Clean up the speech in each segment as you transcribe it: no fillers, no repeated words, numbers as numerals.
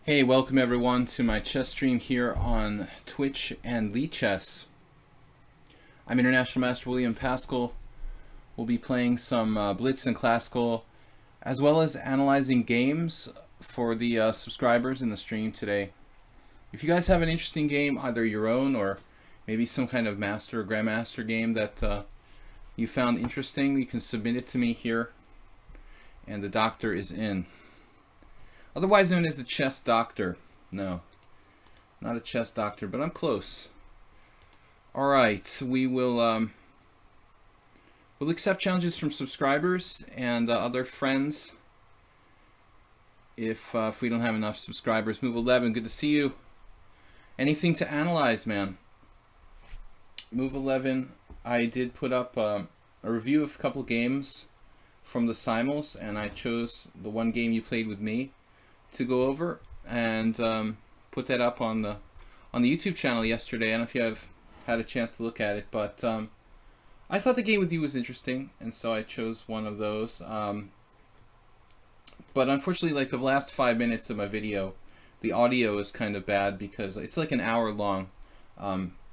Hey, welcome everyone to my chess stream here on Twitch and lichess. I'm International Master Willam Paschall. We'll be playing some Blitz and Classical, as well as analyzing games for the subscribers in the stream today. If you guys have an interesting game, either your own or maybe some kind of master or grandmaster game that you found interesting, you can submit it to me here, and the doctor is in. Otherwise known as the chess doctor. No, not a chess doctor, but I'm close. All right, we'll accept challenges from subscribers and other friends. If we don't have enough subscribers, Move 11, good to see you. Anything to analyze, man? Move 11, I did put up a review of a couple games from the simul's, and I chose the one game you played with me to go over and put that up on the YouTube channel yesterday. I don't know if you have had a chance to look at it, but I thought the game with you was interesting, and so I chose one of those. But unfortunately, like the last 5 minutes of my video, the audio is kind of bad because it's like an hour-long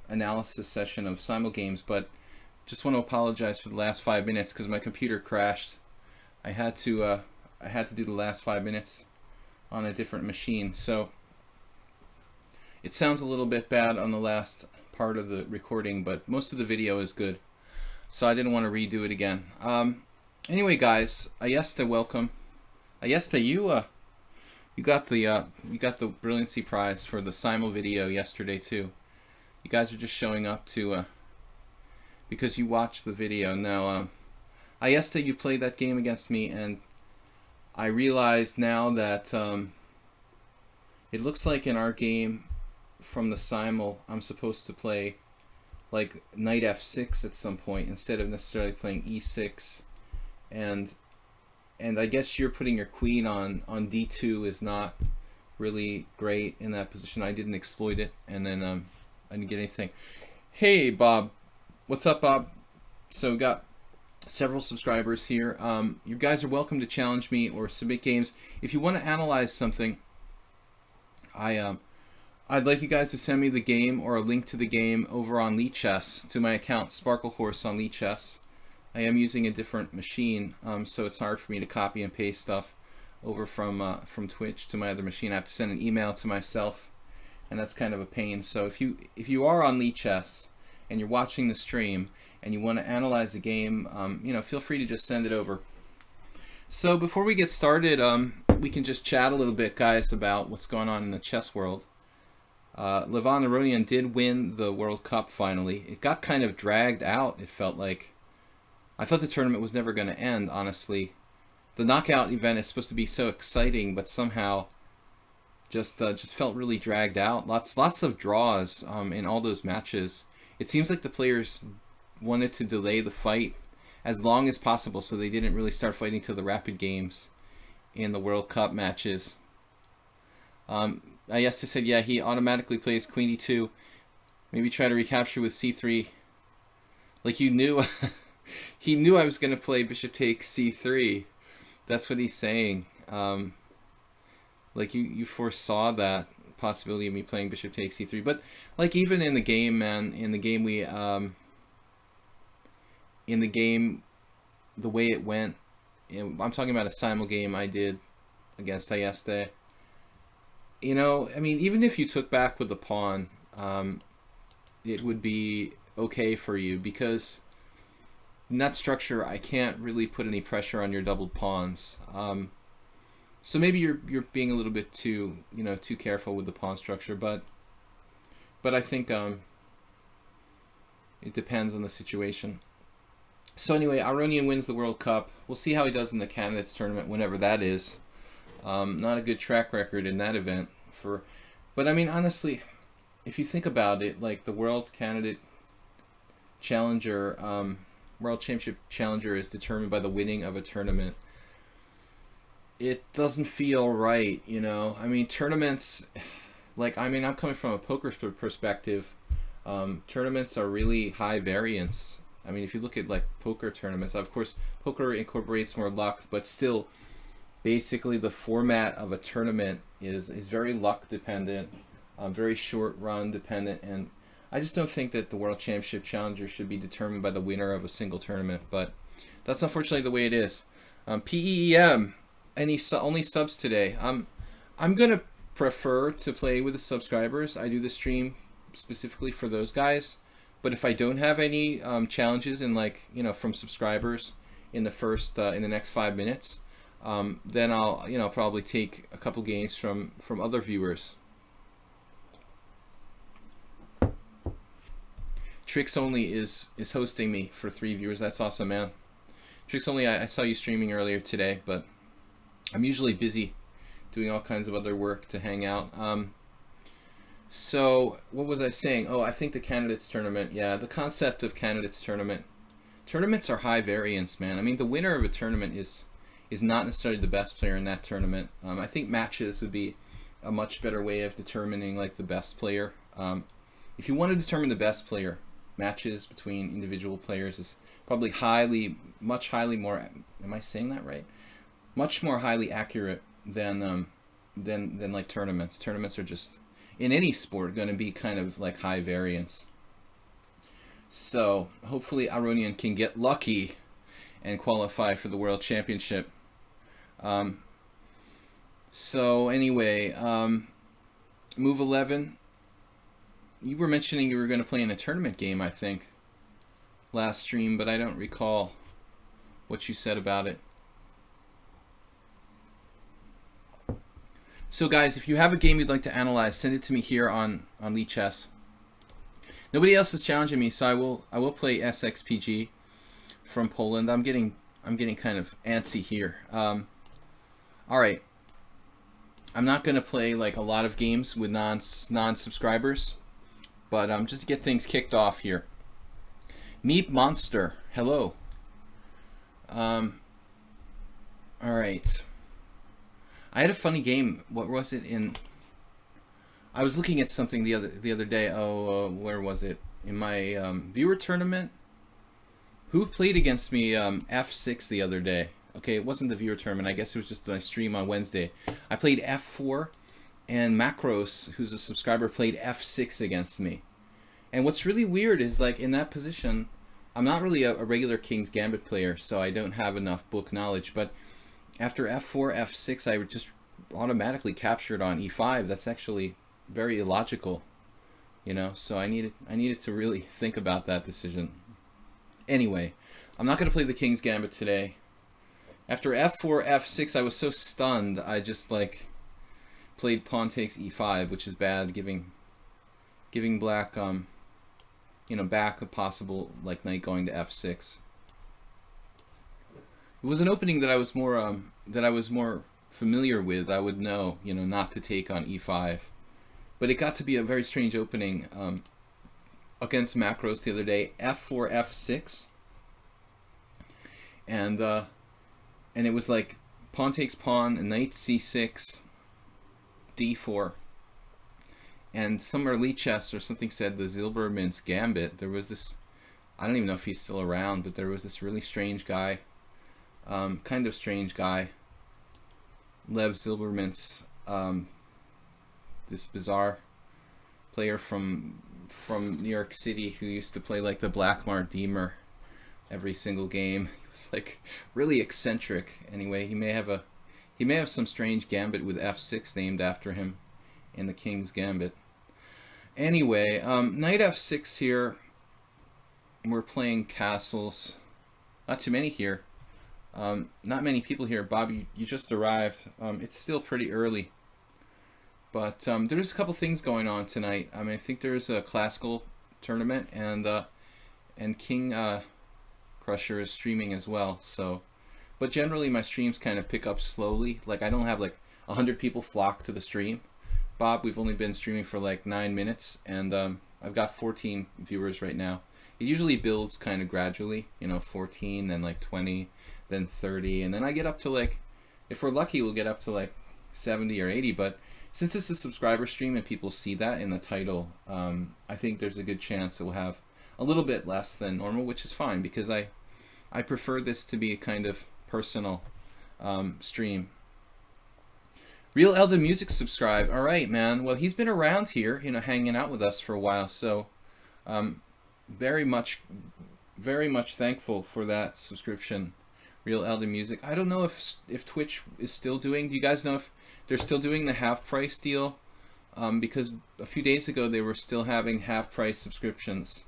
analysis session of simul games. But just want to apologize for the last 5 minutes because my computer crashed. I had to do the last 5 minutes on a different machine, so it sounds a little bit bad on the last part of the recording, but most of the video is good, so I didn't want to redo it again. Anyway, guys, Ayesta, welcome. Ayesta, you got the brilliancy prize for the simul video yesterday too. You guys are just showing up to because you watched the video. Now, Ayesta, you played that game against me, and I realize now that it looks like in our game from the simul, I'm supposed to play like knight f6 at some point instead of necessarily playing e6, and I guess you're putting your queen on d2 is not really great in that position. I didn't exploit it, and then I didn't get anything. Hey, Bob, what's up, Bob? So we got several subscribers here. You guys are welcome to challenge me or submit games. If you want to analyze something, I'd like you guys to send me the game or a link to the game over on lichess to my account Sparkle Horse on lichess. I am using a different machine, so it's hard for me to copy and paste stuff over from Twitch to my other machine. I have to send an email to myself, and that's kind of a pain. So if you are on lichess and you're watching the stream and you want to analyze the game, feel free to just send it over. So before we get started, we can just chat a little bit, guys, about what's going on in the chess world. Levan Aronian did win the World Cup finally. It got kind of dragged out, it felt like. I thought the tournament was never going to end, honestly. The knockout event is supposed to be so exciting, but somehow just felt really dragged out. Lots of draws in all those matches. It seems like the players wanted to delay the fight as long as possible, so they didn't really start fighting till the rapid games in the World Cup matches. Ayesta said, yeah, he automatically plays queen d2. Maybe try to recapture with c3. Like you knew, he knew I was going to play bishop takes c3. That's what he's saying. Like you foresaw that possibility of me playing bishop takes c3. But like even in the game, man, in the game the way it went, I'm talking about a simul game I did against Ayeste. I mean, even if you took back with the pawn, it would be okay for you, because in that structure I can't really put any pressure on your doubled pawns. So maybe you're being a little bit too careful with the pawn structure, but I think it depends on the situation. So anyway, Aronian wins the World Cup. We'll see how he does in the candidates tournament, whenever that is. Not a good track record in that event but I mean, honestly, if you think about it, like the World Candidate Challenger, World Championship Challenger is determined by the winning of a tournament. It doesn't feel right, I mean, tournaments, I'm coming from a poker perspective. Tournaments are really high variance. I mean, if you look at like poker tournaments, of course, poker incorporates more luck, but still, basically the format of a tournament is very luck dependent, very short run dependent, and I just don't think that the World Championship Challenger should be determined by the winner of a single tournament. But that's unfortunately the way it is. PEEM, only subs today. I'm gonna prefer to play with the subscribers. I do the stream specifically for those guys. But if I don't have any challenges in, like, from subscribers in the next 5 minutes, then I'll probably take a couple games from other viewers. Tricks Only is hosting me for 3 viewers. That's awesome, man. Tricks Only, I saw you streaming earlier today, but I'm usually busy doing all kinds of other work to hang out. So what was I saying? Oh, I think the candidates tournament. Yeah, the concept of candidates tournament. Tournaments are high variance, man. I mean, the winner of a tournament is not necessarily the best player in that tournament. I think matches would be a much better way of determining, like, the best player. If you want to determine the best player, matches between individual players is probably much more. Am I saying that right? Much more highly accurate than like tournaments. Tournaments are just, in any sport, going to be kind of like high variance. So hopefully Aronian can get lucky and qualify for the World Championship. So anyway, move 11. You were mentioning you were going to play in a tournament game, I think, last stream, but I don't recall what you said about it. So guys, if you have a game you'd like to analyze, send it to me here on lichess. Nobody else is challenging me, so I will play SXPG from Poland. I'm getting kind of antsy here. All right, I'm not going to play like a lot of games with non-subscribers, but just to get things kicked off here. Meep Monster, hello. All right. I had a funny game. What was it in? I was looking at something the other day. Oh, where was it? In my viewer tournament. Who played against me F6 the other day? Okay, it wasn't the viewer tournament. I guess it was just my stream on Wednesday. I played F4, and Macros, who's a subscriber, played F6 against me. And what's really weird is, like, in that position, I'm not really a regular King's Gambit player, so I don't have enough book knowledge. But after F4, F6, I just automatically captured on E5. That's actually very illogical, so I needed to really think about that decision. Anyway, I'm not going to play the King's Gambit today. After F4, F6, I was so stunned, I just, like, played pawn takes E5, which is bad, giving black, back a possible, like, knight going to F6. It was an opening that I was more familiar with. I would know, not to take on E5. But it got to be a very strange opening against Macros the other day. F4, F6, and it was like pawn takes pawn, and knight C6, D4, and somewhere lichess or something said the Zilberman's Gambit. There was this, I don't even know if he's still around, but there was this really strange guy, kind of strange guy, Lev Zilberman's, this bizarre player from New York City who used to play like the Blackmar Deemer every single game. He was like really eccentric. Anyway, he may have some strange gambit with F6 named after him in the King's Gambit. Anyway, knight F6 here. We're playing castles. Not too many here. Not many people here. Bob, you just arrived. It's still pretty early. But there's a couple things going on tonight. I mean, I think there's a classical tournament, and King Crusher is streaming as well. So, but generally my streams kind of pick up slowly. Like, I don't have like 100 people flock to the stream. Bob, we've only been streaming for like 9 minutes, and I've got 14 viewers right now. It usually builds kind of gradually, 14, then like 20, then 30, and then I get up to like, if we're lucky, we'll get up to like 70 or 80, but since it's a subscriber stream and people see that in the title, I think there's a good chance that we'll have a little bit less than normal, which is fine, because I prefer this to be a kind of personal stream. Real Elden Music subscribe. All right, man. Well, he's been around here, hanging out with us for a while. So, um, very much, very much thankful for that subscription. Real Elden Music. I don't know if Twitch is still doing. Do you guys know if they're still doing the half price deal? Because a few days ago they were still having half price subscriptions,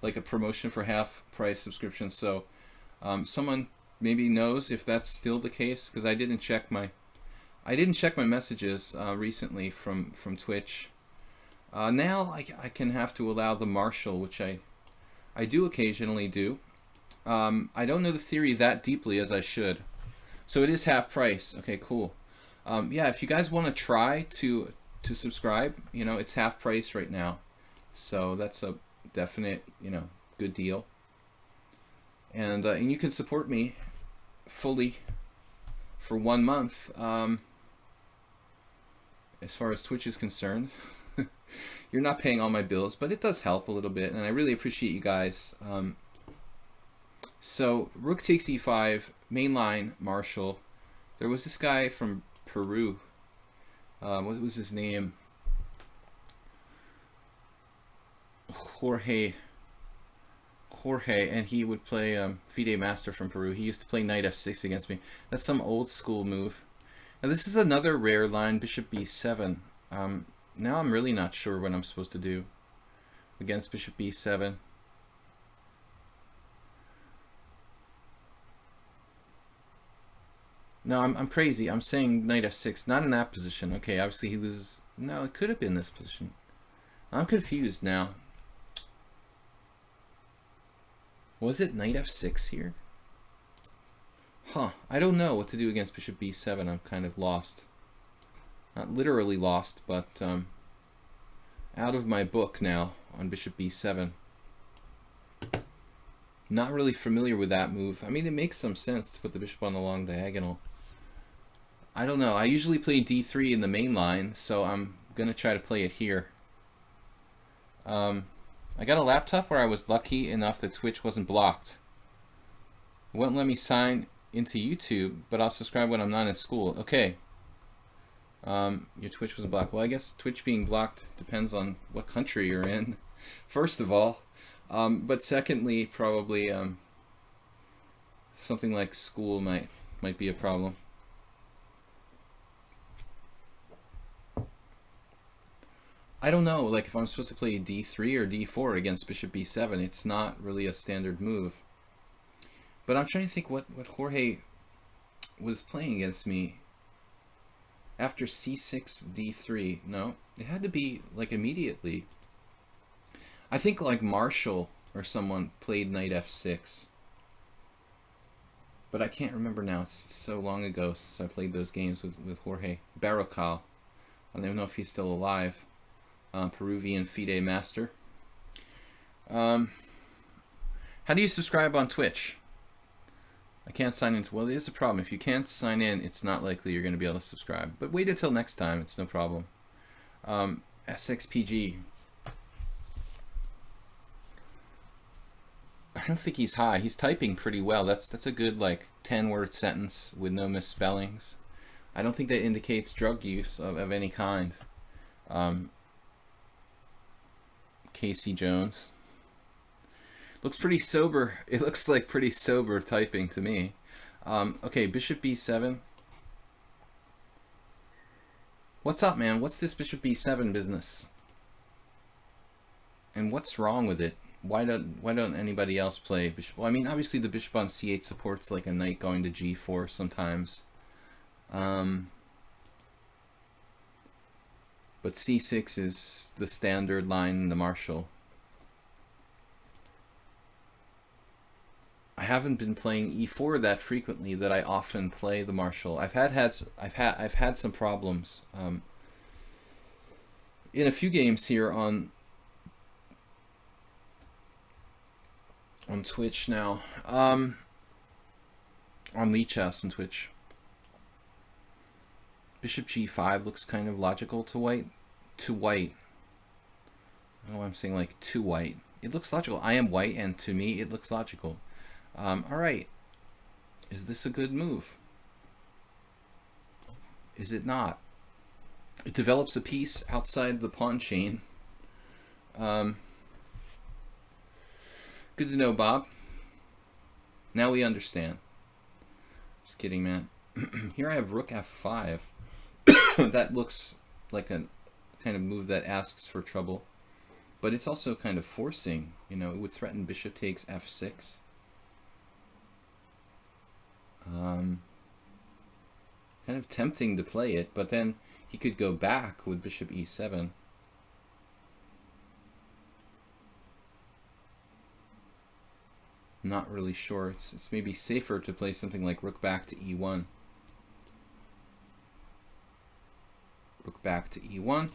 like a promotion for half price subscriptions. So, someone maybe knows if that's still the case, because I didn't check my messages recently from Twitch. Now I can have to allow the Marshall, which I do occasionally do. I don't know the theory that deeply as I should. So it is half price. Okay, cool. Yeah, if you guys want to try to subscribe, it's half price right now. So that's a definite, good deal. And you can support me fully for 1 month. As far as Twitch is concerned. You're not paying all my bills, but it does help a little bit, and I really appreciate you guys. So rook takes e5, mainline Marshall. There was this guy from Peru. What was his name? Jorge, and he would play FIDE Master from Peru. He used to play knight f6 against me. That's some old school move. Now this is another rare line, bishop b7. Now I'm really not sure what I'm supposed to do against bishop b7. No, I'm crazy. I'm saying knight f6, not in that position. Okay, obviously he loses. No, it could have been this position. I'm confused now. Was it knight f6 here? Huh, I don't know what to do against bishop b7. I'm kind of lost. Not literally lost, but out of my book now on bishop b7. Not really familiar with that move. I mean, it makes some sense to put the bishop on the long diagonal. I don't know. I usually play d3 in the main line, so I'm going to try to play it here. I got a laptop where I was lucky enough that Twitch wasn't blocked. It won't let me sign into YouTube, but I'll subscribe when I'm not in school. Okay. Your Twitch wasn't blocked. Well, I guess Twitch being blocked depends on what country you're in, first of all. But secondly, probably something like school might be a problem. I don't know, like if I'm supposed to play d3 or d4 against bishop b7, it's not really a standard move. But I'm trying to think what Jorge was playing against me after c6, d3. No, it had to be like immediately. I think like Marshall or someone played knight f6. But I can't remember now. It's so long ago since I played those games with Jorge. Barrocal. I don't even know if he's still alive. Peruvian FIDE Master. How do you subscribe on Twitch? I can't sign in. Well, it is a problem. If you can't sign in, it's not likely you're going to be able to subscribe. But wait until next time. It's no problem. SXPG. I don't think he's high. He's typing pretty well. That's a good like 10-word sentence with no misspellings. I don't think that indicates drug use of any kind. Casey Jones. Looks pretty sober. It looks like pretty sober typing to me. Okay, bishop b7. What's up, man? What's this bishop b7 business? And what's wrong with it? Why don't anybody else play bishop? Well, I mean, obviously the bishop on c8 supports like a knight going to g4 sometimes. But c6 is the standard line in the Marshall. I haven't been playing e4 that frequently that I often play the Marshall. I've had some problems in a few games here on Twitch now. On lichess and Twitch. Bishop g5 looks kind of logical to white. Oh, I'm saying like to white. It looks logical. I am white, and to me, it looks logical. All right. Is this a good move? Is it not? It develops a piece outside the pawn chain. Good to know, Bob. Now we understand. Just kidding, man. Here I have rook f5. That looks like a kind of move that asks for trouble. But it's also kind of forcing. You know, it would threaten bishop takes f6. Kind of tempting to play it, but then he could go back with bishop e7. Not really sure. It's maybe safer to play something like rook back to e1. Rook back to e1.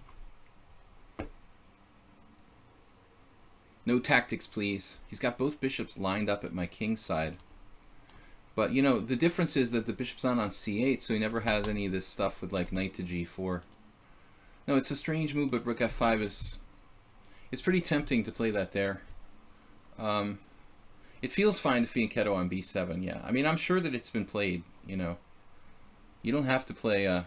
No tactics, please. He's got both bishops lined up at my king's side. But, you know, the difference is that the bishop's not on c8, so he never has any of this stuff with, like, knight to g4. No, it's a strange move, but rook f5 is... It's pretty tempting to play that there. It feels fine to fianchetto on b7, yeah. I mean, I'm sure that it's been played, you know. You don't have to play,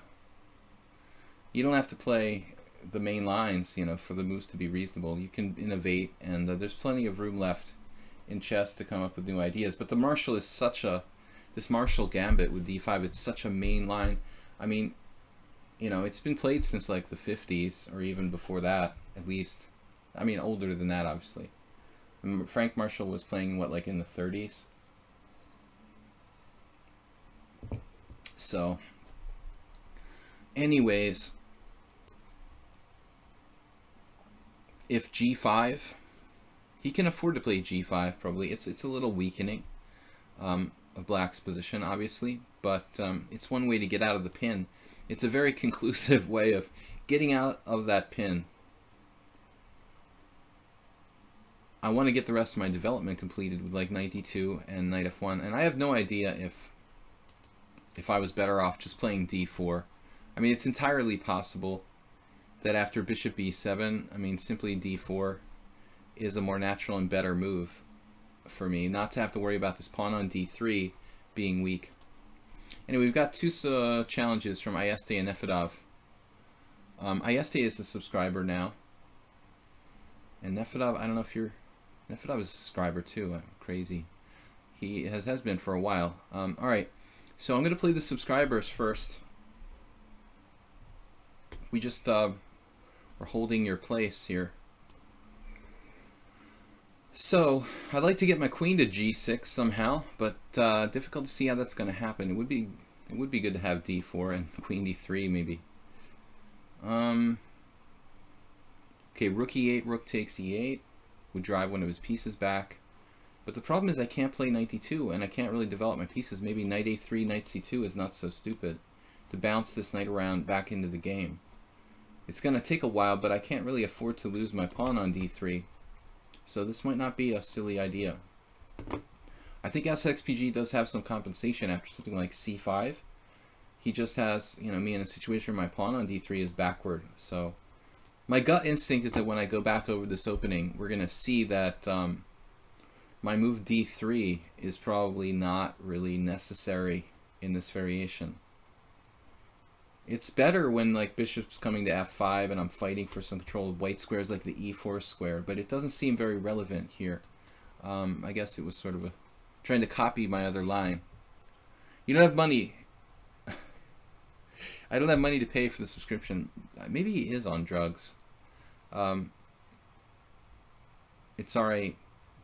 the main lines, you know, for the moves to be reasonable. You can innovate, and there's plenty of room left in chess to come up with new ideas. But the Marshall is such a... This Marshall gambit with d5, it's such a main line. I mean, you know, it's been played since, like, the 50s, or even before that, at least. I mean, older than that, obviously. Frank Marshall was playing, what, like in the 30s? So, anyways, if g5, he can afford to play g5, probably. It's a little weakening of black's position, obviously, but it's one way to get out of the pin. It's a very conclusive way of getting out of that pin. I want to get the rest of my development completed with like knight d2 and knight f1, and I have no idea if I was better off just playing d4. I mean, it's entirely possible that after bishop b7, I mean, simply d4 is a more natural and better move for me, not to have to worry about this pawn on d3 being weak. Anyway, we've got two challenges from Ayeste and Nefedov. Ayeste is a subscriber now, and Nefedov, I don't know if you're... Nefedov is a subscriber too. Crazy. He has been for a while. Alright, so I'm going to play the subscribers first. We just we're holding your place here. So I'd like to get my queen to g6 somehow, but difficult to see how that's going to happen. It would be good to have d4 and queen d3 maybe. Okay, rook e8, rook takes e8. Would drive one of his pieces back. But the problem is I can't play knight d2, and I can't really develop my pieces. Maybe knight a3, knight c2 is not so stupid to bounce this knight around back into the game. It's going to take a while, but I can't really afford to lose my pawn on d3. So this might not be a silly idea. I think SXPG does have some compensation after something like c5. He just has, you know, me in a situation where my pawn on d3 is backward. So my gut instinct is that when I go back over this opening, we're going to see that my move d3 is probably not really necessary in this variation. It's better when like bishop's coming to f5 and I'm fighting for some control of white squares like the e4 square, but it doesn't seem very relevant here. I guess it was sort of trying to copy my other line. You don't have money. I don't have money to pay for the subscription. Maybe he is on drugs. It's alright.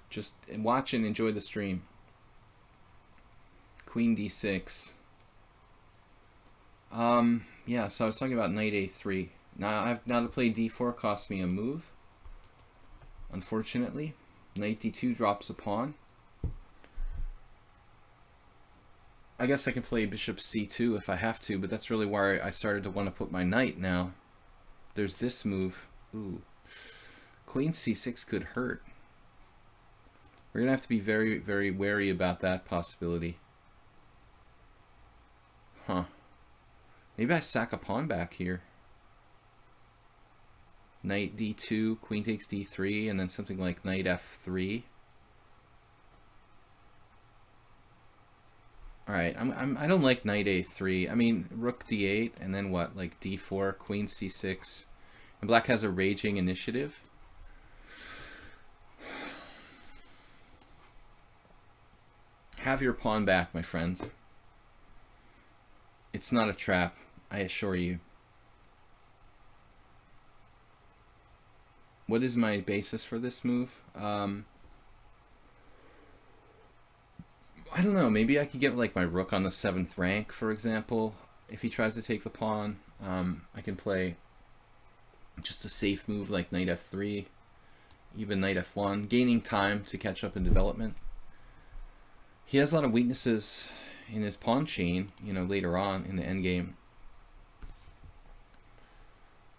Just watch and enjoy the stream. Queen d6. Yeah, so I was talking about knight a3. Now to play d4 costs me a move. Unfortunately. Knight d2 drops a pawn. I guess I can play bishop c2 if I have to, but that's really why I started to want to put my knight now. There's this move. Ooh. Queen c6 could hurt. We're going to have to be very, very wary about that possibility. Huh. Maybe I sack a pawn back here. Knight d2, queen takes d3, and then something like knight f3. All right, I don't like knight a3. I mean, rook d8, and then what? Like d4, queen c6, and black has a raging initiative. Have your pawn back, my friend. It's not a trap, I assure you. What is my basis for this move? I don't know. Maybe I could get like my rook on the 7th rank, for example. If he tries to take the pawn, I can play just a safe move like knight f3, even knight f1, gaining time to catch up in development. He has a lot of weaknesses in his pawn chain, you know, later on in the endgame.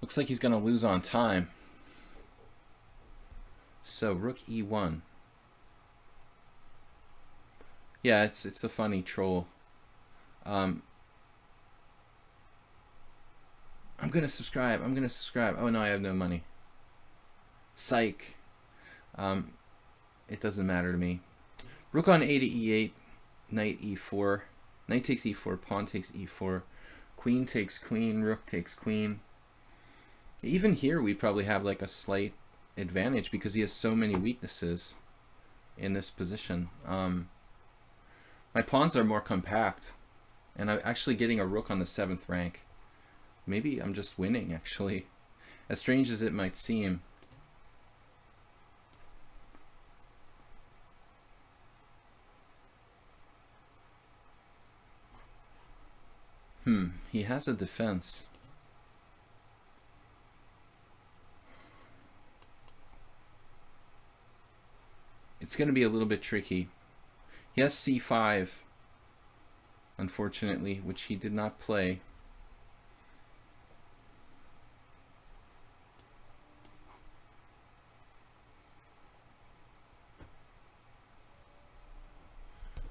Looks like he's going to lose on time. So rook e1. Yeah, it's a funny troll. I'm gonna subscribe. I'm gonna subscribe. Oh no, I have no money. Psych. It doesn't matter to me. Rook on a to e8. Knight e4. Knight takes e4. Pawn takes e4. Queen takes queen. Rook takes queen. Even here, we probably have like a slight advantage because he has so many weaknesses in this position. My pawns are more compact, and I'm actually getting a rook on the 7th rank. Maybe I'm just winning, actually. As strange as it might seem. He has a defense. It's going to be a little bit tricky. He has c5, unfortunately, which he did not play.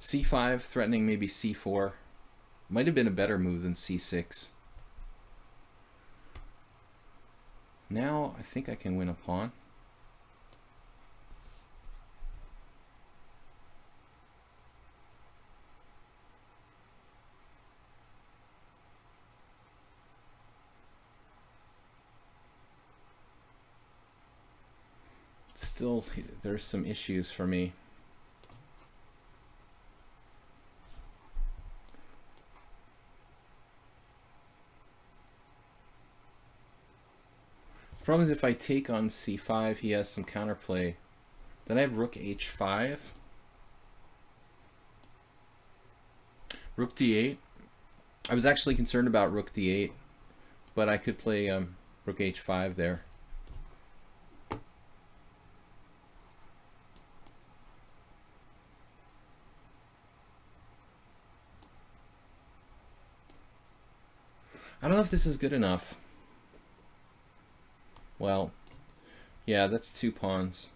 c5 threatening maybe c4. Might have been a better move than c6. Now I think I can win a pawn. Still, there's some issues for me. Problem is if I take on c5, he has some counterplay. Then I have rook h5. Rook d8. I was actually concerned about rook d8, but I could play rook h5 there. I don't know if this is good enough. Well, yeah, that's 2 pawns.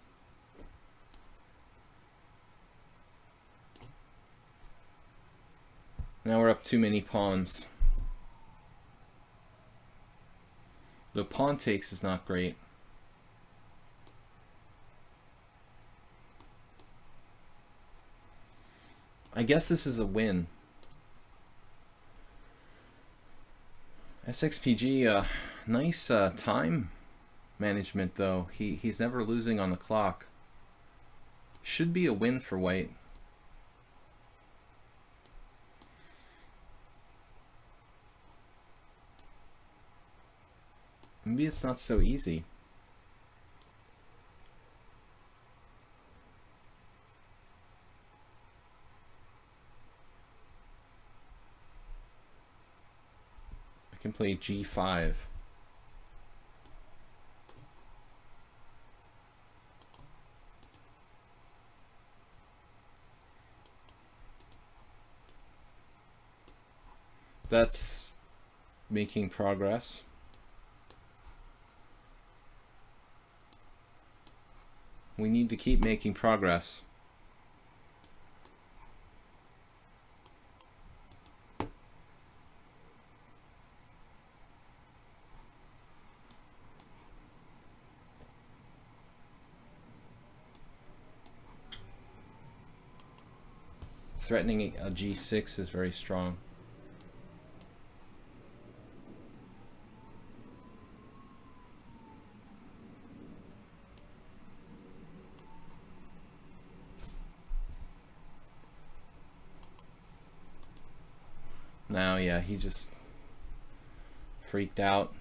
Now we're up too many pawns. The pawn takes is not great. I guess this is a win. SXPG, nice time management though. He's never losing on the clock. Should be a win for white. Maybe it's not so easy. I can play g5. That's making progress. We need to keep making progress. Threatening a g6 is very strong. Now, yeah, he just freaked out.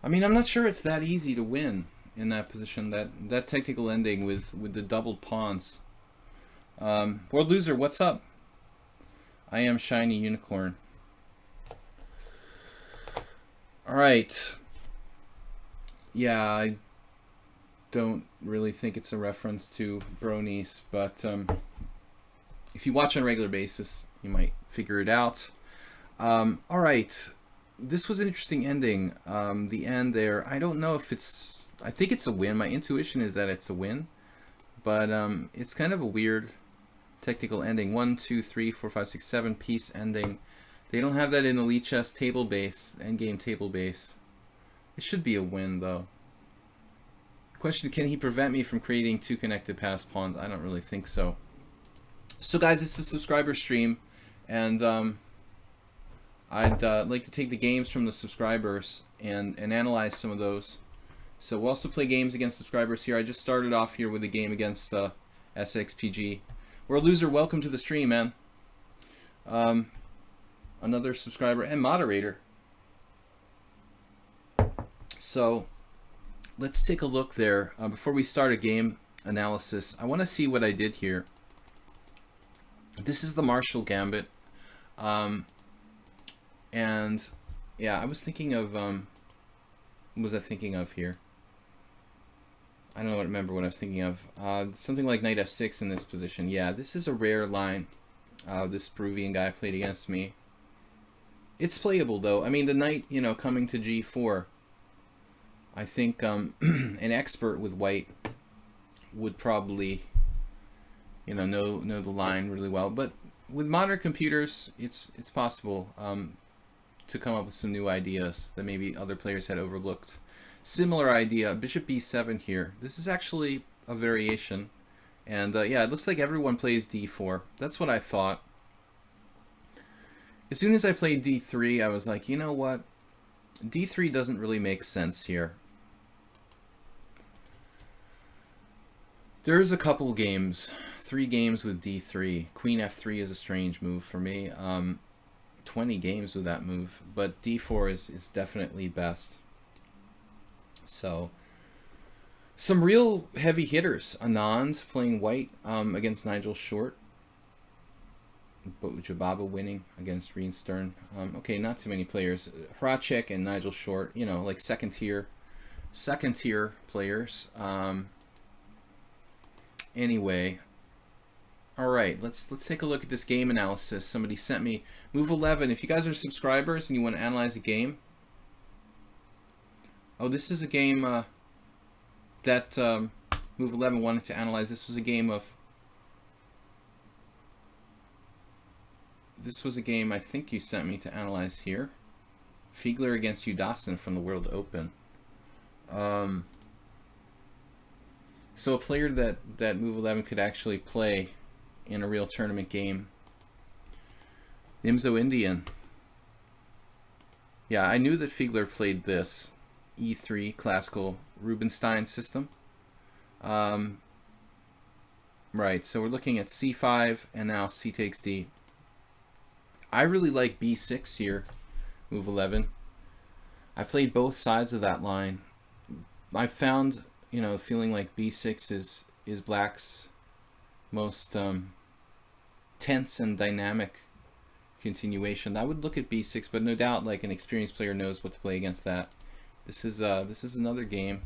I mean, I'm not sure it's that easy to win in that position. That technical ending with the doubled pawns. World Loser, what's up? I am Shiny Unicorn. All right. Yeah, I don't really think it's a reference to bronies, but if you watch on a regular basis, you might figure it out. All right. This was an interesting ending. The end there, I don't know if it's... I think it's a win. My intuition is that it's a win. But it's kind of a weird technical ending. 1, 2, 3, 4, 5, 6, 7 piece ending. They don't have that in the lichess table base, endgame table base. It should be a win, though. Question, can he prevent me from creating 2 connected passed pawns? I don't really think so. So guys, it's a subscriber stream, and I'd like to take the games from the subscribers and analyze some of those. So we'll also play games against subscribers here. I just started off here with a game against SXPG. World Loser, welcome to the stream, man. Another subscriber and moderator. So let's take a look there. Before we start a game analysis, I want to see what I did here. This is the Marshall Gambit. And yeah, I was thinking of, what was I thinking of here? I don't remember what I was thinking of. Something like knight f6 in this position. Yeah, this is a rare line. This Peruvian guy played against me. It's playable though. I mean, the knight, you know, coming to g4. I think an expert with white would probably, you know the line really well. But with modern computers, it's possible to come up with some new ideas that maybe other players had overlooked. Similar idea, bishop b7 here. This is actually a variation, and yeah, it looks like everyone plays d4. That's what I thought. As soon as I played d3, I was like, you know what? d3 doesn't really make sense here. There's a couple games, 3 games with d3. Queen f3 is a strange move for me. 20 games with that move, but d4 is definitely best. So, some real heavy hitters. Anand playing white against Nigel Short. Jababa winning against Reenstern. Okay, not too many players. Hracek and Nigel Short, you know, like second tier players. Anyway, all right, let's take a look at this game analysis. Somebody sent me move 11. If you guys are subscribers and you want to analyze a game, oh, this is a game that move 11 wanted to analyze. This was a game I think you sent me to analyze here. Fiegler against Udasin from the World Open. So a player that move 11 could actually play in a real tournament game. Nimzo Indian. Yeah, I knew that Fiegler played this E3 classical Rubinstein system. Right, so we're looking at C5 and now C takes D. I really like B6 here, move 11. I played both sides of that line. I found, you know, feeling like B6 is Black's most tense and dynamic continuation. I would look at B6, but no doubt, like, an experienced player knows what to play against that. This is another game.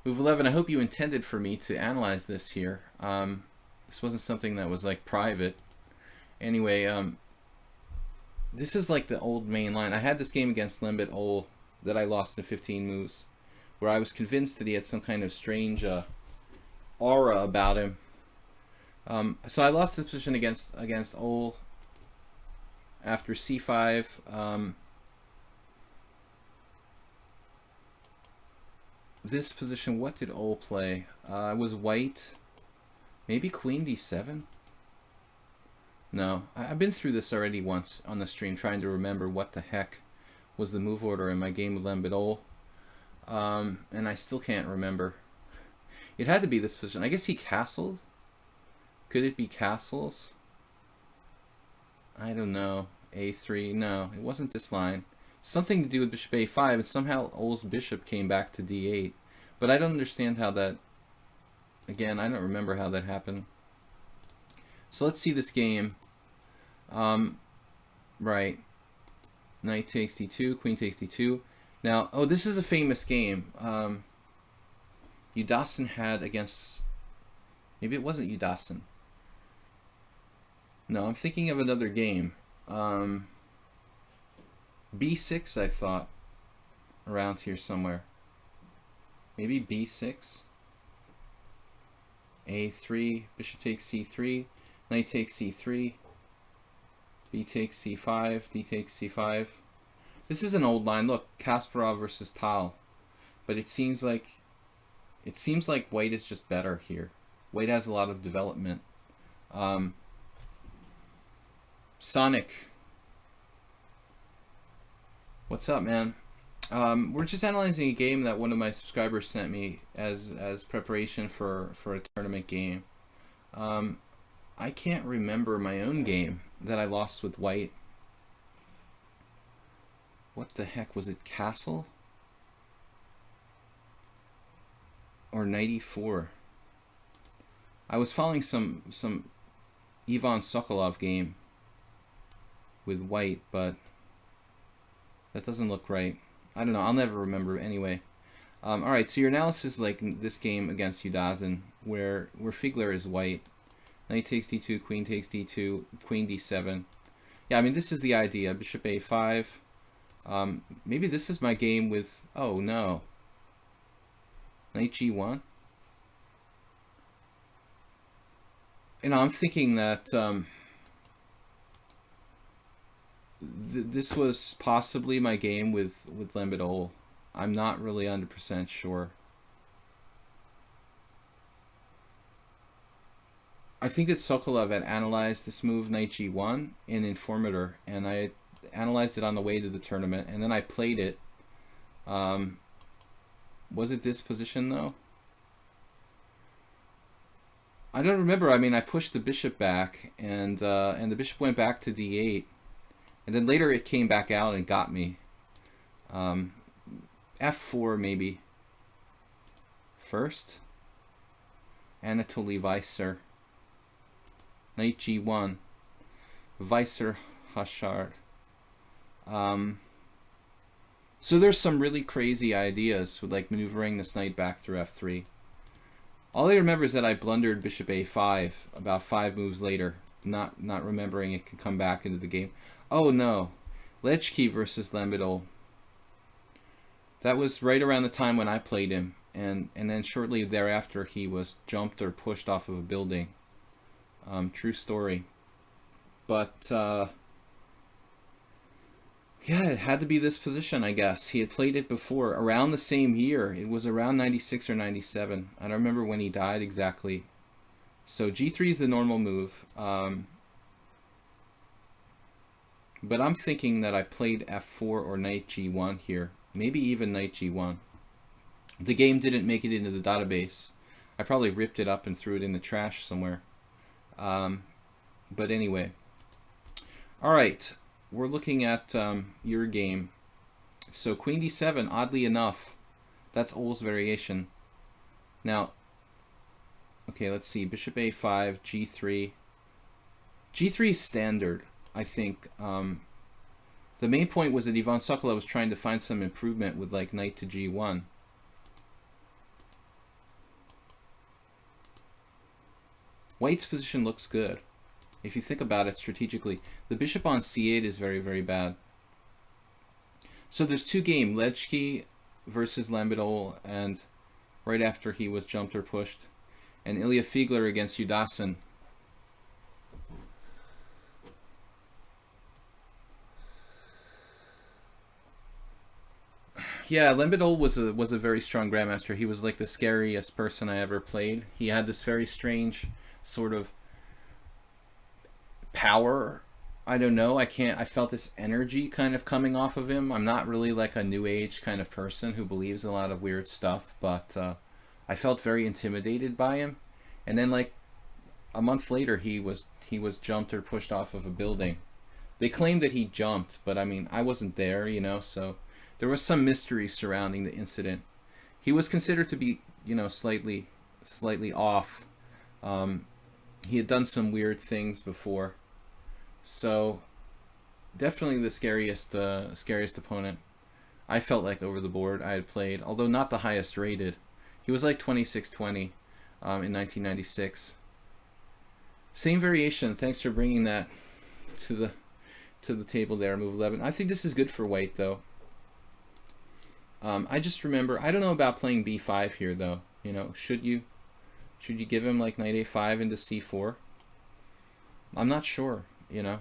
Move 11. I hope you intended for me to analyze this here. This wasn't something that was like private. Anyway, this is like the old main line. I had this game against Lembit Ol that I lost in 15 moves, where I was convinced that he had some kind of strange aura about him. So I lost this position against Ol after C5. This position, what did Ol play? I was white. Maybe queen d7? No, I've been through this already once on the stream, trying to remember what the heck was the move order in my game with Willam Paschall. And I still can't remember. It had to be this position. I guess he castled? Could it be castles? I don't know. A3? No, it wasn't this line. Something to do with bishop a5, and somehow Oll's bishop came back to d8. But I don't understand how that... Again, I don't remember how that happened. So let's see this game. Right. Knight takes d2, queen takes d2. Now, oh, this is a famous game. Yudasin had against... Maybe it wasn't Yudasin. No, I'm thinking of another game. B6, I thought. Around here somewhere. Maybe b6. A3, bishop takes c3, knight takes c3, b takes c5, d takes c5. This is an old line. Look, Kasparov versus Tal. But it seems like white is just better here. White has a lot of development. Sonic, what's up, man? We're just analyzing a game that one of my subscribers sent me as preparation for a tournament game. I can't remember my own game that I lost with white. What the heck was it? Castle or knight e4? I was following some Ivan Sokolov game with white, but that doesn't look right. I don't know. I'll never remember anyway. All right. So your analysis, like this game against Yudasin, where Figler is white, knight takes d2, queen takes d2, queen d7. Yeah, I mean this is the idea. Bishop a5. Maybe this is my game with. Oh no. Knight g1. You know, I'm thinking that this was possibly my game with Willam Paschall. I'm not really 100% sure. I think that Sokolov had analyzed this move knight g1 in Informator, and I analyzed it on the way to the tournament, and then I played it. Was it this position though? I don't remember. I mean, I pushed the bishop back, and the bishop went back to d8. And then later it came back out and got me. F4 maybe. First. Anatoly Weiser. Knight g1. Weiser Hashard. So there's some really crazy ideas with like maneuvering this knight back through f3. All I remember is that I blundered bishop a5 about 5 moves later, not remembering it could come back into the game. Oh no, Lechki versus Willam Paschall. That was right around the time when I played him, and then shortly thereafter he was jumped or pushed off of a building. True story. But yeah, it had to be this position, I guess. He had played it before, around the same year. It was around 96 or 97. I don't remember when he died exactly. So g3 is the normal move. But I'm thinking that I played f4 or knight g1 here. Maybe even knight g1. The game didn't make it into the database. I probably ripped it up and threw it in the trash somewhere. But anyway. Alright. We're looking at your game. So queen d7, oddly enough, that's Oll's variation. Now, okay, let's see. Bishop a5, g3. g3 is standard, I think. The main point was that Ivan Sokolov was trying to find some improvement with like knight to g1. White's position looks good. If you think about it strategically, the bishop on c8 is very, very bad. So there's two games, Lechki versus Willam Paschall, and right after he was jumped or pushed, and Ilya Figler against Yudasin. Yeah, Lembedol was a very strong grandmaster. He was like the scariest person I ever played. He had this very strange sort of power. I don't know. I felt this energy kind of coming off of him. I'm not really like a new age kind of person who believes a lot of weird stuff, but I felt very intimidated by him. And then like a month later, he was jumped or pushed off of a building. They claimed that he jumped, but I mean, I wasn't there, so there was some mystery surrounding the incident. He was considered to be, slightly off. He had done some weird things before. So definitely the scariest opponent I felt like over the board I had played, although not the highest rated. He was like 2620 in 1996. Same variation. Thanks for bringing that to the table there, move 11. I think this is good for white though. I just remember, I don't know about playing b5 here though. Should you give him like knight a5 into c4? I'm not sure. The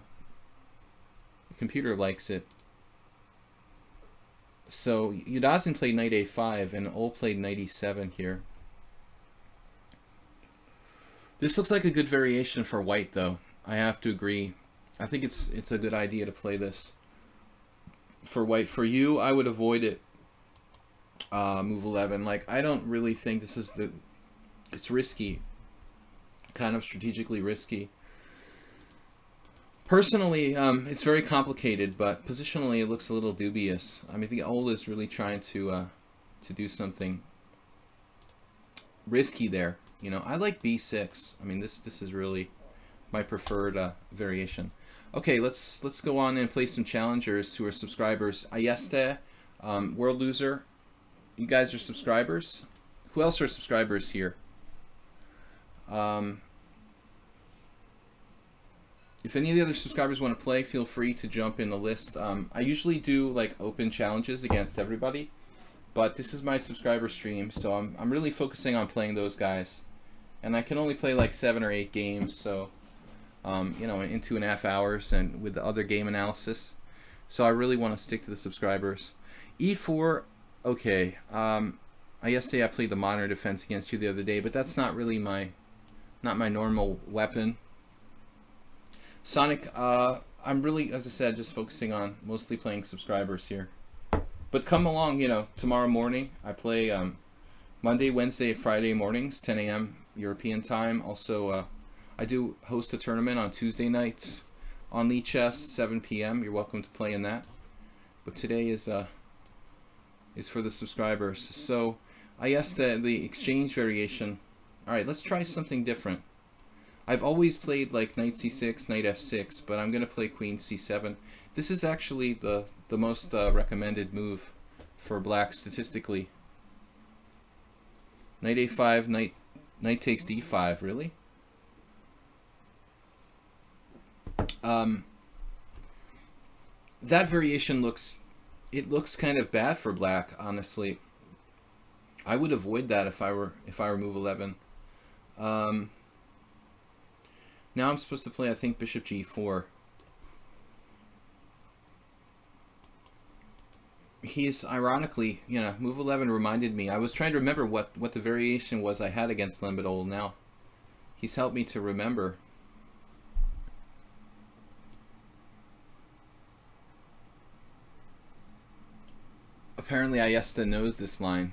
computer likes it. So Yudazin played knight a5 and Ol played knight e7 here. This looks like a good variation for white though. I have to agree. I think it's a good idea to play this for white. For you, I would avoid it. Move 11. Like, I don't really think this is it's risky. Kind of strategically risky. Personally, it's very complicated, but positionally it looks a little dubious. I mean, the Ol is really trying to do something risky there. I like b6. I mean, this is really my preferred variation. Okay, let's go on and play some challengers who are subscribers. Ayeste, World Loser, you guys are subscribers. Who else are subscribers here? If any of the other subscribers want to play, feel free to jump in the list. I usually do like open challenges against everybody, but this is my subscriber stream, so I'm really focusing on playing those guys, and I can only play like 7 or 8 games, so in 2.5 hours, and with the other game analysis. So I really want to stick to the subscribers. E4, okay. Yesterday I played the modern defense against you the other day, but that's not really not my normal weapon. Sonic, I'm really, as I said, just focusing on mostly playing subscribers here. But come along, tomorrow morning. I play Monday, Wednesday, Friday mornings, 10 a.m. European time. Also, I do host a tournament on Tuesday nights on lichess, 7 p.m. You're welcome to play in that. But today is for the subscribers. So, I guess the exchange variation. All right, let's try something different. I've always played like knight c6, knight f6, but I'm going to play queen c7. This is actually the most recommended move for black statistically. Knight a5, knight takes d5, really? That variation looks kind of bad for black, honestly. I would avoid that if I were move 11. Now I'm supposed to play, I think, bishop g4. He's ironically, move 11 reminded me. I was trying to remember what the variation was I had against Lembedol. Now he's helped me to remember. Apparently Ayesta knows this line.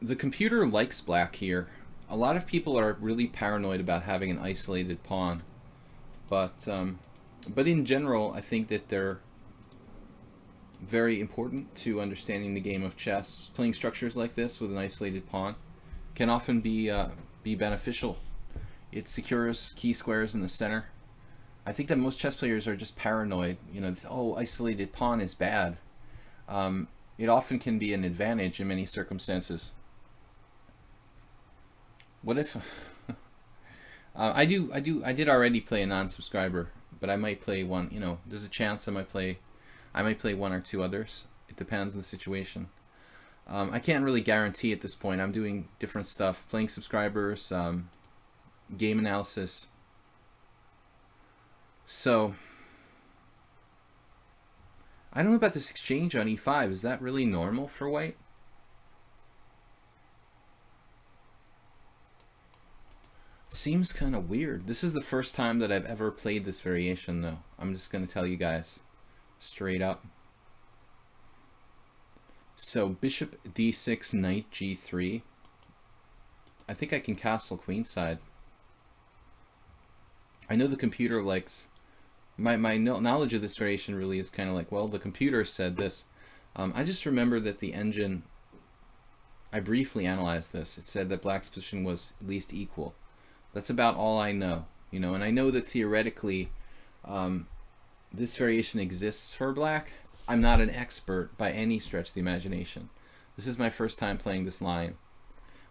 The computer likes black here. A lot of people are really paranoid about having an isolated pawn, but in general, I think that they're very important to understanding the game of chess. Playing structures like this with an isolated pawn can often be beneficial. It secures key squares in the center. I think that most chess players are just paranoid. Oh, isolated pawn is bad. It often can be an advantage in many circumstances. What if I did already play a non-subscriber, but I might play one. There's a chance I might play one or two others. It depends on the situation. I can't really guarantee at this point. I'm doing different stuff, playing subscribers, game analysis. So I don't know about this exchange on e5. Is that really normal for white? Seems kind of weird. This is the first time that I've ever played this variation, though. I'm just going to tell you guys straight up. So bishop d6, knight g3. I think I can castle queenside. I know the computer likes... My knowledge of this variation really is kind of like, well, the computer said this. I just remember that the engine... I briefly analyzed this. It said that black's position was at least equal. That's about all I know, you know, and I know that theoretically this variation exists for black. I'm not an expert by any stretch of the imagination. This is my first time playing this line.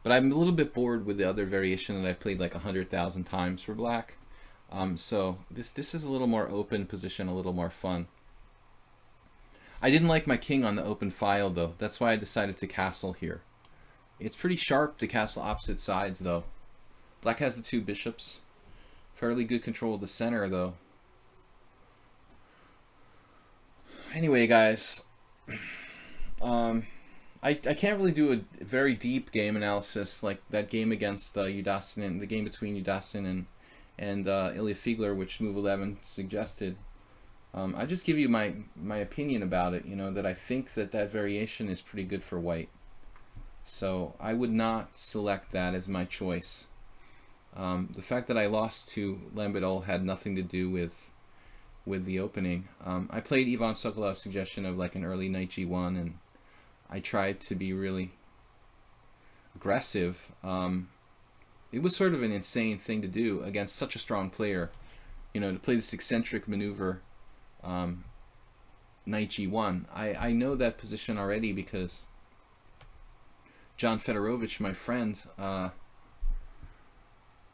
But I'm a little bit bored with the other variation that I've played like 100,000 times for black. So this is a little more open position, a little more fun. I didn't like my king on the open file though. That's why I decided to castle here. It's pretty sharp to castle opposite sides though. Black has the two bishops. Fairly good control of the center, though. Anyway, guys, I can't really do a very deep game analysis like that game against Udastin, the game between Udastin and Ilya Fiegler, which Move 11 suggested. I just give you my opinion about it. You know, that I think that variation is pretty good for white. So I would not select that as my choice. The fact that I lost to Lambedol had nothing to do with the opening. I played Ivan Sokolov's suggestion of like an early knight g1, and I tried to be really aggressive. It was sort of an insane thing to do against such a strong player, you know, to play this eccentric maneuver, knight g1. I know that position already because John Fedorovich, my friend,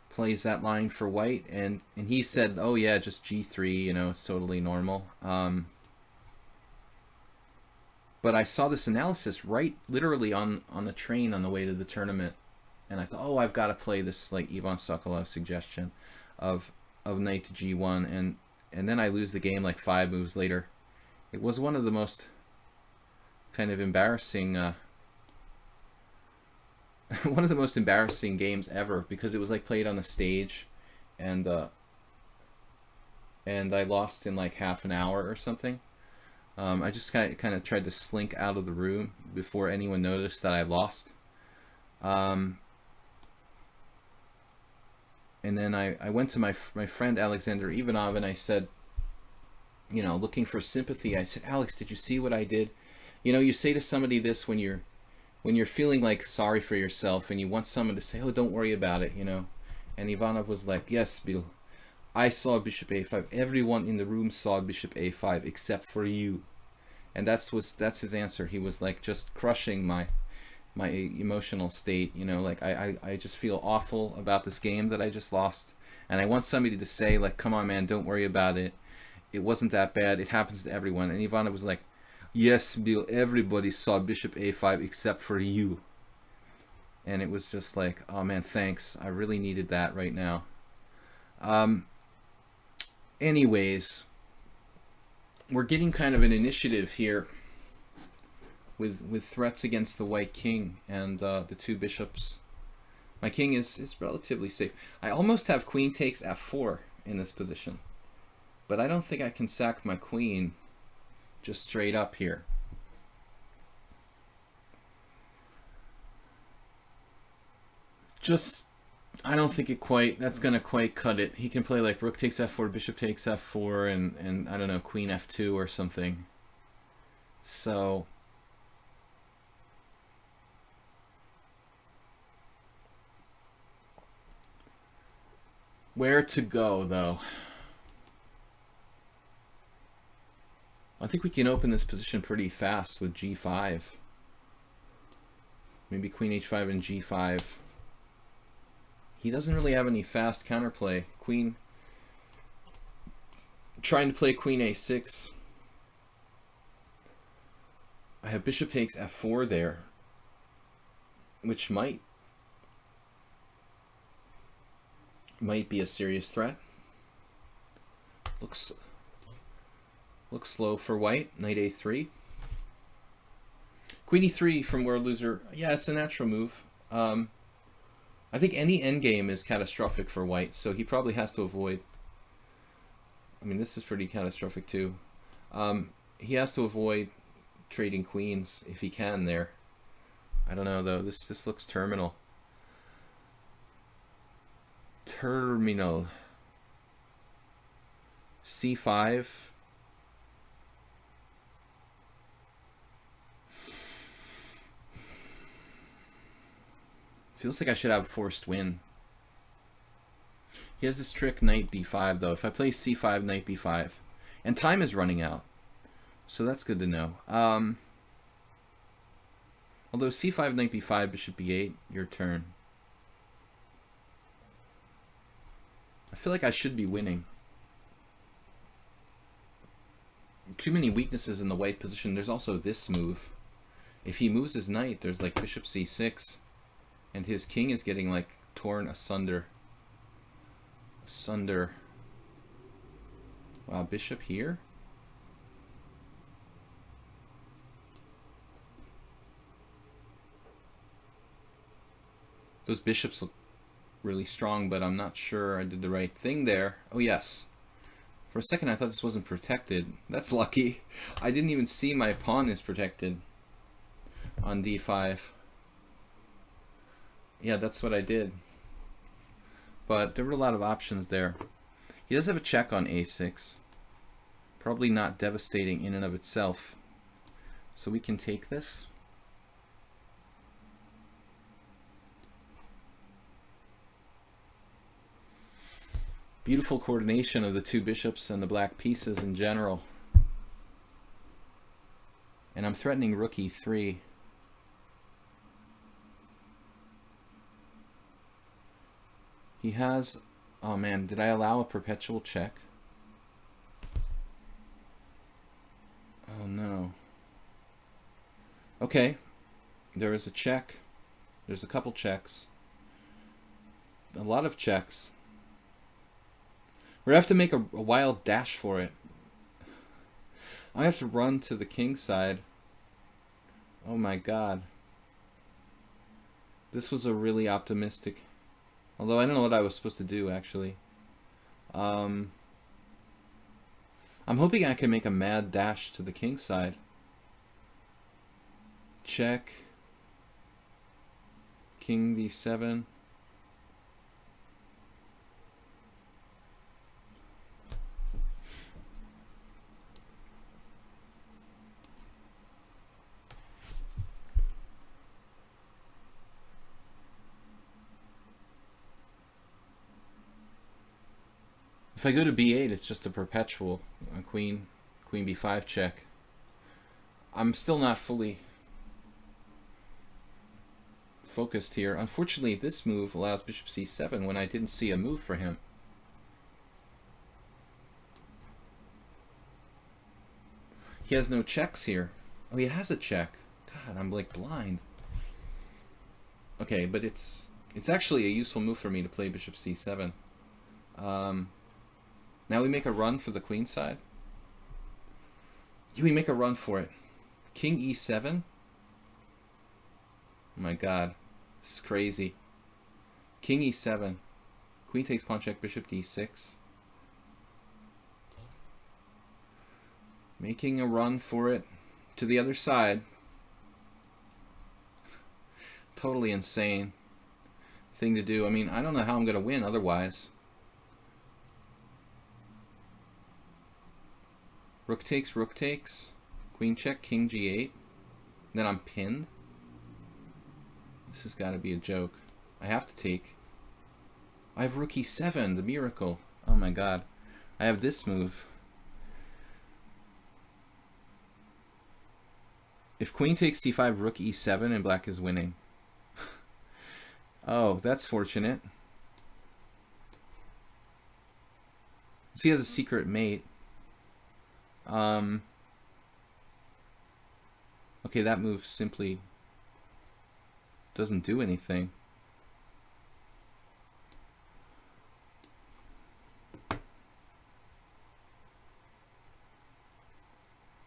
plays that line for white, and he said, oh yeah, just g3, you know, it's totally normal. But I saw this analysis right literally on the train on the way to the tournament, and I thought, oh, I've got to play this like Ivan Sokolov suggestion of knight to g1, and then I lose the game like 5 moves later. It was one of the most kind of embarrassing one of the most embarrassing games ever, because it was like played on the stage, and I lost in like half an hour or something. I just kind of tried to slink out of the room before anyone noticed that I lost. And then I went to my friend Alexander Ivanov, and I said, you know, looking for sympathy, I said, Alex, did you see what I did? You know, you say to somebody this when you're feeling like sorry for yourself and you want someone to say, oh, don't worry about it, you know. And Ivanov was like, yes, Bill, I saw bishop a5. Everyone in the room saw bishop a5 except for you. And that's his answer. He was like just crushing my emotional state, you know, like I just feel awful about this game that I just lost. And I want somebody to say, like, come on, man, don't worry about it. It wasn't that bad. It happens to everyone. And Ivanov was like, yes, Bill, everybody saw bishop a5 except for you. And it was just like, oh man, thanks. I really needed that right now. Anyways, we're getting kind of an initiative here with threats against the white king and the two bishops. My king is relatively safe. I almost have queen takes f4 in this position, but I don't think I can sack my queen just straight up here. I don't think that's gonna quite cut it. He can play like rook takes f4, bishop takes f4, and I don't know, queen f2 or something. So where to go though? I think we can open this position pretty fast with g5. Maybe queen h5 and g5. He doesn't really have any fast counterplay. Queen, trying to play queen a6. I have bishop takes f4 there, which might be a serious threat. Looks Looks slow for white. Knight a3. Queen e3 from World Loser. Yeah, it's a natural move. I think any endgame is catastrophic for white, so he probably has to avoid. I mean, this is pretty catastrophic too. He has to avoid trading queens if he can there. I don't know though. This looks terminal. Terminal. c5. Feels like I should have a forced win. He has this trick knight b5 though. If I play c5, knight b5. And time is running out. So that's good to know. Although c5, knight b5, bishop b8, your turn. I feel like I should be winning. Too many weaknesses in the white position. There's also this move. If he moves his knight, there's like bishop c6. And his king is getting like torn asunder. Wow, bishop here? Those bishops look really strong, but I'm not sure I did the right thing there. Oh yes. For a second I thought this wasn't protected. That's lucky. I didn't even see my pawn is protected on d5. Yeah, that's what I did. But there were a lot of options there. He does have a check on a6. Probably not devastating in and of itself. So we can take this. Beautiful coordination of the two bishops and the black pieces in general. And I'm threatening rook e3. He has, oh man, did I allow a perpetual check? Oh no. Okay, there is a check. There's a couple checks. A lot of checks. We're gonna have to make a wild dash for it. I have to run to the king side. Oh my god. This was a really optimistic. Although I don't know what I was supposed to do, actually. I'm hoping I can make a mad dash to the king side. Check. King d7. If I go to b8, it's just a perpetual queen b5 check. I'm still not fully focused here. Unfortunately, this move allows bishop c7 when I didn't see a move for him. He has no checks here. Oh, he has a check. God, I'm like blind. Okay, but it's actually a useful move for me to play bishop c7. Now we make a run for the queen side. We make a run for it. King e7. Oh my god. This is crazy. King e7. Queen takes pawn check, bishop d6. Making a run for it to the other side. Totally insane thing to do. I mean, I don't know how I'm going to win otherwise. Rook takes, queen check, king g8. Then I'm pinned. This has got to be a joke. I have to take. I have rook e7, the miracle. Oh my god. I have this move. If queen takes c5, rook e7, and black is winning. Oh, that's fortunate. So he has a secret mate. Okay, that move simply doesn't do anything.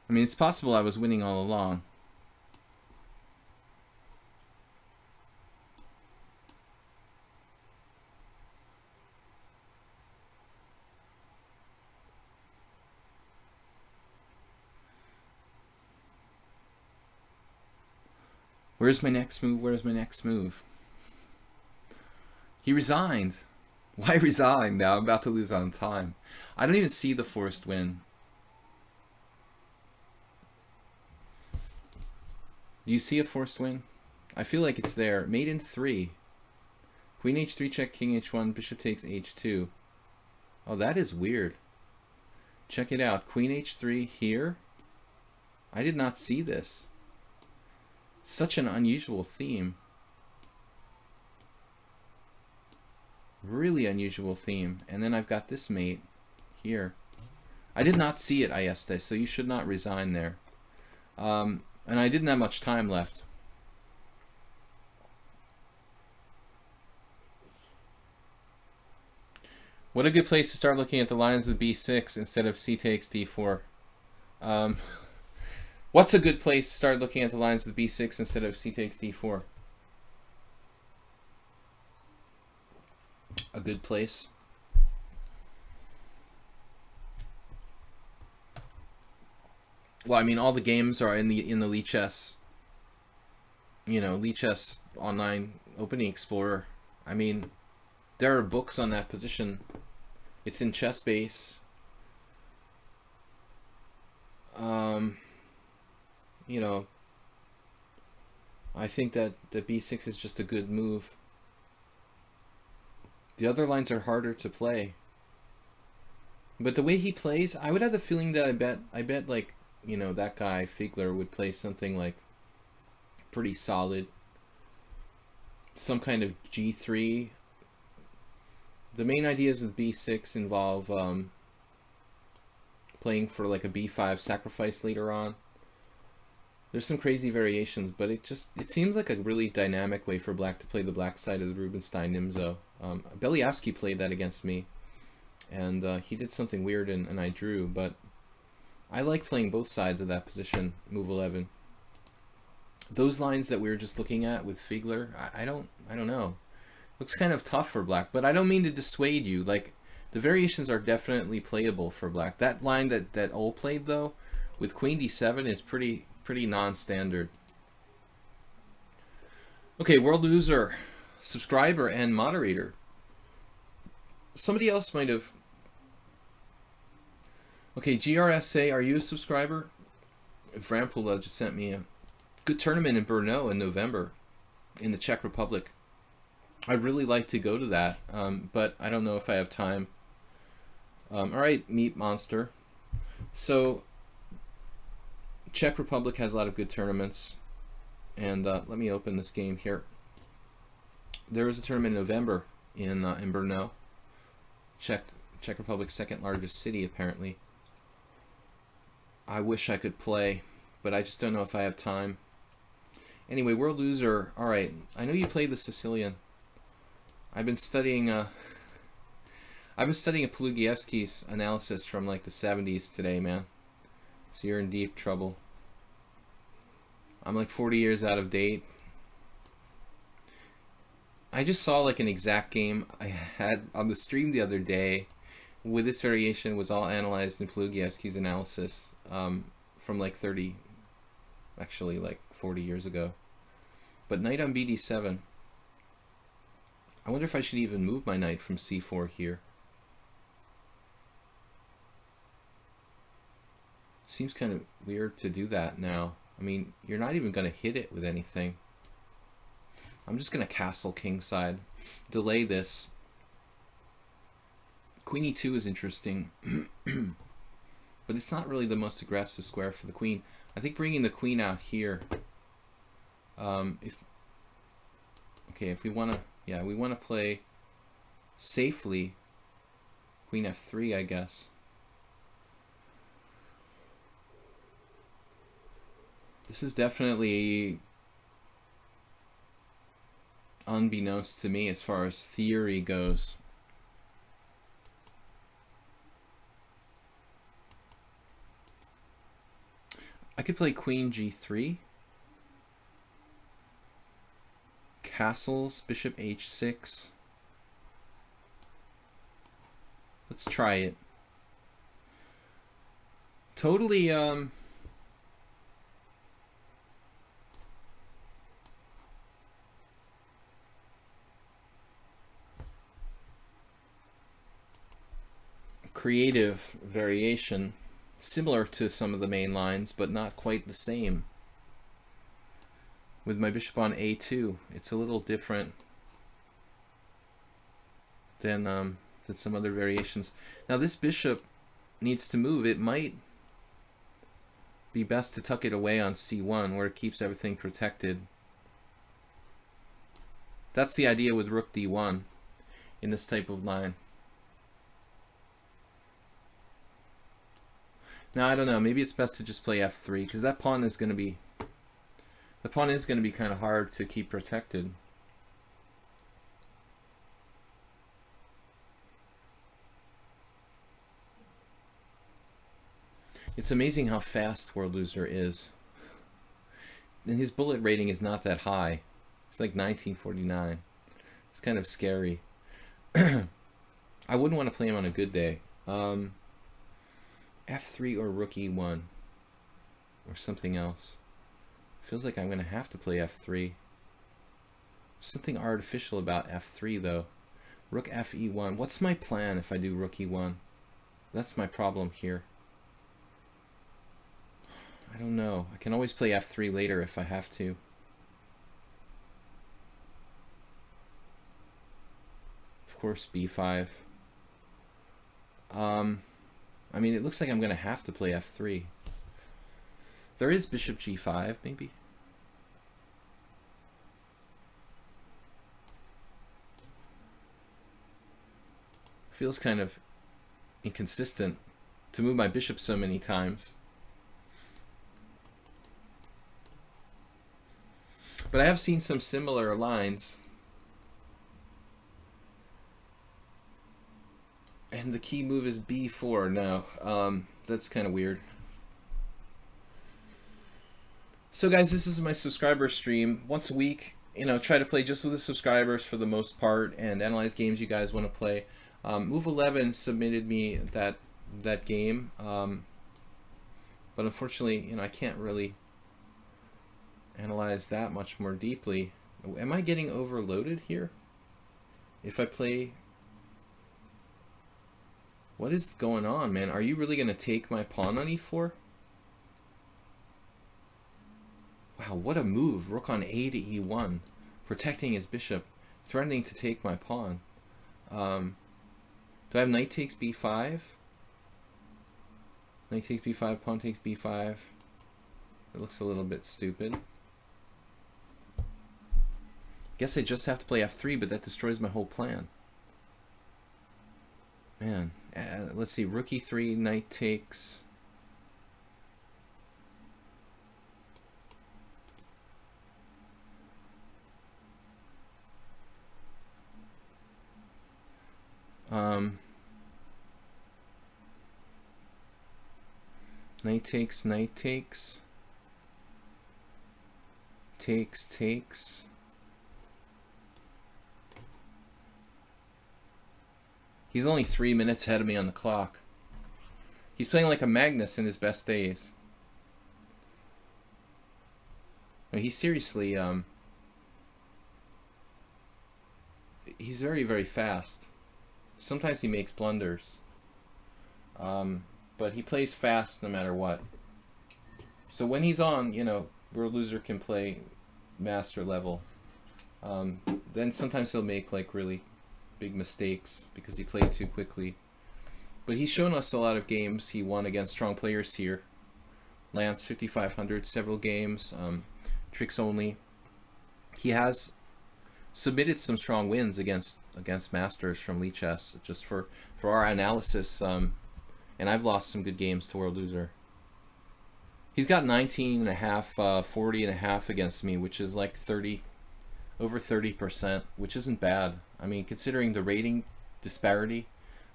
I mean, it's possible I was winning all along. Where's my next move? Where's my next move? He resigned. Why resign now? I'm about to lose on time. I don't even see the forced win. Do you see a forced win? I feel like it's there. Mate in 3. Queen h3 check, king h1, bishop takes h2. Oh, that is weird. Check it out. Queen h3 here. I did not see this. Such an unusual theme. Really unusual theme. And then I've got this mate here. I did not see it, Ayeste, so you should not resign there. And I didn't have much time left. What a good place to start looking at the lines with b6 instead of c takes d4. What's a good place to start looking at the lines with b6 instead of c takes d4? A good place. Well, I mean, all the games are in the lichess. You know, lichess online opening explorer. I mean, there are books on that position. It's in chess base. You know, I think that the b6 is just a good move. The other lines are harder to play. But the way he plays, I would have the feeling that I bet like, you know, that guy Figler would play something like pretty solid. Some kind of g3. The main ideas of b6 involve playing for like a b5 sacrifice later on. There's some crazy variations, but it seems like a really dynamic way for black to play the black side of the Rubinstein Nimzo. Belyavsky played that against me, and he did something weird and I drew, but I like playing both sides of that position, move 11. Those lines that we were just looking at with Figler, I don't know. Looks kind of tough for black, but I don't mean to dissuade you. Like, the variations are definitely playable for black. That line that Ol played, though, with queen d7 is pretty non-standard. Okay, world loser, subscriber, and moderator. Somebody else might have... Okay, GRSA, are you a subscriber? Vrampula just sent me a good tournament in Brno in November in the Czech Republic. I'd really like to go to that, but I don't know if I have time. All right, Meat Monster. So, Czech Republic has a lot of good tournaments, and let me open this game here. There was a tournament in November in Brno, Czech Republic's second largest city, apparently. I wish I could play, but I just don't know if I have time. Anyway, world loser. All right, I know you played the Sicilian. I've been studying Pulugievsky's analysis from like the 70s today, man. So you're in deep trouble. I'm like 40 years out of date. I just saw like an exact game I had on the stream the other day with this variation was all analyzed in Pulugievsky's analysis from like 30, actually like 40 years ago. But knight on bd7. I wonder if I should even move my knight from c4 here. Seems kind of weird to do that now. I mean, you're not even going to hit it with anything. I'm just going to castle kingside. Delay this. Queen e2 is interesting. But it's not really the most aggressive square for the queen. I think bringing the queen out here. If we want to... Yeah, we want to play safely. Queen f3, I guess. This is definitely unbeknownst to me as far as theory goes. I could play queen g3. Castles, bishop h6. Let's try it. Totally creative variation, similar to some of the main lines, but not quite the same. With my bishop on a2, it's a little different than some other variations. Now this bishop needs to move. It might be best to tuck it away on c1, where it keeps everything protected. That's the idea with rook d1 in this type of line. Now I don't know, maybe it's best to just play f3, because that pawn is going to be kind of hard to keep protected. It's amazing how fast World Loser is. And his bullet rating is not that high. It's like 1949. It's kind of scary. I wouldn't want to play him on a good day. F3 or rook e1 or something else. Feels like I'm going to have to play f3. Something artificial about f3 though. Rook fe1. What's my plan if I do rook e1? That's my problem here. I don't know. I can always play f3 later if I have to. Of course, b5. I mean, it looks like I'm going to have to play f3. There is bishop g5, maybe. Feels kind of inconsistent to move my bishop so many times. But I have seen some similar lines. And the key move is b4 now. That's kind of weird. So guys, this is my subscriber stream. Once a week, you know, try to play just with the subscribers for the most part and analyze games you guys want to play. Move 11 submitted me that game. But unfortunately, you know, I can't really analyze that much more deeply. Am I getting overloaded here? If I play... What is going on, man? Are you really going to take my pawn on e4? Wow, what a move. Rook on a to e1. Protecting his bishop. Threatening to take my pawn. Do I have knight takes b5? Knight takes b5, pawn takes b5. It looks a little bit stupid. Guess I just have to play f3, but that destroys my whole plan. Man, let's see, rook e3, knight takes. Knight takes, knight takes. Takes, takes. He's only 3 minutes ahead of me on the clock. He's playing like a Magnus in his best days. I mean, he's seriously, he's very, very fast. Sometimes he makes blunders. But he plays fast no matter what. So when he's on, you know, World Loser can play master level. Then sometimes he'll make like really big mistakes because he played too quickly. But he's shown us a lot of games. He won against strong players here. Lance 5500, several games, tricks only. He has submitted some strong wins against masters from lichess, just for our analysis. And I've lost some good games to World Loser. He's got 19.5, 40.5 against me, which is like over 30%, which isn't bad. I mean, considering the rating disparity,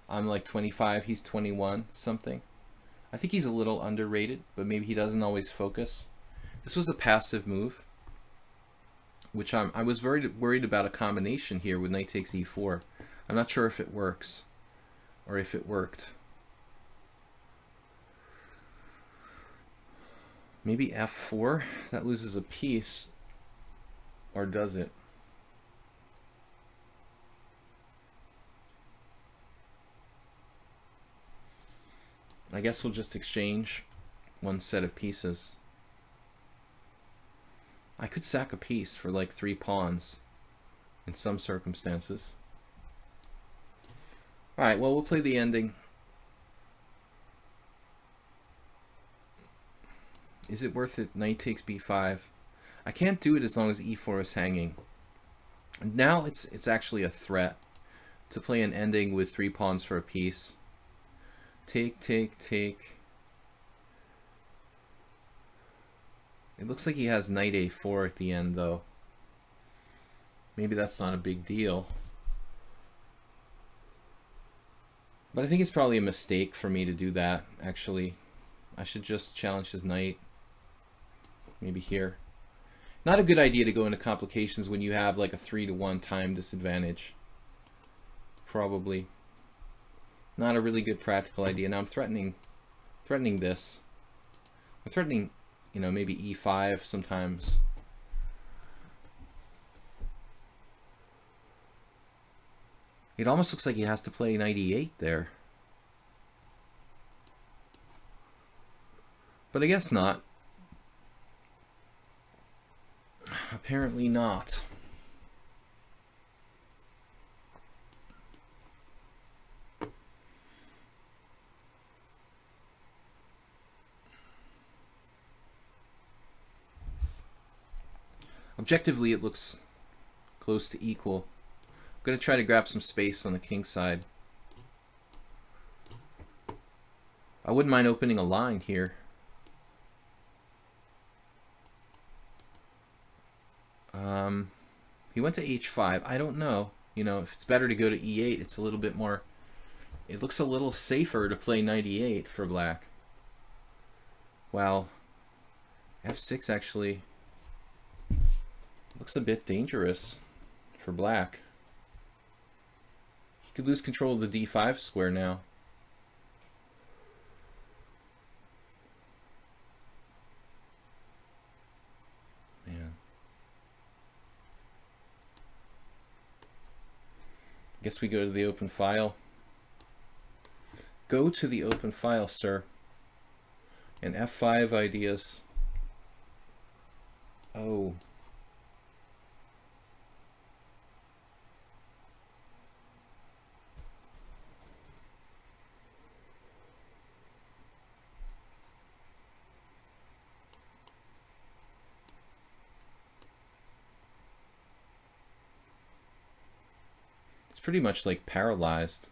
I'm like 25, he's 21 something. I think he's a little underrated, but maybe he doesn't always focus. This was a passive move, which I was very worried about a combination here with knight takes e4. I'm not sure if it works or if it worked. Maybe f4, that loses a piece, or does it? I guess we'll just exchange one set of pieces. I could sack a piece for like 3 pawns in some circumstances. Alright, well, we'll play the ending. Is it worth it? Knight takes b5. I can't do it as long as e4 is hanging. Now it's actually a threat to play an ending with 3 pawns for a piece. Take, take, take. It looks like he has knight a4 at the end, though. Maybe that's not a big deal. But I think it's probably a mistake for me to do that, actually. I should just challenge his knight. Maybe here. Not a good idea to go into complications when you have like a 3-to-1 time disadvantage. Probably. Not a really good practical idea. Now I'm threatening this. I'm threatening, you know, maybe e5 sometimes. It almost looks like he has to play knight e8 there. But I guess not. Apparently not. Objectively, it looks close to equal. I'm going to try to grab some space on the king side. I wouldn't mind opening a line here. He went to h5. I don't know. You know, if it's better to go to e8, it's a little bit more... It looks a little safer to play knight e8 for black. Wow. f6 actually looks a bit dangerous for black. He could lose control of the d5 square now. Man. Guess we go to the open file. Go to the open file, sir. And f5 ideas. Oh. Pretty much like paralyzed.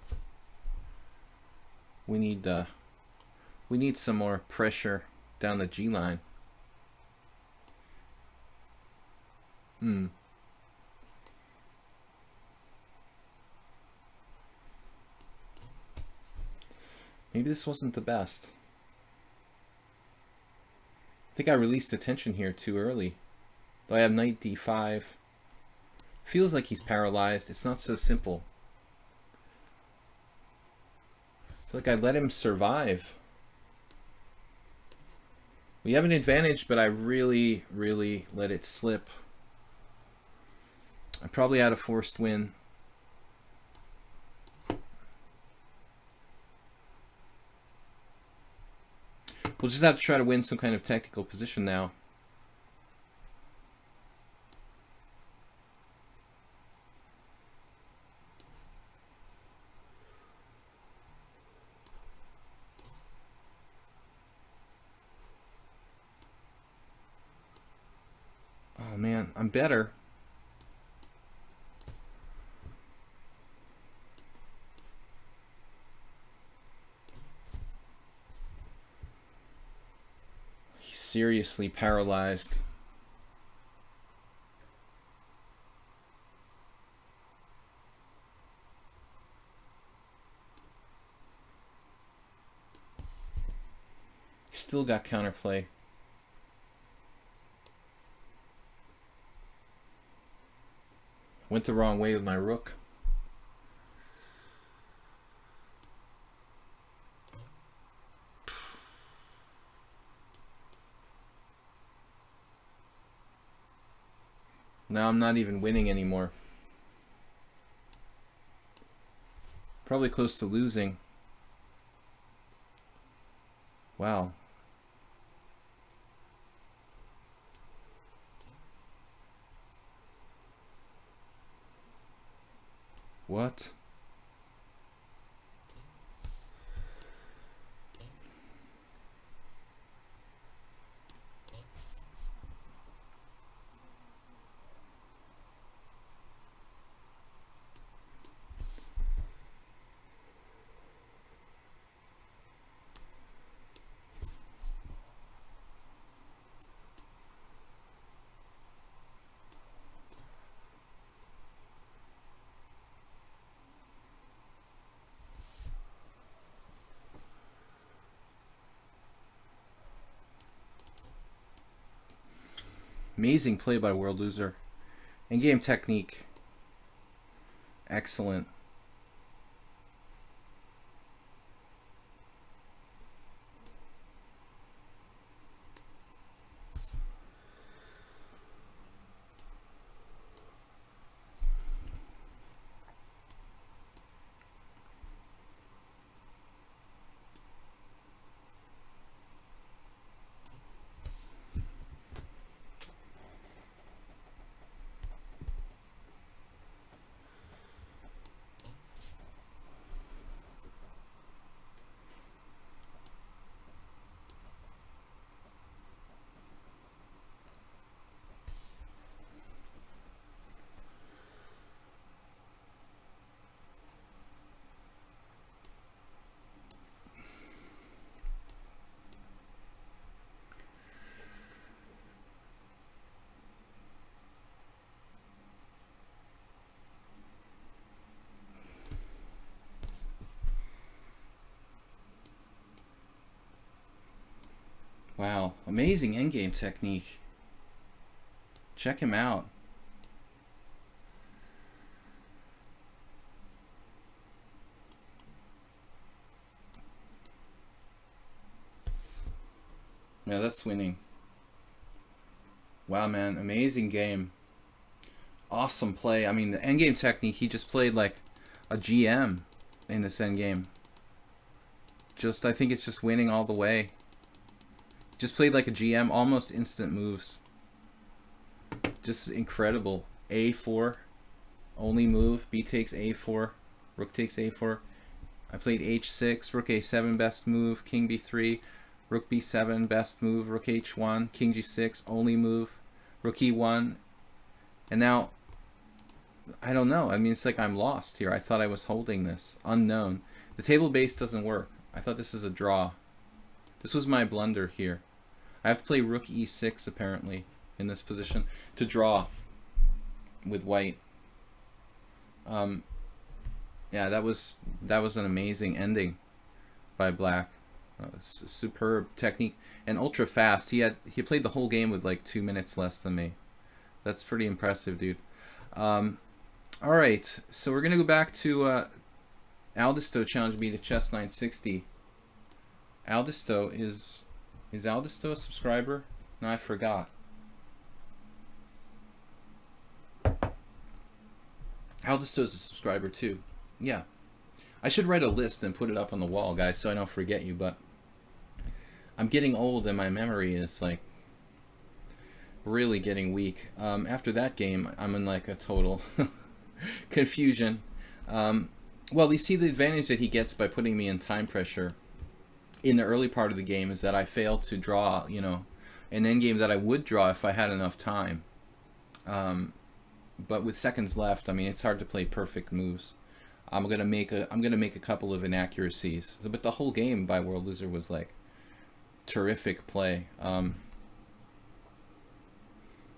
We need some more pressure down the G line. Maybe this wasn't the best. I think I released the tension here too early. Though I have knight d5. Feels like he's paralyzed. It's not so simple. I feel like I let him survive. We have an advantage, but I really, really let it slip. I probably had a forced win. We'll just have to try to win some kind of tactical position now. Oh man, I'm better. He's seriously paralyzed. Still got counterplay. Went the wrong way with my rook. Now I'm not even winning anymore. Probably close to losing. Wow. What? Amazing play by World Loser. In-game technique. Excellent. Wow, amazing endgame technique. Check him out. Yeah, that's winning. Wow, man, amazing game. Awesome play. I mean, the endgame technique, he just played like a GM in this endgame. I think it's just winning all the way. Just played like a GM, almost instant moves. Just incredible. A4, only move. B takes A4, rook takes A4. I played H6, rook A7, best move. King B3, rook B7, best move. Rook H1, King G6, only move. Rook E1. And now, I don't know. I mean, it's like I'm lost here. I thought I was holding this. Unknown. The table base doesn't work. I thought this is a draw. This was my blunder here. I have to play rook E6 apparently in this position to draw with white. Yeah, that was an amazing ending by black. Superb technique and ultra fast. He played the whole game with like 2 minutes less than me. That's pretty impressive, dude. All right, so we're gonna go back to Aldisto challenged me to chess 960. Aldisto is Aldisto a subscriber? No, I forgot. Aldisto is a subscriber too. Yeah. I should write a list and put it up on the wall, guys, so I don't forget you, but I'm getting old and my memory is like really getting weak. After that game, I'm in like a total confusion. Well, you see the advantage that he gets by putting me in time pressure in the early part of the game is that I fail to draw, you know, an endgame that I would draw if I had enough time. But with seconds left, I mean, it's hard to play perfect moves. I'm gonna make a couple of inaccuracies. But the whole game by World Loser was like terrific play.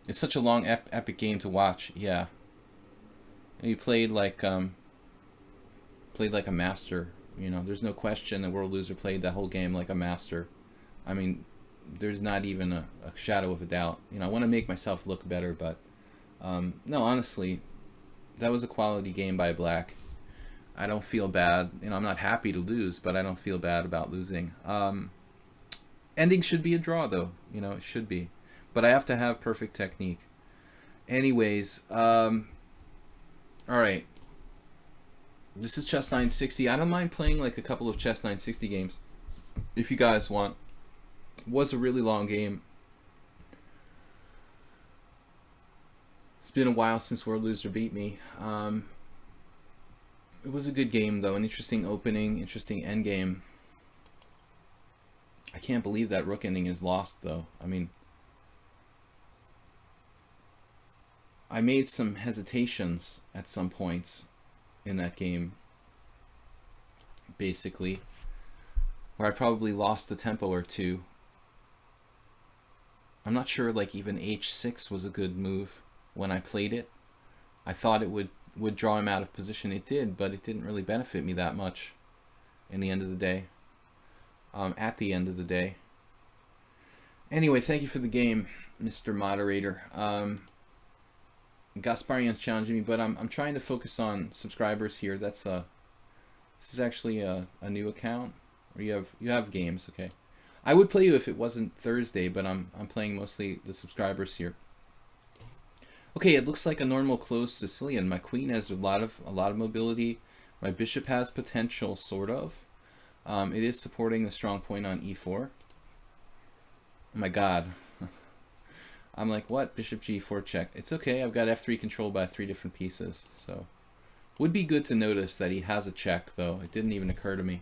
It's such a long epic game to watch. Yeah. He played like a master. You know, there's no question that World Loser played that whole game like a master. I mean, there's not even a shadow of a doubt. You know, I want to make myself look better, but no, honestly, that was a quality game by Black. I don't feel bad. You know, I'm not happy to lose, but I don't feel bad about losing. Ending should be a draw, though. You know, it should be. But I have to have perfect technique. Anyways, all right. This is Chess 960. I don't mind playing like a couple of Chess 960 games if you guys want. It was a really long game. It's been a while since World Loser beat me. It was a good game, though. An interesting opening, interesting end game. I can't believe that rook ending is lost, though. I mean, I made some hesitations at some points in that game, basically, where I probably lost a tempo or two. I'm not sure, like, even h6 was a good move when I played it. I thought it would draw him out of position. It did, but it didn't really benefit me that much in the end of the day. At the end of the day. Anyway, thank you for the game, Mr. Moderator. Gasparian's challenging me, but I'm trying to focus on subscribers here. This is actually a new account, or you have games. Okay, I would play you if it wasn't Thursday, but I'm playing mostly the subscribers here. Okay, it looks like a normal closed Sicilian. My queen has a lot of mobility. My bishop has potential, sort of. It is supporting the strong point on e4. Oh my god. I'm like, what? Bishop g4 check. It's okay, I've got f3 controlled by 3 different pieces. So, would be good to notice that he has a check, though. It didn't even occur to me.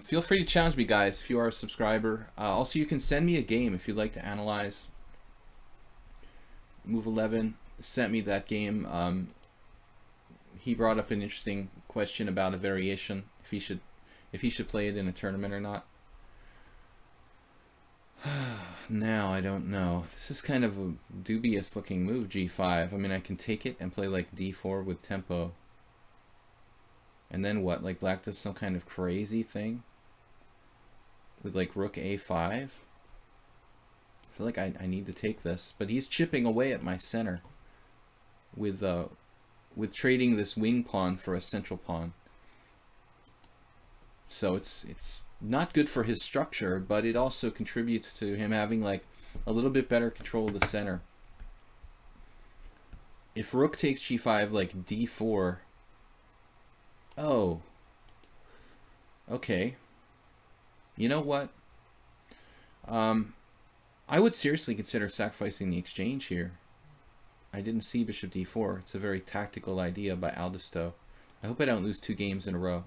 Feel free to challenge me, guys, if you are a subscriber. Also, you can send me a game if you'd like to analyze. Move 11 sent me that game. He brought up an interesting question about a variation, if he should play it in a tournament or not. Now I don't know. This is kind of a dubious looking move, g5. I mean, I can take it and play like d4 with tempo. And then what? Like Black does some kind of crazy thing with like rook a5. I feel like I need to take this, but he's chipping away at my center with trading this wing pawn for a central pawn. So it's not good for his structure, but it also contributes to him having like a little bit better control of the center. If rook takes g5, like d4. Oh. Okay. You know what? I would seriously consider sacrificing the exchange here. I didn't see bishop d4. It's a very tactical idea by Aldisto. I hope I don't lose 2 games in a row.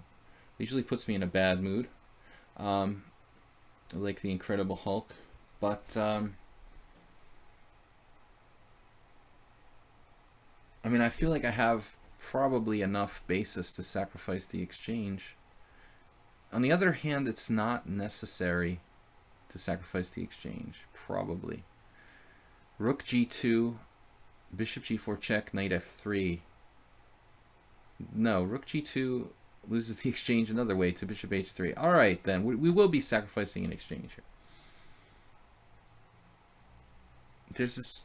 It usually puts me in a bad mood. Like the Incredible Hulk. But, I mean, I feel like I have probably enough basis to sacrifice the exchange. On the other hand, it's not necessary to sacrifice the exchange. Probably. Rook g2, bishop g4 check, knight f3. No, rook g2 loses the exchange another way to bishop h3. All right, then. We will be sacrificing an exchange here. There's this...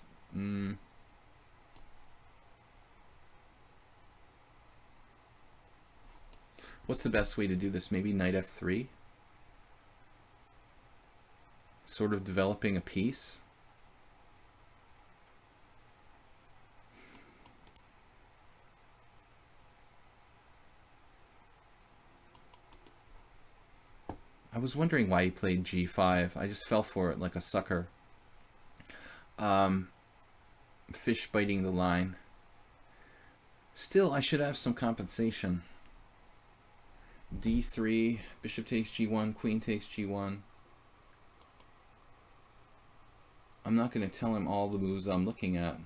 What's the best way to do this? Maybe knight f3? Sort of developing a piece? I was wondering why he played g5. I just fell for it like a sucker. Fish biting the line. Still, I should have some compensation. d3, bishop takes g1, queen takes g1. I'm not going to tell him all the moves I'm looking at.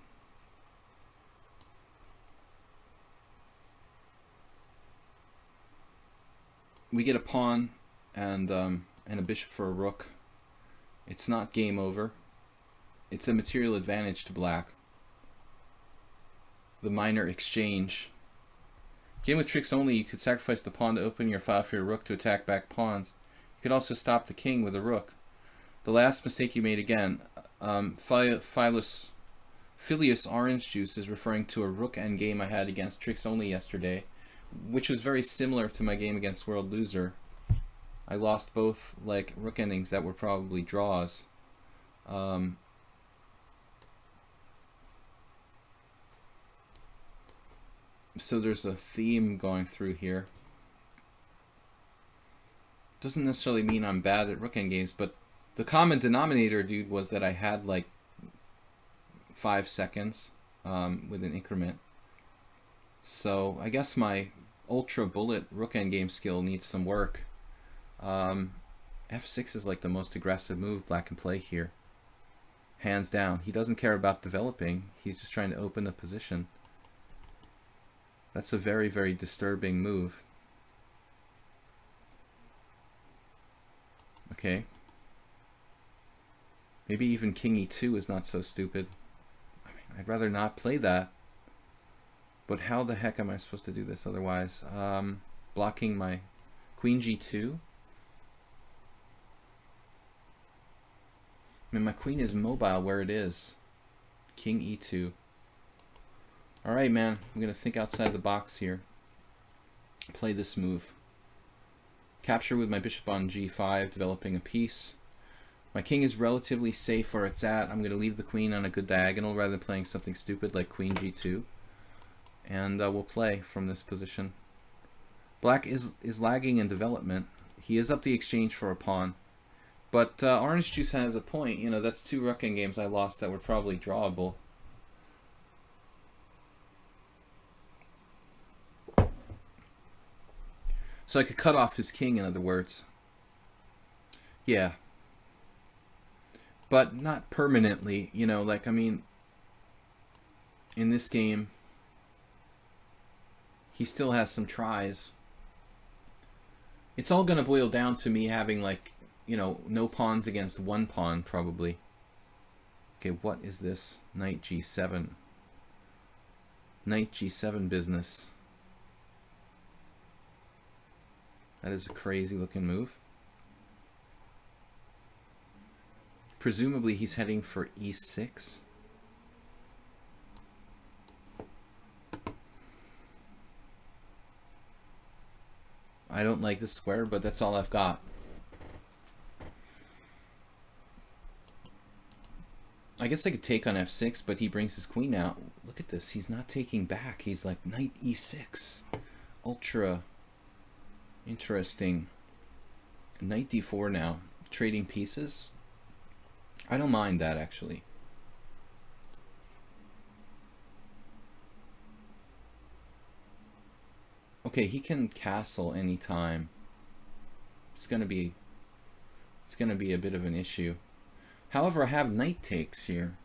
We get a pawn and a bishop for a rook. It's not game over. It's a material advantage to Black. The minor exchange Game with tricks only, you could sacrifice the pawn to open your file for your rook to attack back pawns. You could also stop the king with a rook. The last mistake you made again, Phileas Orange Juice is referring to a rook endgame I had against tricks only yesterday, which was very similar to my game against World Loser. I lost both like rook endings that were probably draws. So there's a theme going through here. Doesn't necessarily mean I'm bad at rook endgames, but the common denominator, dude, was that I had like 5 seconds with an increment. So I guess my ultra bullet rook endgame skill needs some work. F6 is like the most aggressive move black can play here. Hands down. He doesn't care about developing. He's just trying to open the position. That's a very, very disturbing move. Okay. Maybe even King E2 is not so stupid. I mean, I'd rather not play that. But how the heck am I supposed to do this otherwise? Blocking my Queen G2. I mean, my queen is mobile where it is. King E2. Alright, man. I'm going to think outside the box here. Play this move. Capture with my bishop on G5, developing a piece. My king is relatively safe where it's at. I'm going to leave the queen on a good diagonal rather than playing something stupid like Queen G2. And we'll play from this position. Black is lagging in development. He is up the exchange for a pawn. But Orange Juice has a point. You know, that's 2 rook games I lost that were probably drawable. So I could cut off his king, in other words. Yeah. But not permanently, you know, like, I mean, in this game, he still has some tries. It's all going to boil down to me having, like, you know, no pawns against 1 pawn, probably. Okay, what is this? Knight G7. Knight G7 business. That is a crazy looking move. Presumably he's heading for E6. I don't like this square, but that's all I've got. I guess I could take on F6, but he brings his queen out. Look at this. He's not taking back. He's like Knight E6. Ultra interesting. Knight D4 now. Trading pieces. I don't mind that, actually. Okay, he can castle anytime. It's gonna be a bit of an issue. However, I have knight takes here.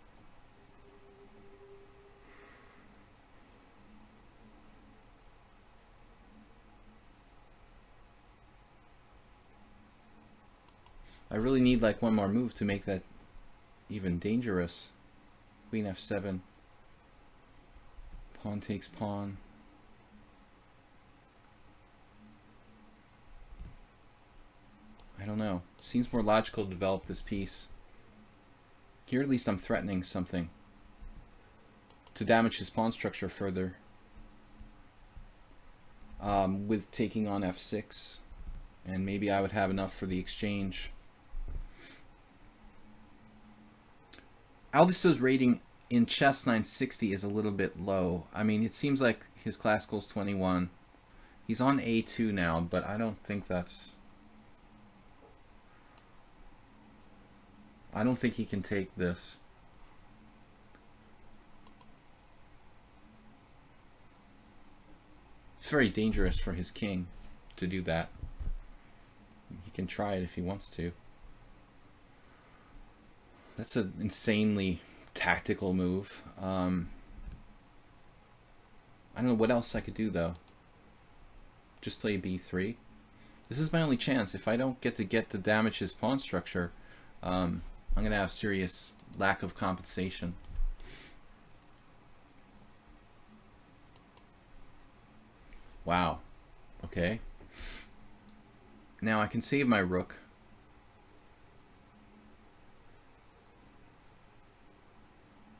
I really need like one more move to make that even dangerous. Queen F7. Pawn takes pawn. I don't know. Seems more logical to develop this piece. Here at least I'm threatening something to damage his pawn structure further. With taking on F6. And maybe I would have enough for the exchange. Aldisto's rating in Chess 960 is a little bit low. I mean, it seems like his classical's 21. He's on A2 now, but I don't think that's... I don't think he can take this. It's very dangerous for his king to do that. He can try it if he wants to. That's an insanely tactical move. I don't know what else I could do, though. Just play B3. This is my only chance. If I don't get to damage his pawn structure, I'm going to have serious lack of compensation. Wow. Okay. Now I can save my rook.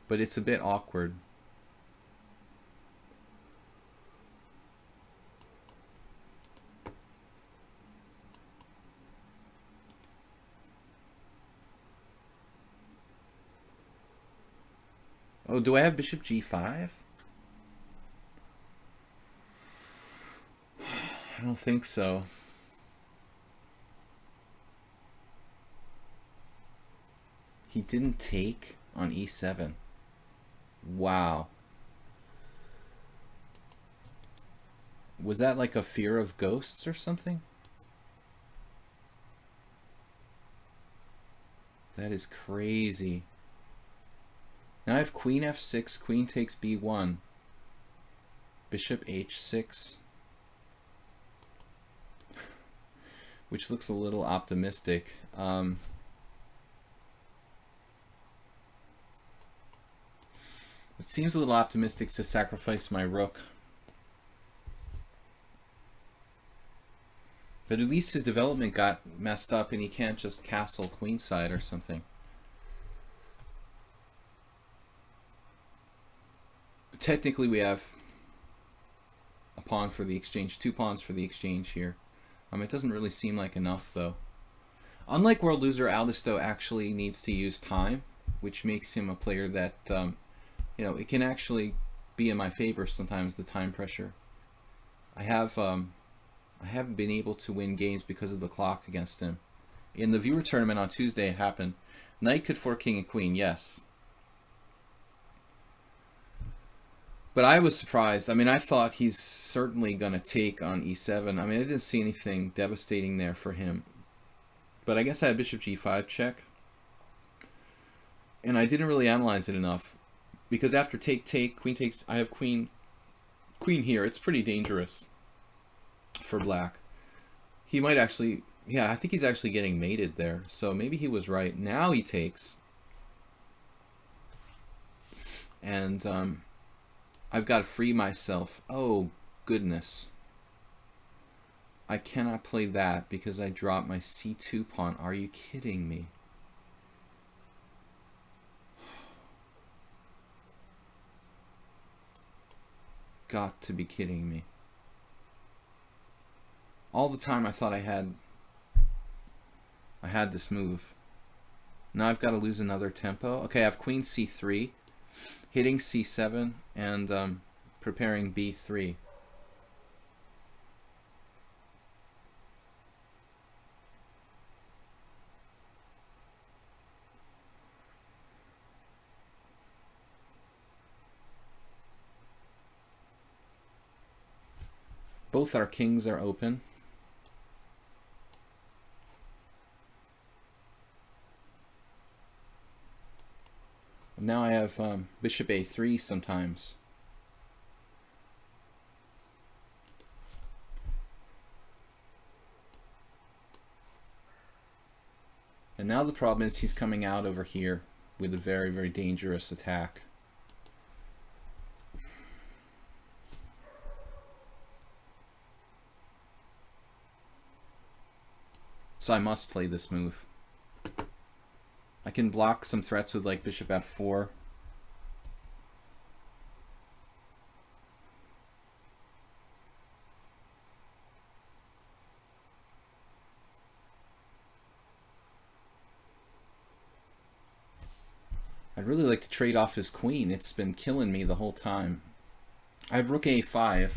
But it's a bit awkward. Oh, do I have bishop g5? I don't think so. He didn't take on e7. Wow. Was that like a fear of ghosts or something? That is crazy. Now I have queen f6, queen takes b1, bishop h6, which looks a little optimistic. It seems a little optimistic to sacrifice my rook. But at least his development got messed up and he can't just castle queenside or something. Technically we have a pawn for the exchange, 2 pawns for the exchange here. It doesn't really seem like enough though. Unlike world loser, Aldisto actually needs to use time, which makes him a player that, you know, it can actually be in my favor sometimes, the time pressure. I haven't been able to win games because of the clock against him. In the viewer tournament on Tuesday it happened. Knight could fork king and queen, yes. But I was surprised. I mean, I thought he's certainly going to take on e7. I mean, I didn't see anything devastating there for him. But I guess I had bishop g5 check. And I didn't really analyze it enough. Because after take, queen takes, I have queen here. It's pretty dangerous for black. He might actually, yeah, I think he's actually getting mated there. So maybe he was right. Now he takes. And I've got to free myself. Oh, goodness. I cannot play that because I dropped my c2 pawn. Are you kidding me? Got to be kidding me. All the time I thought I had this move. Now I've got to lose another tempo. Okay, I have queen c3, hitting c7, and preparing b3. Both our kings are open. Now I have bishop a3 sometimes. And now the problem is he's coming out over here with a very, very dangerous attack. So I must play this move. I can block some threats with like bishop f4. I'd really like to trade off his queen. It's been killing me the whole time. I have rook a5.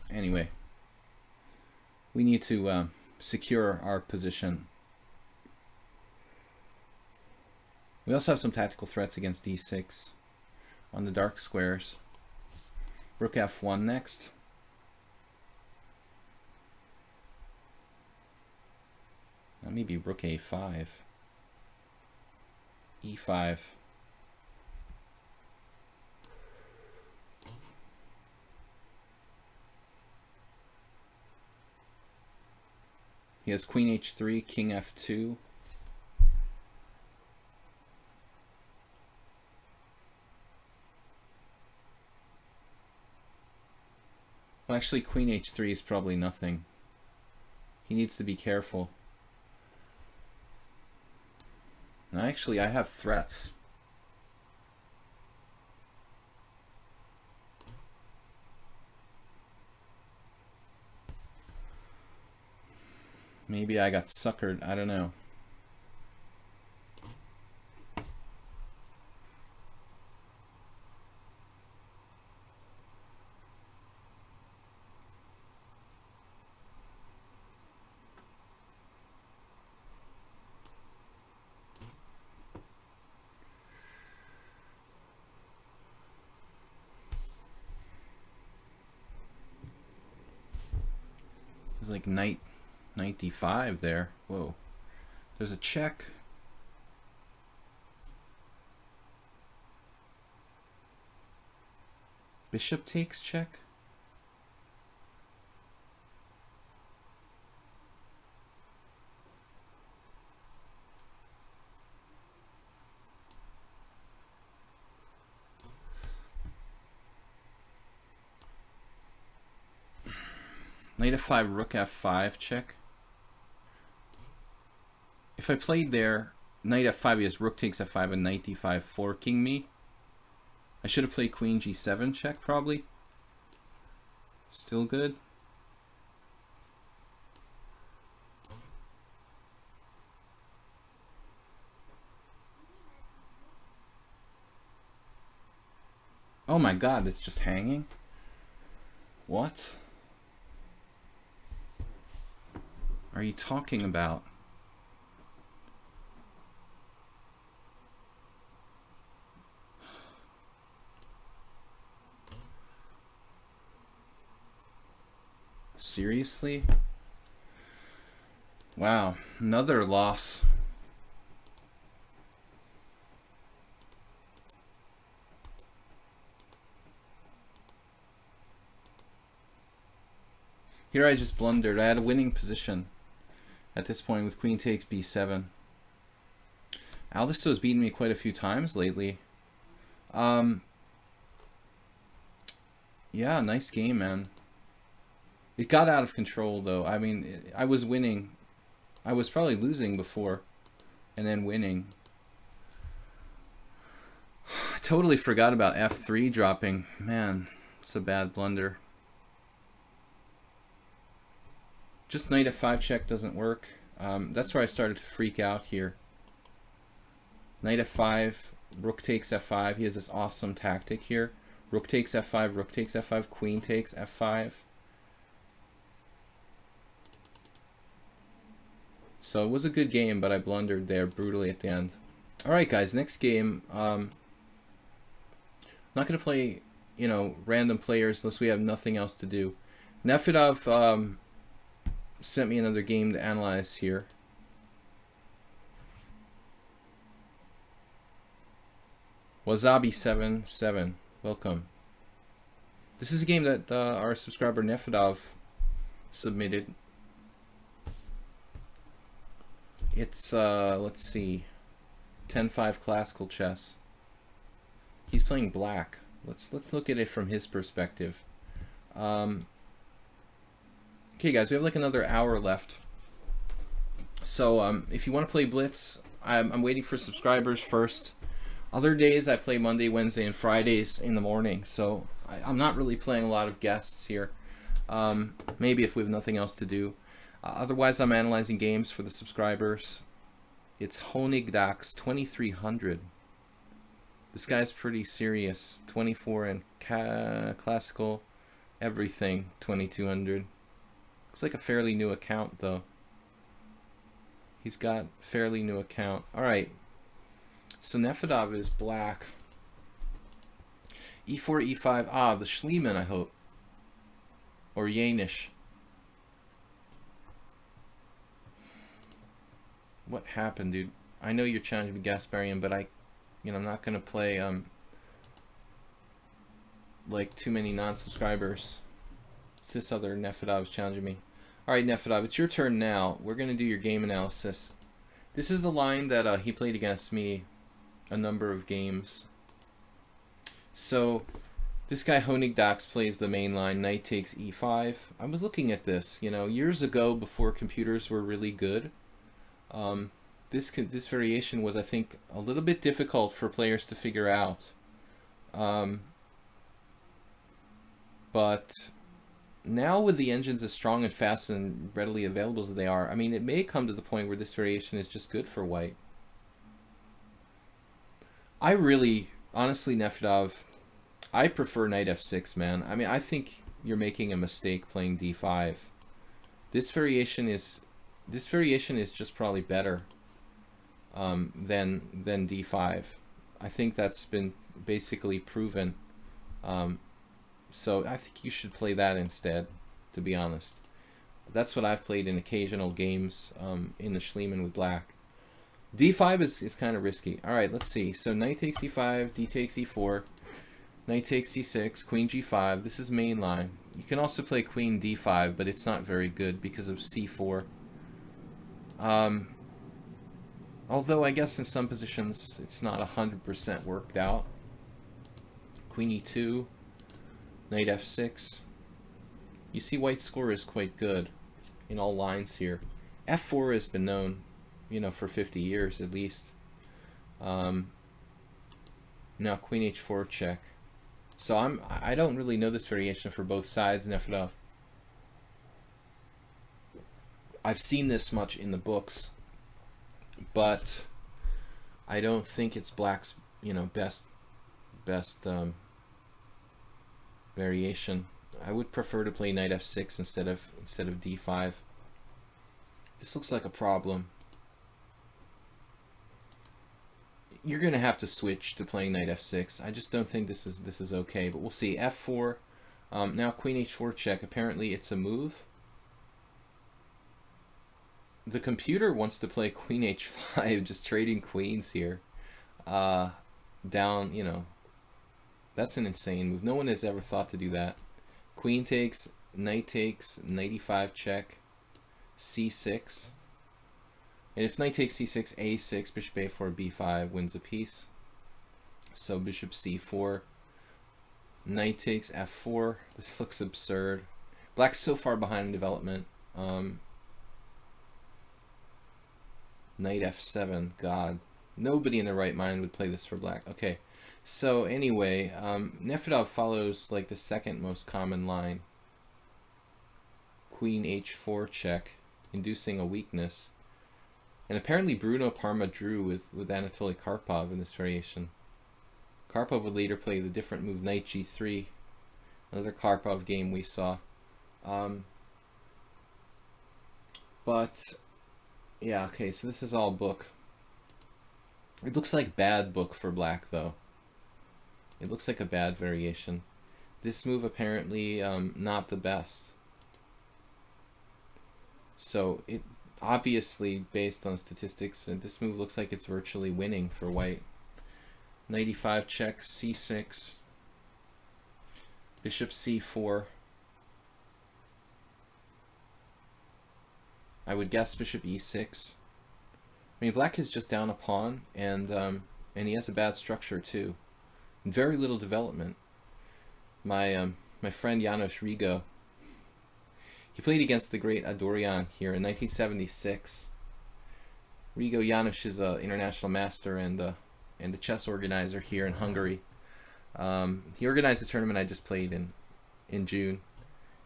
Anyway, we need to secure our position. We also have some tactical threats against d6 on the dark squares. Rook f1 next. Now maybe rook a5. e5. He has queen h3, king f2. Well, actually, queen h3 is probably nothing. He needs to be careful. Now, actually, I have threats. Maybe I got suckered. I don't know. It's like knight 95 there. Whoa. There's a check. Bishop takes check. Knight f5, rook f5 check. If I played there, knight f5, he has rook takes f5 and knight d5 forking me. I should have played queen g7 check probably. Still good. Oh my god, it's just hanging? What are you talking about? Seriously? Wow, another loss. Here I just blundered. I had a winning position at this point with queen takes b7. Aldisto's beaten me quite a few times lately. Yeah, nice game, man. It got out of control, though. I mean, I was winning. I was probably losing before, and then winning. I totally forgot about f3 dropping. Man, it's a bad blunder. Just knight f5 check doesn't work. That's where I started to freak out here. Knight f5, rook takes f5. He has this awesome tactic here. Rook takes f5, rook takes f5, queen takes f5. So it was a good game, but I blundered there brutally at the end. Alright guys, next game. I'm not going to play, you know, random players unless we have nothing else to do. Nefedov sent me another game to analyze here. Wasabi77, welcome. This is a game that our subscriber Nefedov submitted. It's let's see, 10-5 classical chess. He's playing black. Let's look at it from his perspective. Okay, guys, we have like another hour left. So if you want to play Blitz, I'm waiting for subscribers first. Other days I play Monday, Wednesday, and Fridays in the morning. So I'm not really playing a lot of guests here. Maybe if we have nothing else to do. Otherwise, I'm analyzing games for the subscribers. It's Honigdax 2300. This guy's pretty serious. 24 in classical, everything 2200. Looks like a fairly new account though. He's got fairly new account. All right. So Nefedov is black. E4, E5. Ah, the Schliemann, I hope. Or Yanish. What happened, dude? I know you're challenging me, Gasparian, but I'm not gonna play like too many non-subscribers. It's this other Nefedov's challenging me. All right, Nefedov, it's your turn now. We're going to do your game analysis. This is the line that he played against me a number of games. So this guy Honigdax plays the main line, knight takes e5. I was looking at this, you know, years ago before computers were really good. This variation was, I think, a little bit difficult for players to figure out. But now with the engines as strong and fast and readily available as they are, I mean, it may come to the point where this variation is just good for white. I really, honestly, Nefedov, I prefer knight f6, man. I mean, I think you're making a mistake playing d5. This variation is just probably better than d5. I think that's been basically proven. So I think you should play that instead, to be honest. That's what I've played in occasional games in the Schliemann with black. d5 is kind of risky. All right, let's see. So knight takes e5, d takes e4, knight takes c6, queen g5. This is main line. You can also play queen d5, but it's not very good because of c4. Although I guess in some positions it's not 100% worked out. Queen e2, knight f6. You see white's score is quite good in all lines here. f4 has been known, you know, for 50 years at least. Now queen h4 check. So I don't really know this variation for both sides, Nefedov. I've seen this much in the books, but I don't think it's black's, you know, best variation. I would prefer to play knight f6 instead of d5. This looks like a problem. You're gonna have to switch to playing knight f6. I just don't think this is okay, but we'll see. f4. Now queen h4 check. Apparently it's a move. The computer wants to play queen h5, just trading queens here. Down, you know. That's an insane move. No one has ever thought to do that. Queen takes, knight e5 check, c6. And if knight takes c6, a6, bishop a4, b5 wins a piece. So bishop c4, knight takes f4. This looks absurd. Black's so far behind in development. Knight f7, God. Nobody in their right mind would play this for black. Okay, so anyway, Nefedov follows like the second most common line. Queen h4 check, inducing a weakness. And apparently Bruno Parma drew with Anatoly Karpov in this variation. Karpov would later play the different move knight g3, another Karpov game we saw. But yeah, okay, so this is all book. It looks like bad book for black, though. It looks like a bad variation. This move apparently not the best. So it obviously, based on statistics, and this move looks like it's virtually winning for white. Knight e5 check, c6, bishop c4. I would guess bishop e6. I mean, black is just down a pawn, and he has a bad structure too. Very little development. My friend Janos Rigo, he played against the great Adorian here in 1976. Rigo Janos is an international master and a chess organizer here in Hungary. He organized the tournament I just played in June.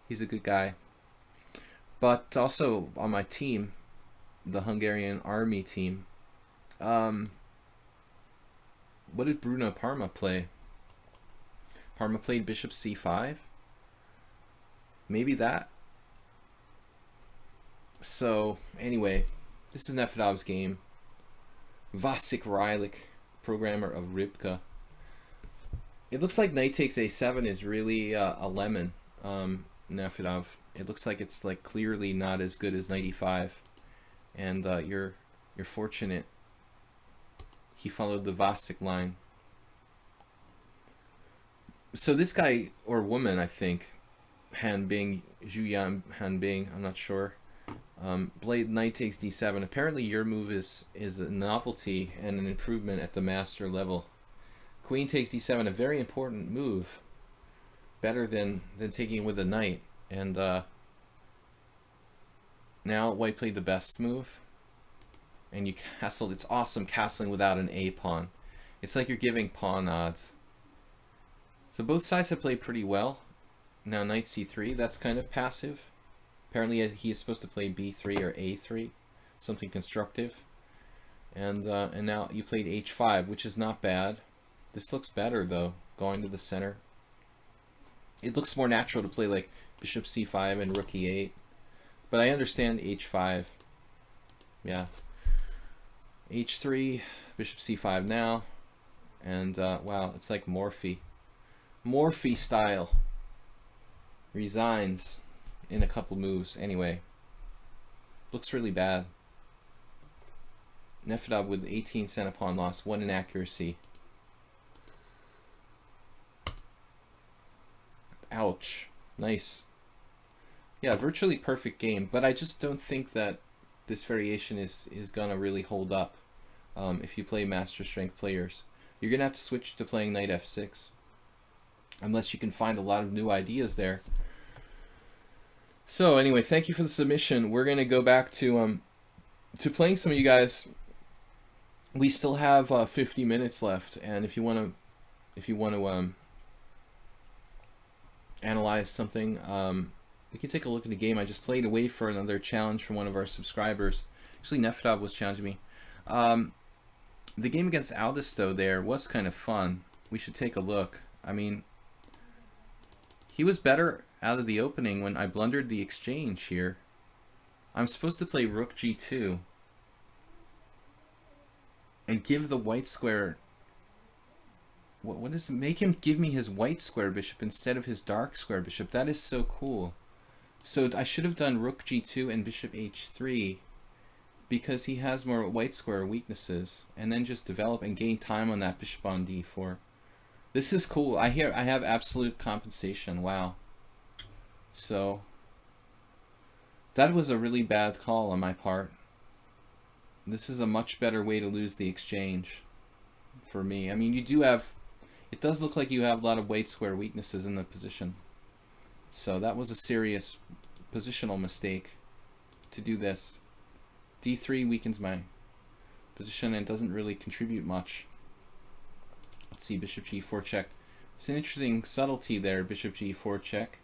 He's a good guy. But also on my team, the Hungarian army team, what did Bruno Parma play? Parma played bishop c5? Maybe that? So, anyway, this is Nefedov's game. Vasek Rylik, programmer of Rybka. It looks like knight takes a7 is really a lemon, Nefedov. It looks like it's like clearly not as good as knight e5, and you're fortunate he followed the Vasek line. So this guy or woman, I think, Hanbing, Zhuyang Hanbing, I'm not sure. Blade knight takes d7. Apparently your move is a novelty and an improvement at the master level. Queen takes d7, a very important move. Better than taking it with a knight. And now white played the best move. And you castled. It's awesome castling without an A pawn. It's like you're giving pawn odds. So both sides have played pretty well. Now knight c3, that's kind of passive. Apparently he is supposed to play b3 or a3, something constructive. And now you played h5, which is not bad. This looks better though, going to the center. It looks more natural to play like bishop c5 and rook e8. But I understand h5. Yeah. h3, bishop c5 now. And wow, it's like Morphe. Morphe style. Resigns in a couple moves. Anyway, looks really bad. Nefedov with 18 center pawn loss, 1 inaccuracy. Ouch. Nice. Yeah, virtually perfect game, but I just don't think that this variation is gonna really hold up if you play master strength players. You're gonna have to switch to playing knight f6 unless you can find a lot of new ideas there. So anyway, thank you for the submission. We're gonna go back to playing some of you guys. We still have 50 minutes left, and if you want to analyze something, we can take a look at the game. I just played away for another challenge from one of our subscribers. Actually, Nefedov was challenging me. The game against Aldisto there was kind of fun. We should take a look. I mean, he was better out of the opening when I blundered the exchange here. I'm supposed to play rook g2 and give the white square. What is it? Make him give me his white square bishop instead of his dark square bishop. That is so cool. So I should have done rook g2 and bishop h3 because he has more white square weaknesses, and then just develop and gain time on that bishop on d4. This is cool. I have absolute compensation. Wow. So that was a really bad call on my part. This is a much better way to lose the exchange for me. I mean, you do have, it does look like you have a lot of white square weaknesses in the position. So that was a serious positional mistake to do this. d3 weakens my position and doesn't really contribute much. Let's see, bishop g4 check. It's an interesting subtlety there, bishop g4 check.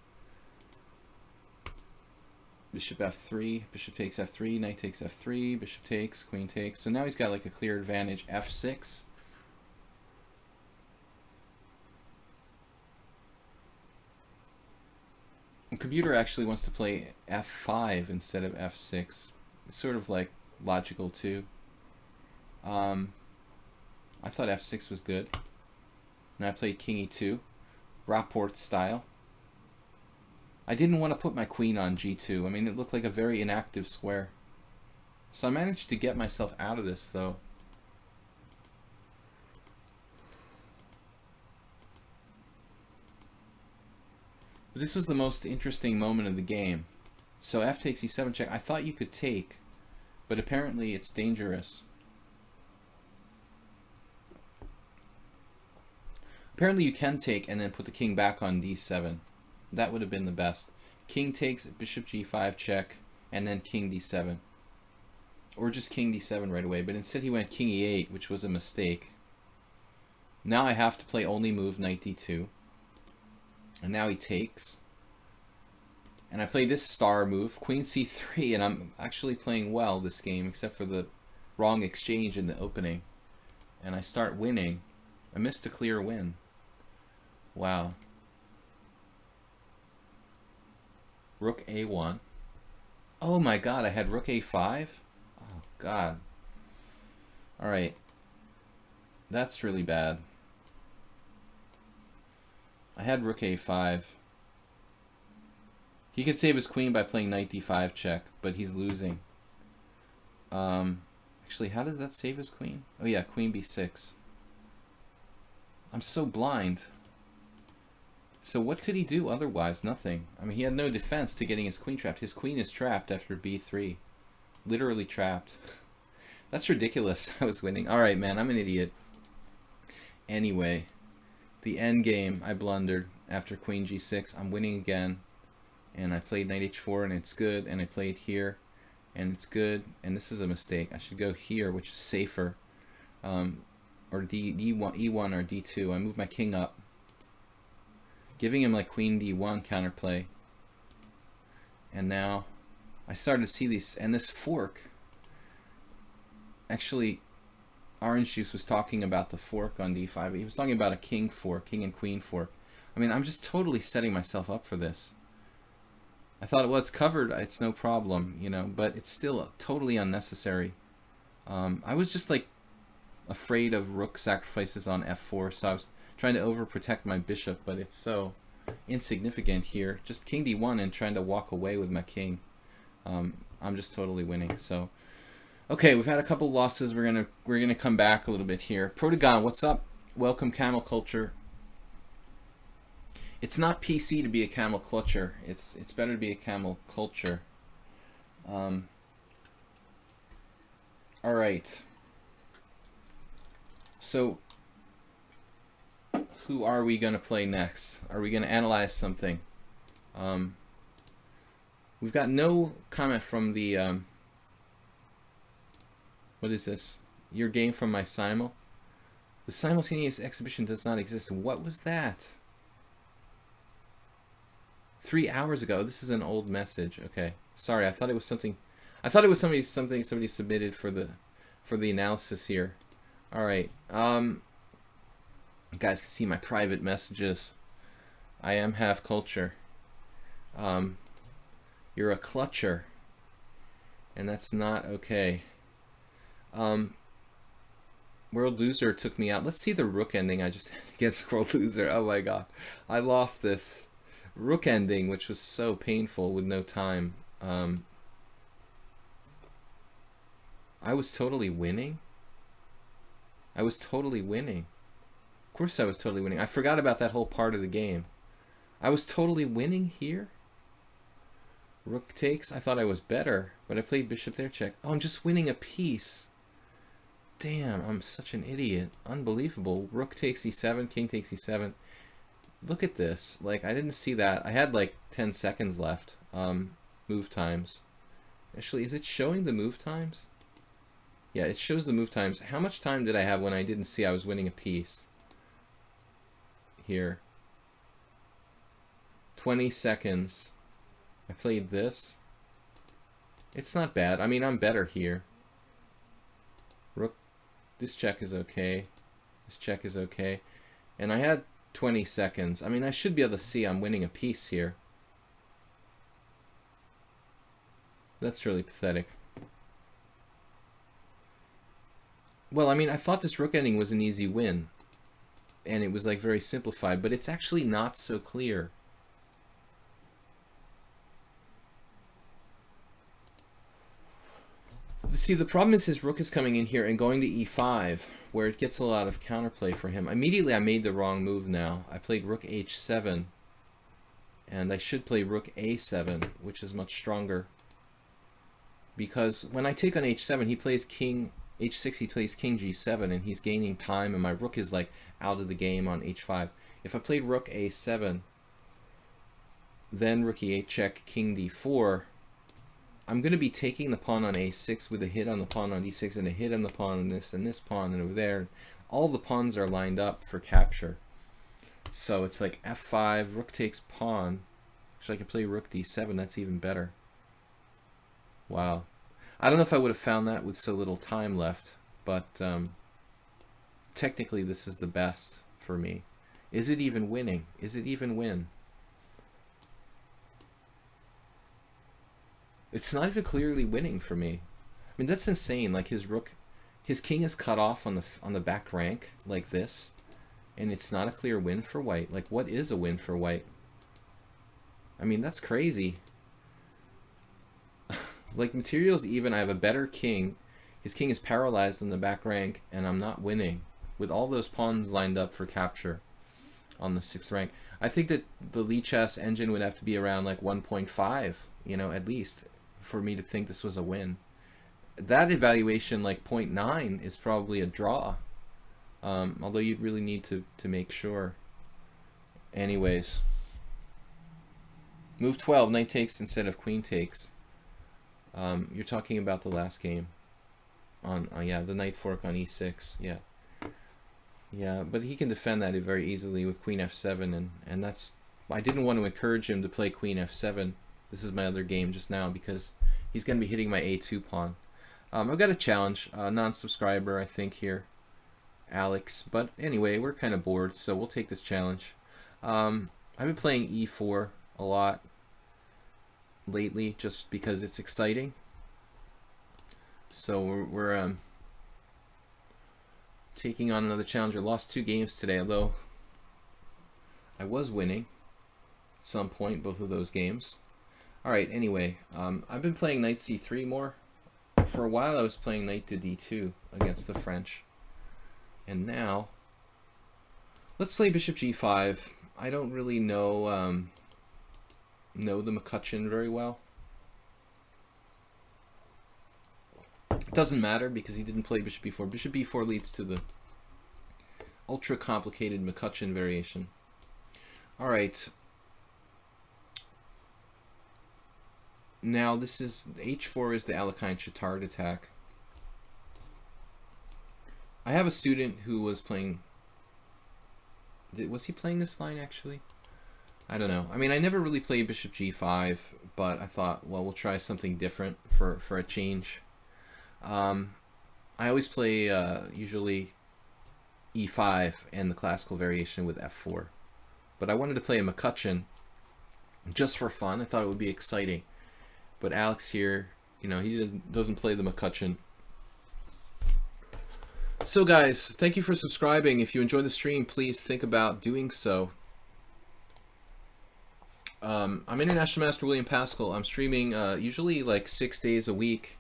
Bishop f3, bishop takes f3, knight takes f3, bishop takes, queen takes. So now he's got like a clear advantage. f6. The computer actually wants to play f5 instead of f6. It's sort of like logical too. I thought f6 was good. Now I played king e2, Rapport style. I didn't want to put my queen on g2. I mean, it looked like a very inactive square. So I managed to get myself out of this, though. But this was the most interesting moment of the game. So f takes e7 check. I thought you could take, but apparently it's dangerous. Apparently you can take and then put the king back on d7. That would have been the best. King takes, bishop g5 check, and then king d7. Or just king d7 right away, but instead he went king e8, which was a mistake. Now I have to play only move knight d2. And now he takes. And I play this star move, queen c3, and I'm actually playing well this game, except for the wrong exchange in the opening. And I start winning. I missed a clear win. Wow. Rook a1. Oh my god, I had rook a5? Oh god. Alright. That's really bad. I had rook a5. He could save his queen by playing knight d5 check, but he's losing. Actually, how does that save his queen? Oh yeah, queen b6. I'm so blind. So what could he do otherwise? Nothing. I mean, he had no defense to getting his queen trapped. His queen is trapped after b3. Literally trapped. That's ridiculous. I was winning. Alright, man, I'm an idiot. Anyway, the end game, I blundered after queen g6. I'm winning again. And I played knight h4, and it's good. And I played here, and it's good. And this is a mistake. I should go here, which is safer. Or e1 or d2. I move my king up, giving him like queen d1 counterplay. And now I started to see these, and this fork. Actually, Orange Juice was talking about the fork on d5. He was talking about a king fork, king and queen fork. I mean, I'm just totally setting myself up for this. I thought, well, it's covered, it's no problem, you know, but it's still totally unnecessary. I was just like afraid of rook sacrifices on f4, so I was trying to overprotect my bishop, but it's so insignificant here. Just king d1 and trying to walk away with my king. I'm just totally winning. So, okay, we've had a couple losses. We're gonna come back a little bit here. Protagon, what's up? Welcome, Camel Culture. It's not PC to be a camel clutcher. It's better to be a camel culture. All right. So, who are we gonna play next? Are we gonna analyze something? We've got no comment from the. What is this? Your game from my simul? The simultaneous exhibition does not exist. What was that? 3 hours ago. This is an old message. Okay, sorry. I thought it was something. I thought it was somebody submitted for the analysis here. All right. You guys can see my private messages. I am half culture. You're a clutcher, and that's not okay. World Loser took me out. Let's see the rook ending I just had against World Loser. Oh my god, I lost this rook ending, which was so painful with no time. I was totally winning. I was totally winning. Of course I was totally winning. I forgot about that whole part of the game. I was totally winning here. Rook takes. I thought I was better, but I played bishop there, check. Oh, I'm just winning a piece. Damn, I'm such an idiot. Unbelievable. Rook takes e7, king takes e7. Look at this. Like, I didn't see that. I had like 10 seconds left. Move times. Actually, is it showing the move times? Yeah, it shows the move times. How much time did I have when I didn't see I was winning a piece? Here. 20 seconds. I played this. It's not bad. I mean, I'm better here. Rook. This check is okay. This check is okay. And I had 20 seconds. I mean, I should be able to see I'm winning a piece here. That's really pathetic. Well, I mean, I thought this rook ending was an easy win. And it was like very simplified, but it's actually not so clear. See, the problem is his rook is coming in here and going to e5, where it gets a lot of counterplay for him. Immediately I made the wrong move now. I played rook h7, and I should play rook a7, which is much stronger. Because when I take on h7, he plays king h6, he plays king g7, and he's gaining time, and my rook is like out of the game on h5. If I played rook a7, then rook e8 check, king d4, I'm going to be taking the pawn on a6 with a hit on the pawn on d6 and a hit on the pawn on this and this pawn and over there. All the pawns are lined up for capture. So it's like f5, rook takes pawn. Actually, I could play rook d7. That's even better. Wow. I don't know if I would have found that with so little time left, but technically this is the best for me. Is it even winning? Is it even win? It's not even clearly winning for me. I mean, that's insane. Like his rook, his king is cut off on the back rank like this, and it's not a clear win for white. Like, what is a win for white? I mean, that's crazy. Like, materials even, I have a better king. His king is paralyzed on the back rank, and I'm not winning with all those pawns lined up for capture. on the 6th rank. I think that the lichess engine would have to be around like 1.5, you know, at least, for me to think this was a win. That evaluation, like 0.9, is probably a draw. Although you'd really need to make sure. Anyways. Move 12, knight takes instead of queen takes. You're talking about the last game. Yeah, the knight fork on e6, yeah. Yeah, but he can defend that very easily with queen f7, and that's... I didn't want to encourage him to play queen f7. This is my other game just now, because he's going to be hitting my a2 pawn. I've got a challenge, non-subscriber, I think, here, Alex. But anyway, we're kind of bored, so we'll take this challenge. I've been playing e4 a lot lately, just because it's exciting. So we're taking on another challenger. Lost 2 games today, although I was winning at some point, both of those games. Alright, anyway, I've been playing knight c3 more. For a while I was playing knight to d2 against the French. And now, let's play bishop g5. I don't really know the McCutcheon very well. It doesn't matter because he didn't play bishop b4. Bishop b4 leads to the ultra complicated McCutcheon variation. Alright. Now this is h4 is the Alekhine-Chittard attack. I have a student who was playing... Was he playing this line actually? I don't know. I mean, I never really played bishop g5, but I thought, well, we'll try something different for a change. I always play usually e5 and the classical variation with f4. But I wanted to play a McCutcheon just for fun. I thought it would be exciting. But Alex here, you know, he doesn't play the McCutcheon. So guys, thank you for subscribing. If you enjoy the stream, please think about doing so. I'm International Master Willam Paschall. I'm streaming usually like 6 days a week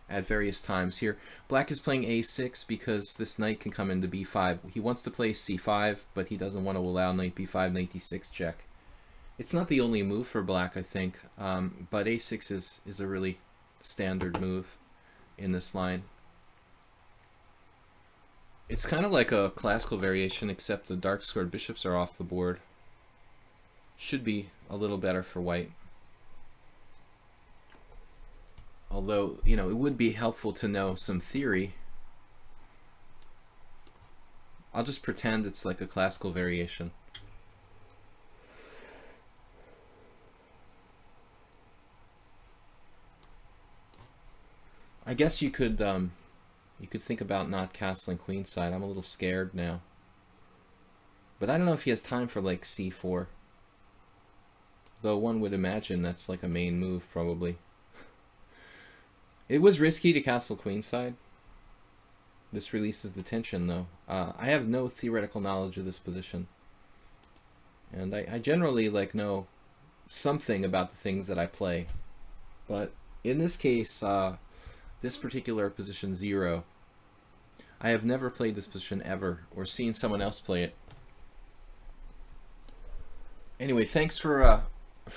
at various times here. Black is playing a6 because this knight can come into b5. He wants to play c5, but he doesn't want to allow knight b5, knight d6 check. It's not the only move for black, I think, but a6 is a really standard move in this line. It's kind of like a classical variation, except the dark squared bishops are off the board. Should be a little better for white. Although, you know, it would be helpful to know some theory. I'll just pretend it's like a classical variation. I guess you could think about not castling queenside. I'm a little scared now. But I don't know if he has time for like c4. Though one would imagine that's like a main move probably. It was risky to castle queenside. This releases the tension though. I have no theoretical knowledge of this position. And I generally like know something about the things that I play. But in this case, this particular position 0, I have never played this position ever or seen someone else play it. Anyway, thanks for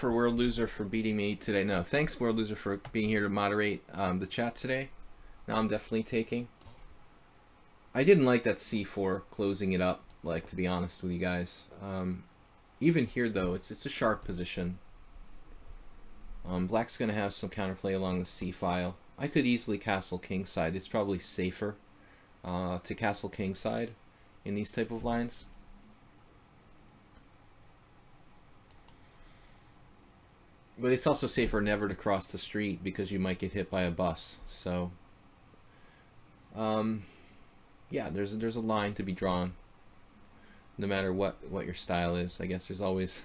World Loser for beating me today. No, thanks World Loser for being here to moderate the chat today. Now I'm definitely taking. I didn't like that c4 closing it up, like, to be honest with you guys. Even here though, it's a sharp position. Black's gonna have some counterplay along the c file. I could easily castle kingside. It's probably safer to castle kingside in these type of lines. But it's also safer never to cross the street because you might get hit by a bus. So, yeah, there's a line to be drawn. No matter what your style is, I guess there's always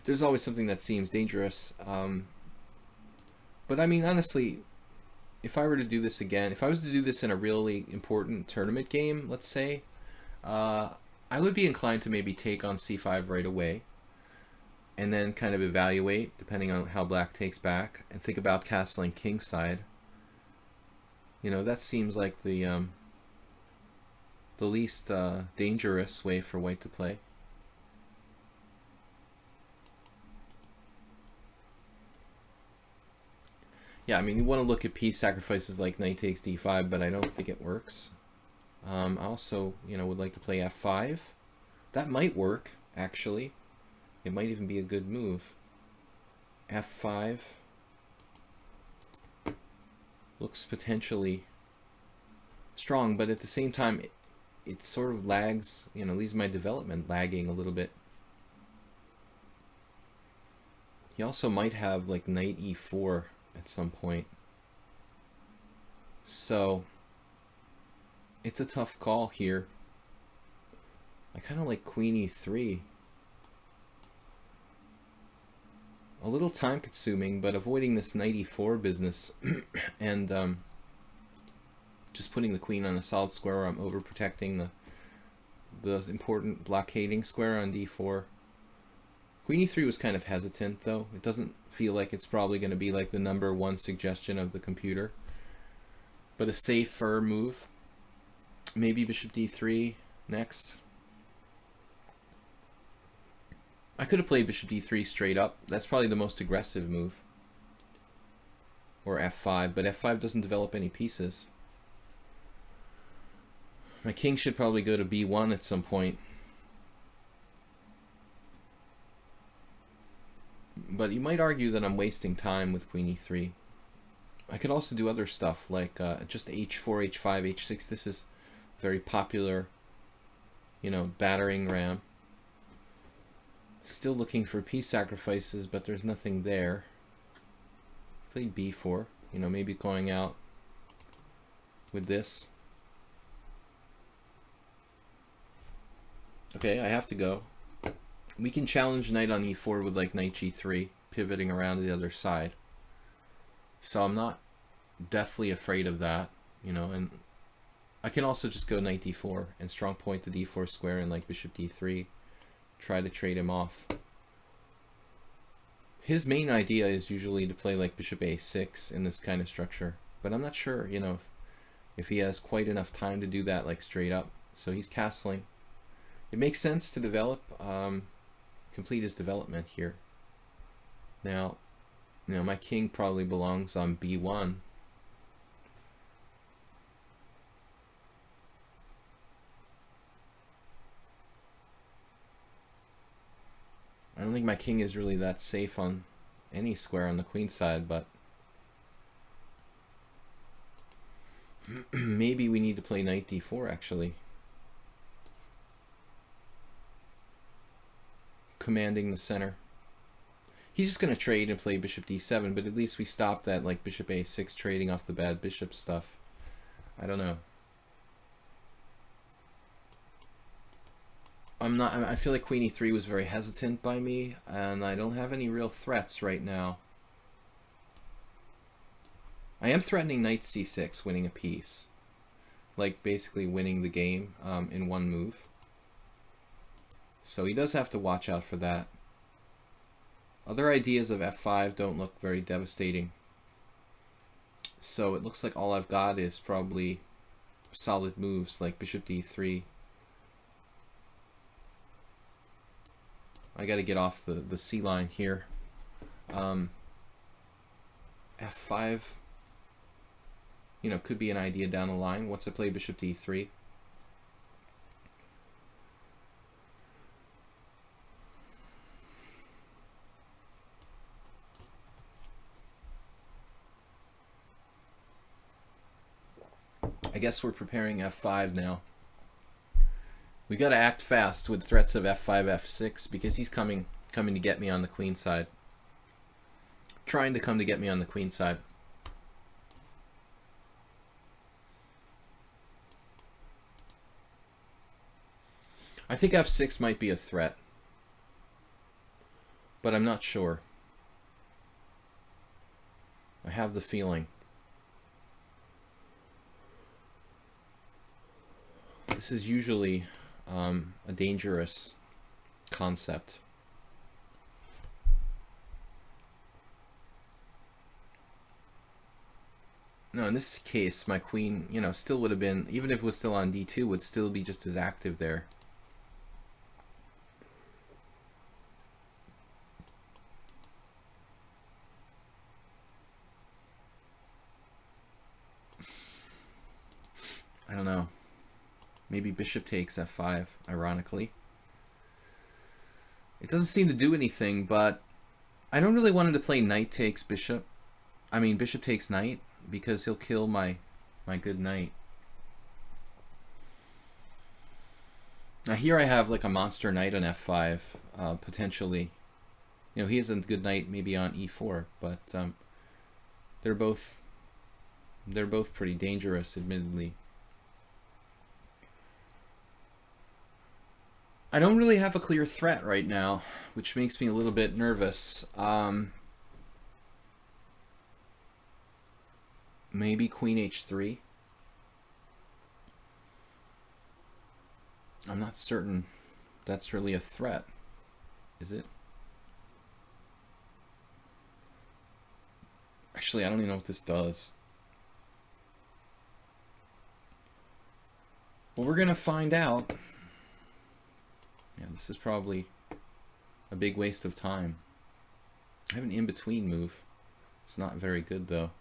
there's always something that seems dangerous. But I mean, honestly, if I were to do this again, if I was to do this in a really important tournament game, let's say, I would be inclined to maybe take on c5 right away. And then kind of evaluate, depending on how black takes back, and think about castling kingside. You know, that seems like the least dangerous way for white to play. Yeah, I mean, you want to look at piece sacrifices like knight takes d5, but I don't think it works. I also, would like to play f5. That might work, actually. It might even be a good move. f5 looks potentially strong, but at the same time, it sort of lags, leaves my development lagging a little bit. He also might have like knight e4 at some point. So it's a tough call here. I kind of like queen e3. A little time consuming, but avoiding this knight e4 business and just putting the queen on a solid square where I'm overprotecting the important blockading square on d4. Queen e3 was kind of hesitant, though. It doesn't feel like it's probably going to be like the #1 suggestion of the computer. But a safer move. Maybe bishop d3 next. I could have played bishop d3 straight up. That's probably the most aggressive move. Or f5, but f5 doesn't develop any pieces. My king should probably go to b1 at some point. But you might argue that I'm wasting time with queen e3. I could also do other stuff like just h4, h5, h6. This is very popular, battering ram. Still looking for piece sacrifices, but there's nothing there. Play b4, maybe going out with this. Okay, I have to go. We can challenge knight on e4 with like knight g3, pivoting around to the other side. So I'm not deathly afraid of that, and I can also just go knight d4 and strong point the d4 square and like bishop d3, try to trade him off. His main idea is usually to play like bishop a6 in this kind of structure, but I'm not sure, if he has quite enough time to do that like straight up. So he's castling. It makes sense to develop, complete his development here. Now, my king probably belongs on b1. I don't think my king is really that safe on any square on the queen side, but maybe we need to play knight d4 actually. Commanding the center. He's just going to trade and play bishop d7, but at least we stopped that like bishop a6 trading off the bad bishop stuff. I don't know. I feel like queen e3 was very hesitant by me, and I don't have any real threats right now. I am threatening knight c6, winning a piece. Like basically winning the game in one move. So he does have to watch out for that. Other ideas of f5 don't look very devastating. So it looks like all I've got is probably solid moves like bishop d3. I got to get off the C line here. f5, could be an idea down the line once I play bishop d3. I guess we're preparing f5 now. We got to act fast with threats of f5, f6 because he's coming to get me on the queen side. Trying to come to get me on the queen side. I think f6 might be a threat, but I'm not sure. I have the feeling. This is usually a dangerous concept. No, in this case, my queen, still would have been, even if it was still on d2, would still be just as active there. Maybe bishop takes f5, ironically. It doesn't seem to do anything, but I don't really want him to play knight takes bishop. I mean, bishop takes knight, because he'll kill my good knight. Now here I have like a monster knight on f5, potentially. You know, he has a good knight maybe on e4, but they're both pretty dangerous, admittedly. I don't really have a clear threat right now, which makes me a little bit nervous. Maybe queen h3. I'm not certain that's really a threat, is it? Actually, I don't even know what this does. Well, we're gonna find out. Yeah, this is probably a big waste of time. I have an in-between move. It's not very good, though.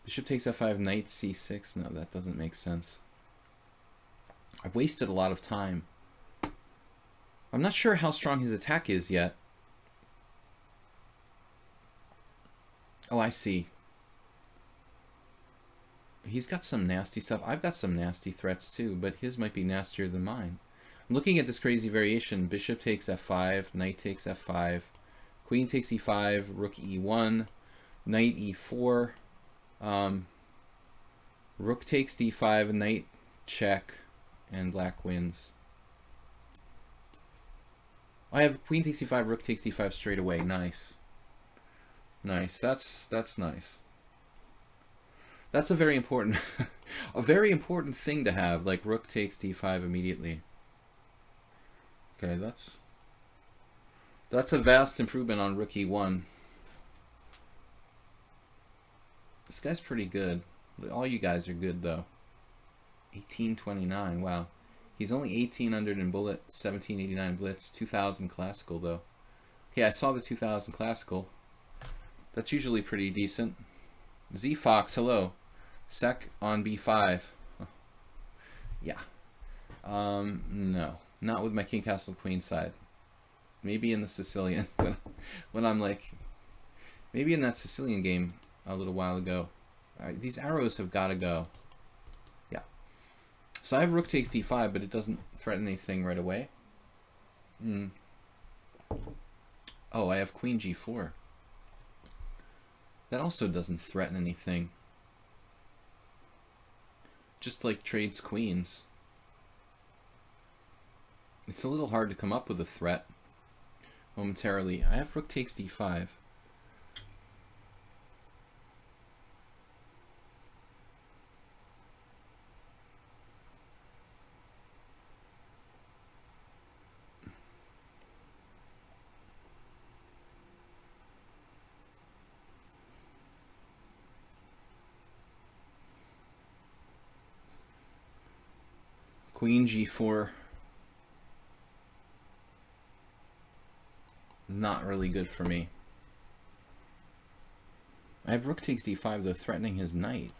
Bishop takes f5, knight c6. No, that doesn't make sense. I've wasted a lot of time. I'm not sure how strong his attack is yet. Oh, I see. He's got some nasty stuff. I've got some nasty threats too, but his might be nastier than mine. I'm looking at this crazy variation. Bishop takes f5, knight takes f5, queen takes e5, rook e1, knight e4, rook takes d5, knight check, and black wins. I have queen takes e5, rook takes d5 straight away. Nice. Nice. That's nice. That's a very important a very important thing to have, like rook takes d5 immediately. Okay, that's a vast improvement on rook e1. This guy's pretty good. All you guys are good though. 1829, wow. He's only 1800 in bullet, 1789 blitz, 2000 classical though. Okay, I saw the 2000 classical. That's usually pretty decent. Z Fox, hello. Sec on b5. Yeah. No. Not with my king castle queen side. Maybe in the Sicilian. when I'm like, maybe in that Sicilian game a little while ago. Alright, these arrows have got to go. Yeah. So I have rook takes d5, but it doesn't threaten anything right away. Oh, I have queen g4. That also doesn't threaten anything. Just like trades queens. It's a little hard to come up with a threat momentarily. I have rook takes d5. Queen g4. Not really good for me. I have rook takes d5 though, threatening his knight.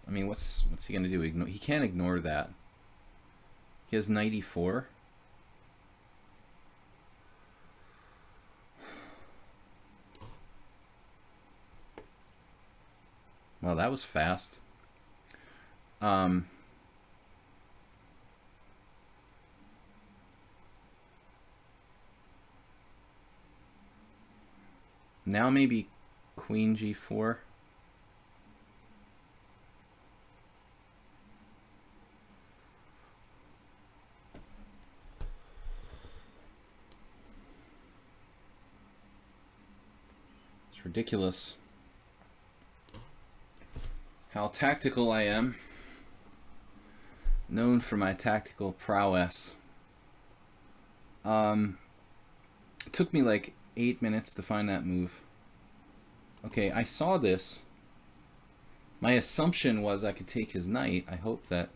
I mean, what's he gonna do? He can't ignore that. He has knight e4. Well, that was fast. Now maybe queen g4. It's ridiculous how tactical I am. Known for my tactical prowess. It took me like 8 minutes to find that move. Okay, I saw this. My assumption was I could take his knight. I hope that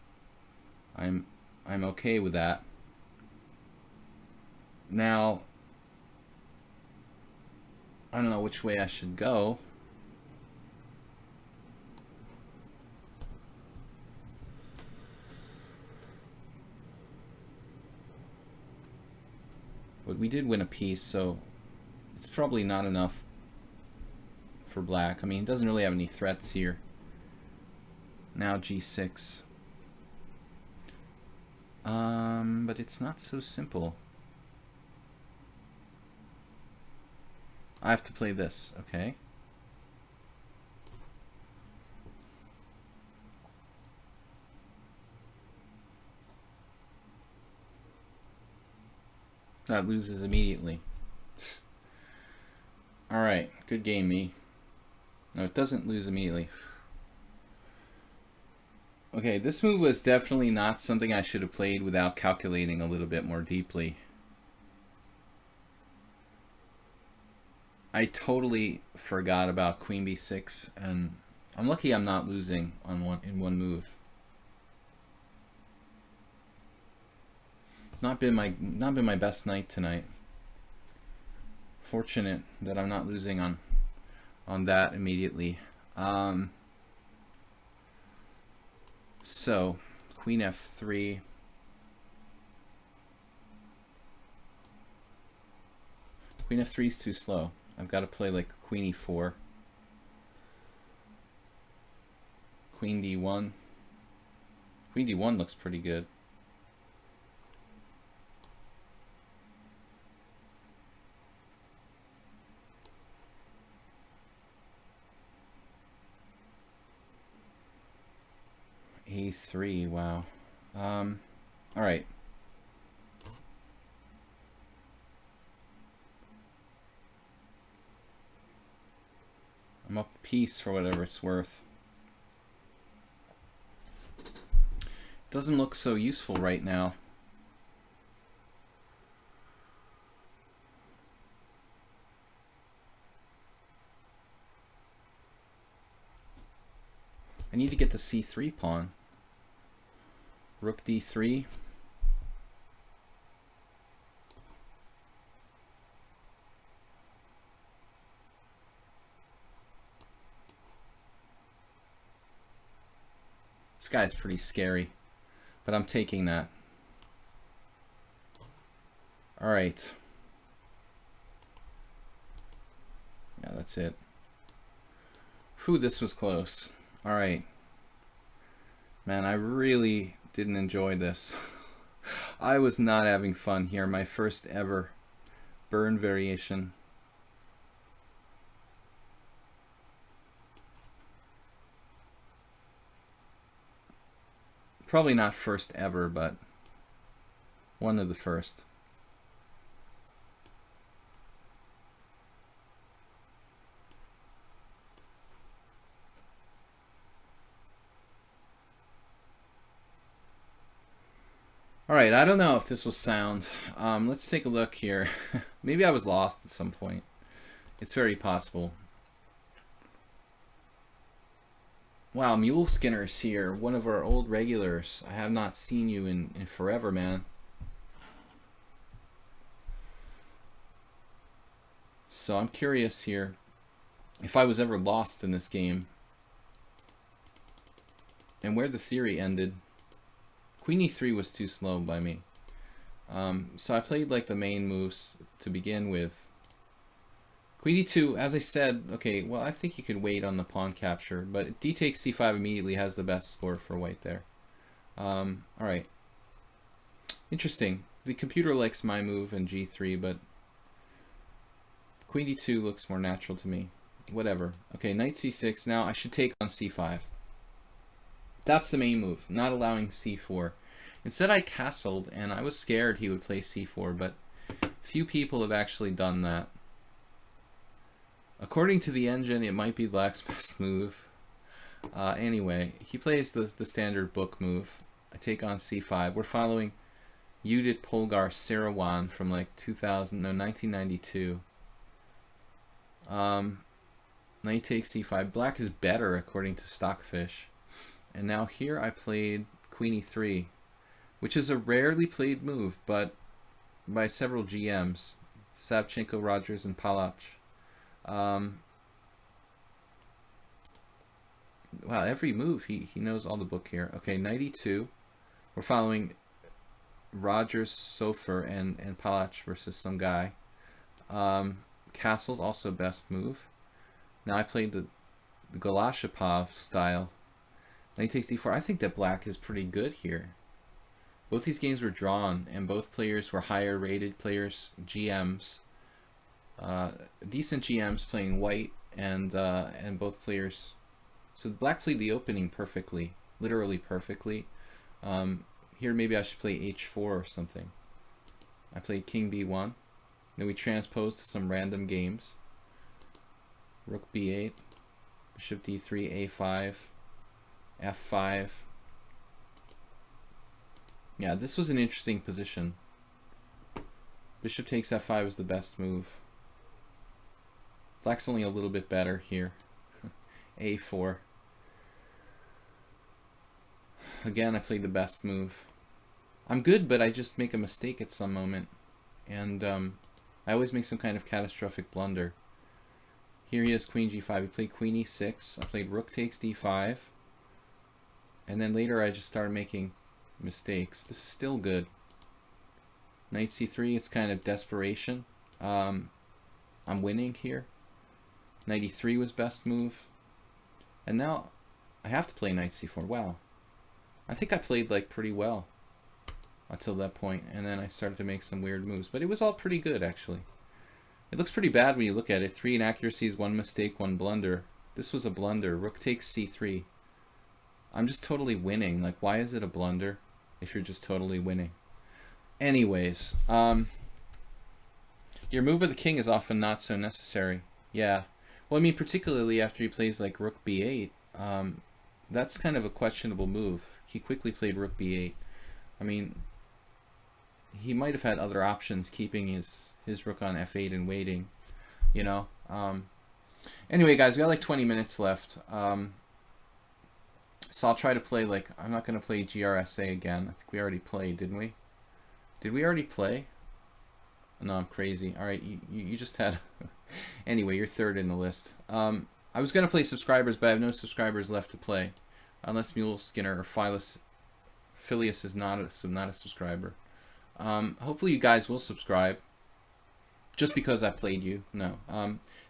I'm okay with that. Now, I don't know which way I should go. But we did win a piece, so it's probably not enough for black. I mean, it doesn't really have any threats here. Now g6. But it's not so simple. I have to play this, okay. That loses immediately. Alright, good game, me. No, it doesn't lose immediately. Okay, this move was definitely not something I should have played without calculating a little bit more deeply. I totally forgot about Queen b6, and I'm lucky I'm not losing on one move. Not been my best night tonight. Fortunate that I'm not losing on that immediately. So Queen f3. Queen f3 is too slow. I've got to play like Queen e4. Queen d1. Queen d1 looks pretty good. a3, wow. All right. I'm up a piece for whatever it's worth. Doesn't look so useful right now. I need to get the c3 pawn. Rook d3. This guy's pretty scary, but I'm taking that. All right. Yeah, that's it. Whew, this was close. All right. Man, I really didn't enjoy this. I was not having fun here. My first ever burn variation. Probably not first ever, but one of the first. All right, I don't know if this was sound. Let's take a look here. Maybe I was lost at some point. It's very possible. Wow, Mule Skinner's here, one of our old regulars. I have not seen you in forever, man. So I'm curious here if I was ever lost in this game and where the theory ended. Queen e3 was too slow by me. So I played like the main moves to begin with. Queen e2, as I said, okay, well, I think you could wait on the pawn capture, but d takes c5 immediately has the best score for white there. All right. Interesting. The computer likes my move and g3, but Queen d2 looks more natural to me. Whatever. Okay, knight c6. Now I should take on c5. That's the main move, not allowing c4. Instead I castled, and I was scared he would play c4, but few people have actually done that. According to the engine, it might be black's best move. Anyway, he plays the standard book move. I take on c5. We're following Judith Polgar Sarawan from like 1992. Knight takes c5. Black is better according to Stockfish. And now here I played Queen e3, which is a rarely played move, but by several GMs, Savchenko, Rogers, and Palach. Wow, every move, he knows all the book here. Okay, knight e2. We're following Rogers, Sofer, and Palach versus some guy. Castle's also best move. Now I played the Golashapov style. Knight takes d4. I think that black is pretty good here. Both these games were drawn, and both players were higher rated players, GMs. Decent GMs playing white, and both players. So black played the opening perfectly, literally perfectly. Here maybe I should play h4 or something. I played king b1. Then we transposed to some random games. Rook b8, bishop d3, a5, f5. Yeah, this was an interesting position. Bishop takes f5 is the best move. Black's only a little bit better here. a4. Again, I played the best move. I'm good, but I just make a mistake at some moment. And I always make some kind of catastrophic blunder. Here he is, queen g5. He played queen e6. I played rook takes d5. And then later I just started making mistakes. This is still good. Knight c3, it's kind of desperation. I'm winning here. Knight e3 was best move. And now I have to play knight c4. Wow. I think I played like pretty well until that point, and then I started to make some weird moves. But it was all pretty good, actually. It looks pretty bad when you look at it. 3 inaccuracies, 1 mistake, 1 blunder. This was a blunder. Rook takes c3. I'm just totally winning. Like, why is it a blunder if you're just totally winning? Anyways, your move with the king is often not so necessary. Yeah. Well, I mean, particularly after he plays like rook b8, that's kind of a questionable move. He quickly played rook b8. I mean, he might have had other options, keeping his rook on f8 and waiting, you know. Anyway, guys, we got like 20 minutes left. So I'll try to play, like, I'm not going to play GRSA again. I think we already played, didn't we? Did we already play? No, I'm crazy. All right, you just had... Anyway, you're third in the list. I was going to play subscribers, but I have no subscribers left to play. Unless Mule Skinner or Phileas is not a subscriber. Hopefully you guys will subscribe. Just because I played you. No.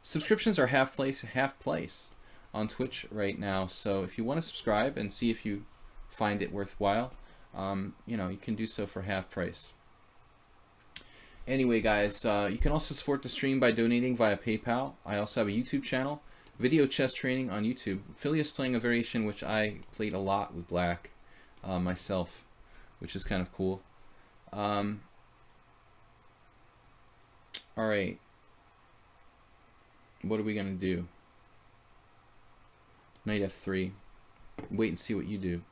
Subscriptions are half place on Twitch right now. So if you want to subscribe and see if you find it worthwhile, you know, you can do so for half price. Anyway, guys, you can also support the stream by donating via PayPal. I also have a YouTube channel, Video Chess Training on YouTube. Phileas playing a variation which I played a lot with black myself, which is kind of cool. Alright. What are we going to do? Knight f3. Wait and see what you do.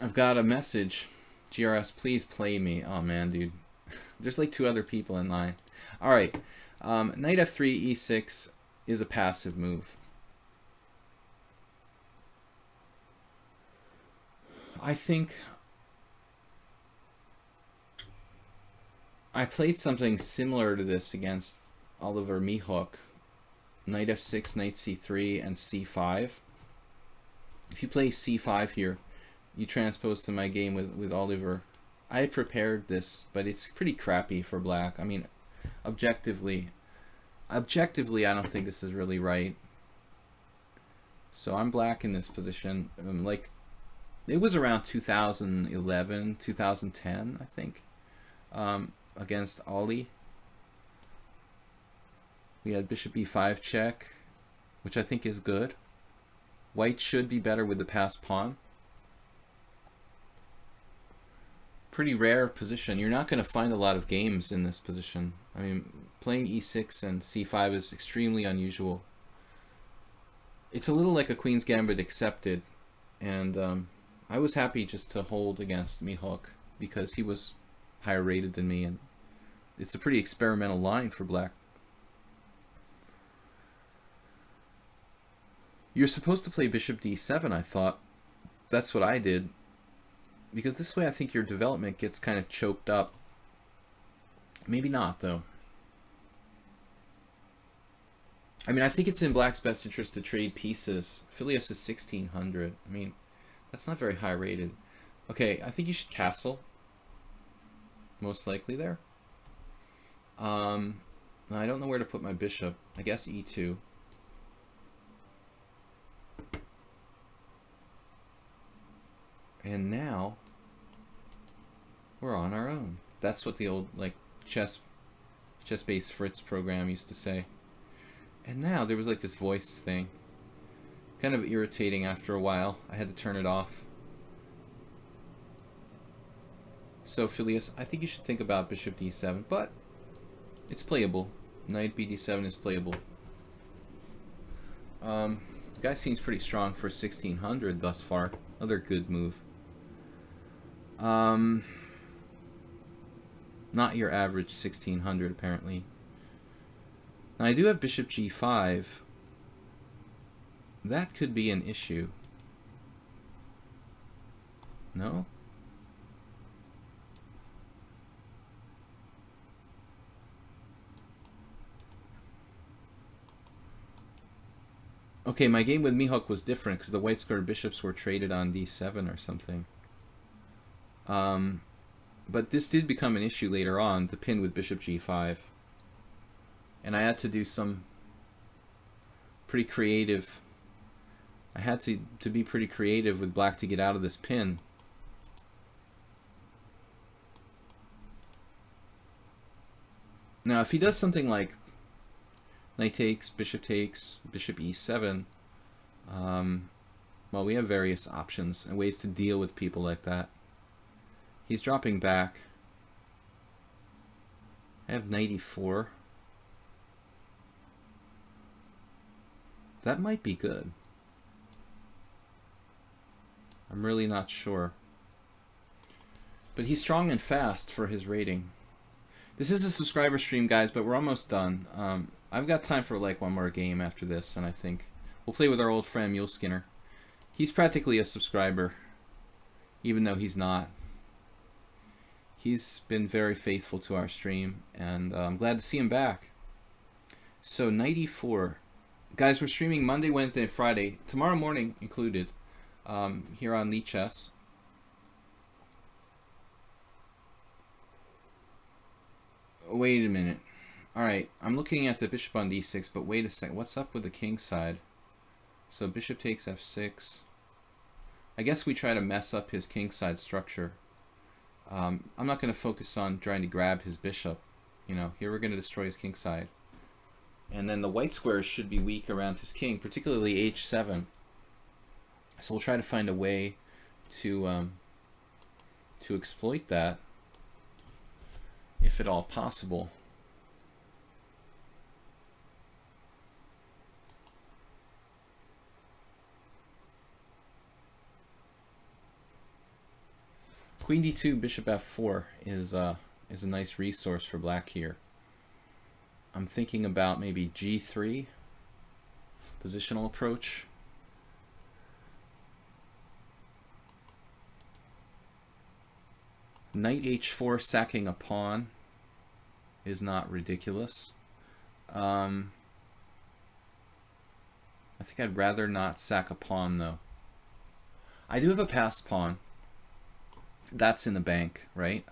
I've got a message. GRS, please play me. Oh man, dude. There's like 2 other people in line. Alright. Knight f3, e6 is a passive move. I think I played something similar to this against Oliver Mihawk. Knight f6, knight c3, and c5. If you play c5 here, you transpose to my game with Oliver. I prepared this, but it's pretty crappy for black. I mean, objectively, I don't think this is really right. So I'm black in this position. Like, it was around 2011, 2010, I think, against Ollie. We had bishop e5 check, which I think is good. White should be better with the passed pawn. Pretty rare position. You're not going to find a lot of games in this position. I mean, playing e6 and c5 is extremely unusual. It's a little like a Queen's Gambit accepted, and I was happy just to hold against Mihawk because he was higher rated than me, and it's a pretty experimental line for black. You're supposed to play bishop d7, I thought. That's what I did. Because this way I think your development gets kind of choked up. Maybe not, though. I mean, I think it's in black's best interest to trade pieces. Phileas is 1600. I mean, That's not very high rated. Okay, I think you should castle. Most likely there. I don't know where to put my bishop. I guess e2. And now we're on our own. That's what the old like chess-based Fritz program used to say. And now there was like this voice thing. Kind of irritating after a while. I had to turn it off. So Phileas, I think you should think about bishop d7, but it's playable. Knight bd7 is playable. The guy seems pretty strong for 1600 thus far. Another good move. Not your average 1600 apparently. Now I do have bishop g5. That could be an issue. No? Okay, my game with Mihawk was different because the white square bishops were traded on d7 or something. But this did become an issue later on, the pin with bishop g5. And I had to do some pretty creative... I had to be pretty creative with black to get out of this pin. Now, if he does something like knight takes, bishop e7, well, we have various options and ways to deal with people like that. He's dropping back. I have knight e4. That might be good. I'm really not sure. But he's strong and fast for his rating. This is a subscriber stream, guys, but we're almost done. I've got time for like one more game after this, and I think we'll play with our old friend Mule Skinner. He's practically a subscriber, even though he's not. He's been very faithful to our stream, and I'm glad to see him back. So, knight e4. Guys, we're streaming Monday, Wednesday, and Friday, tomorrow morning included, here on lichess. Wait a minute. Alright, I'm looking at the bishop on d6, but wait a second. What's up with the king side? So bishop takes f6. I guess we try to mess up his king side structure. I'm not going to focus on trying to grab his bishop. You know, here we're going to destroy his king side. And then the white squares should be weak around his king, particularly h7. So we'll try to find a way to exploit that, if at all possible. Queen d2, bishop f4 is a nice resource for black here. I'm thinking about maybe g3, positional approach. Knight h4 sacking a pawn is not ridiculous. I think I'd rather not sack a pawn though. I do have a passed pawn. That's in the bank, right?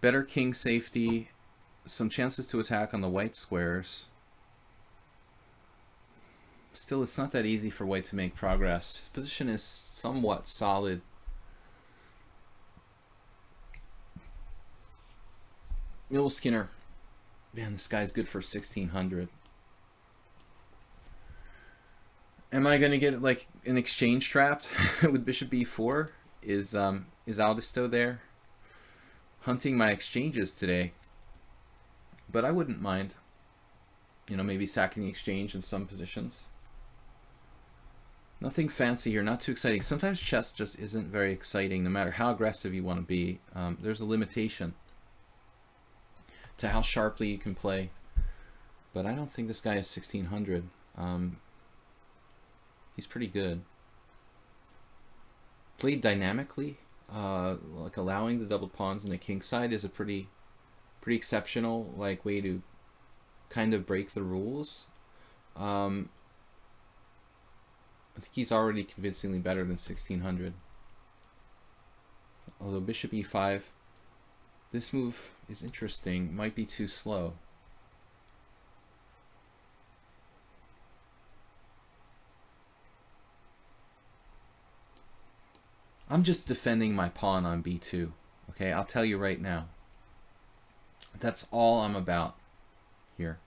Better king safety, some chances to attack on the white squares. Still, it's not that easy for white to make progress. His position is somewhat solid. Mule Skinner. Man, this guy's good for 1600. Am I going to get like an exchange trapped with bishop b4? Is Aldisto there? Hunting my exchanges today. But I wouldn't mind. You know, maybe sacking the exchange in some positions. Nothing fancy here, not too exciting. Sometimes chess just isn't very exciting, no matter how aggressive you want to be. There's a limitation to how sharply you can play. But I don't think this guy is 1600. He's pretty good. Played dynamically, like allowing the double pawns on the king side is a pretty exceptional like way to kind of break the rules. I think he's already convincingly better than 1600. Although bishop e5, this move is interesting. Might be too slow. I'm just defending my pawn on b2. Okay, I'll tell you right now. That's all I'm about here.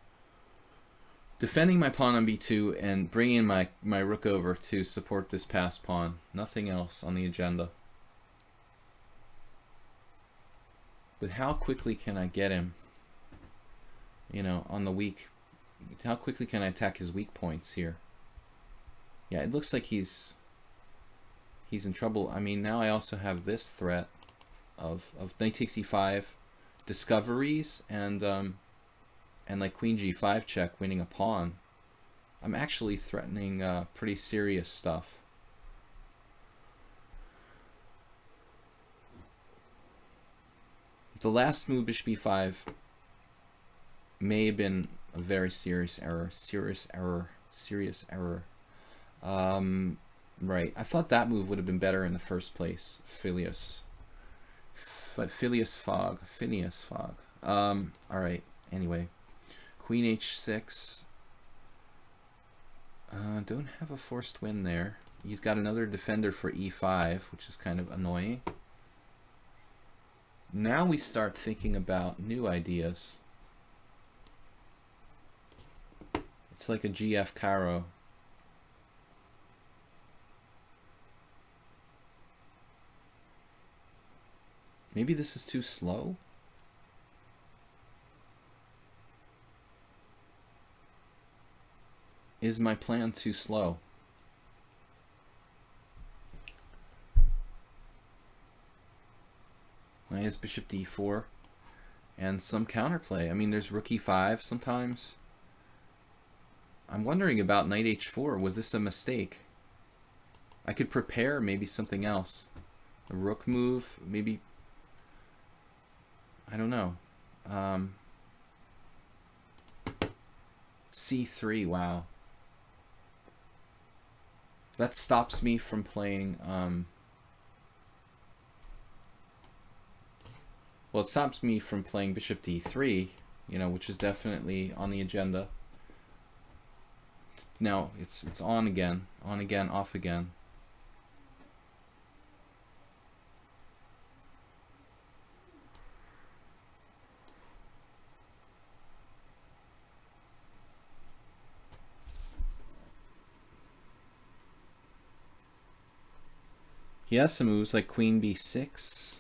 Defending my pawn on b2 and bringing my rook over to support this passed pawn. Nothing else on the agenda. But how quickly can I get him, you know, on the weak? How quickly can I attack his weak points here? Yeah, it looks like he's in trouble. I mean, now I also have this threat of knight takes e5, discoveries, and like queen g5 check, winning a pawn. I'm actually threatening pretty serious stuff. The last move, bishop e5, may have been a very serious error. Right. I thought that move would have been better in the first place. Phileas Fogg. Alright. Anyway. Queen h6. Don't have a forced win there. You've got another defender for e5, which is kind of annoying. Now we start thinking about new ideas. It's like a GF Caro. Maybe this is too slow? Is my plan too slow? Why is bishop d4? And some counterplay. I mean, there's rook e5 sometimes. I'm wondering about knight h4. Was this a mistake? I could prepare maybe something else. A rook move, maybe. I don't know. c3, wow. That stops me from playing, well, it stops me from playing bishop d3, you know, which is definitely on the agenda. Now, it's on again, off again. He has some moves like queen b6.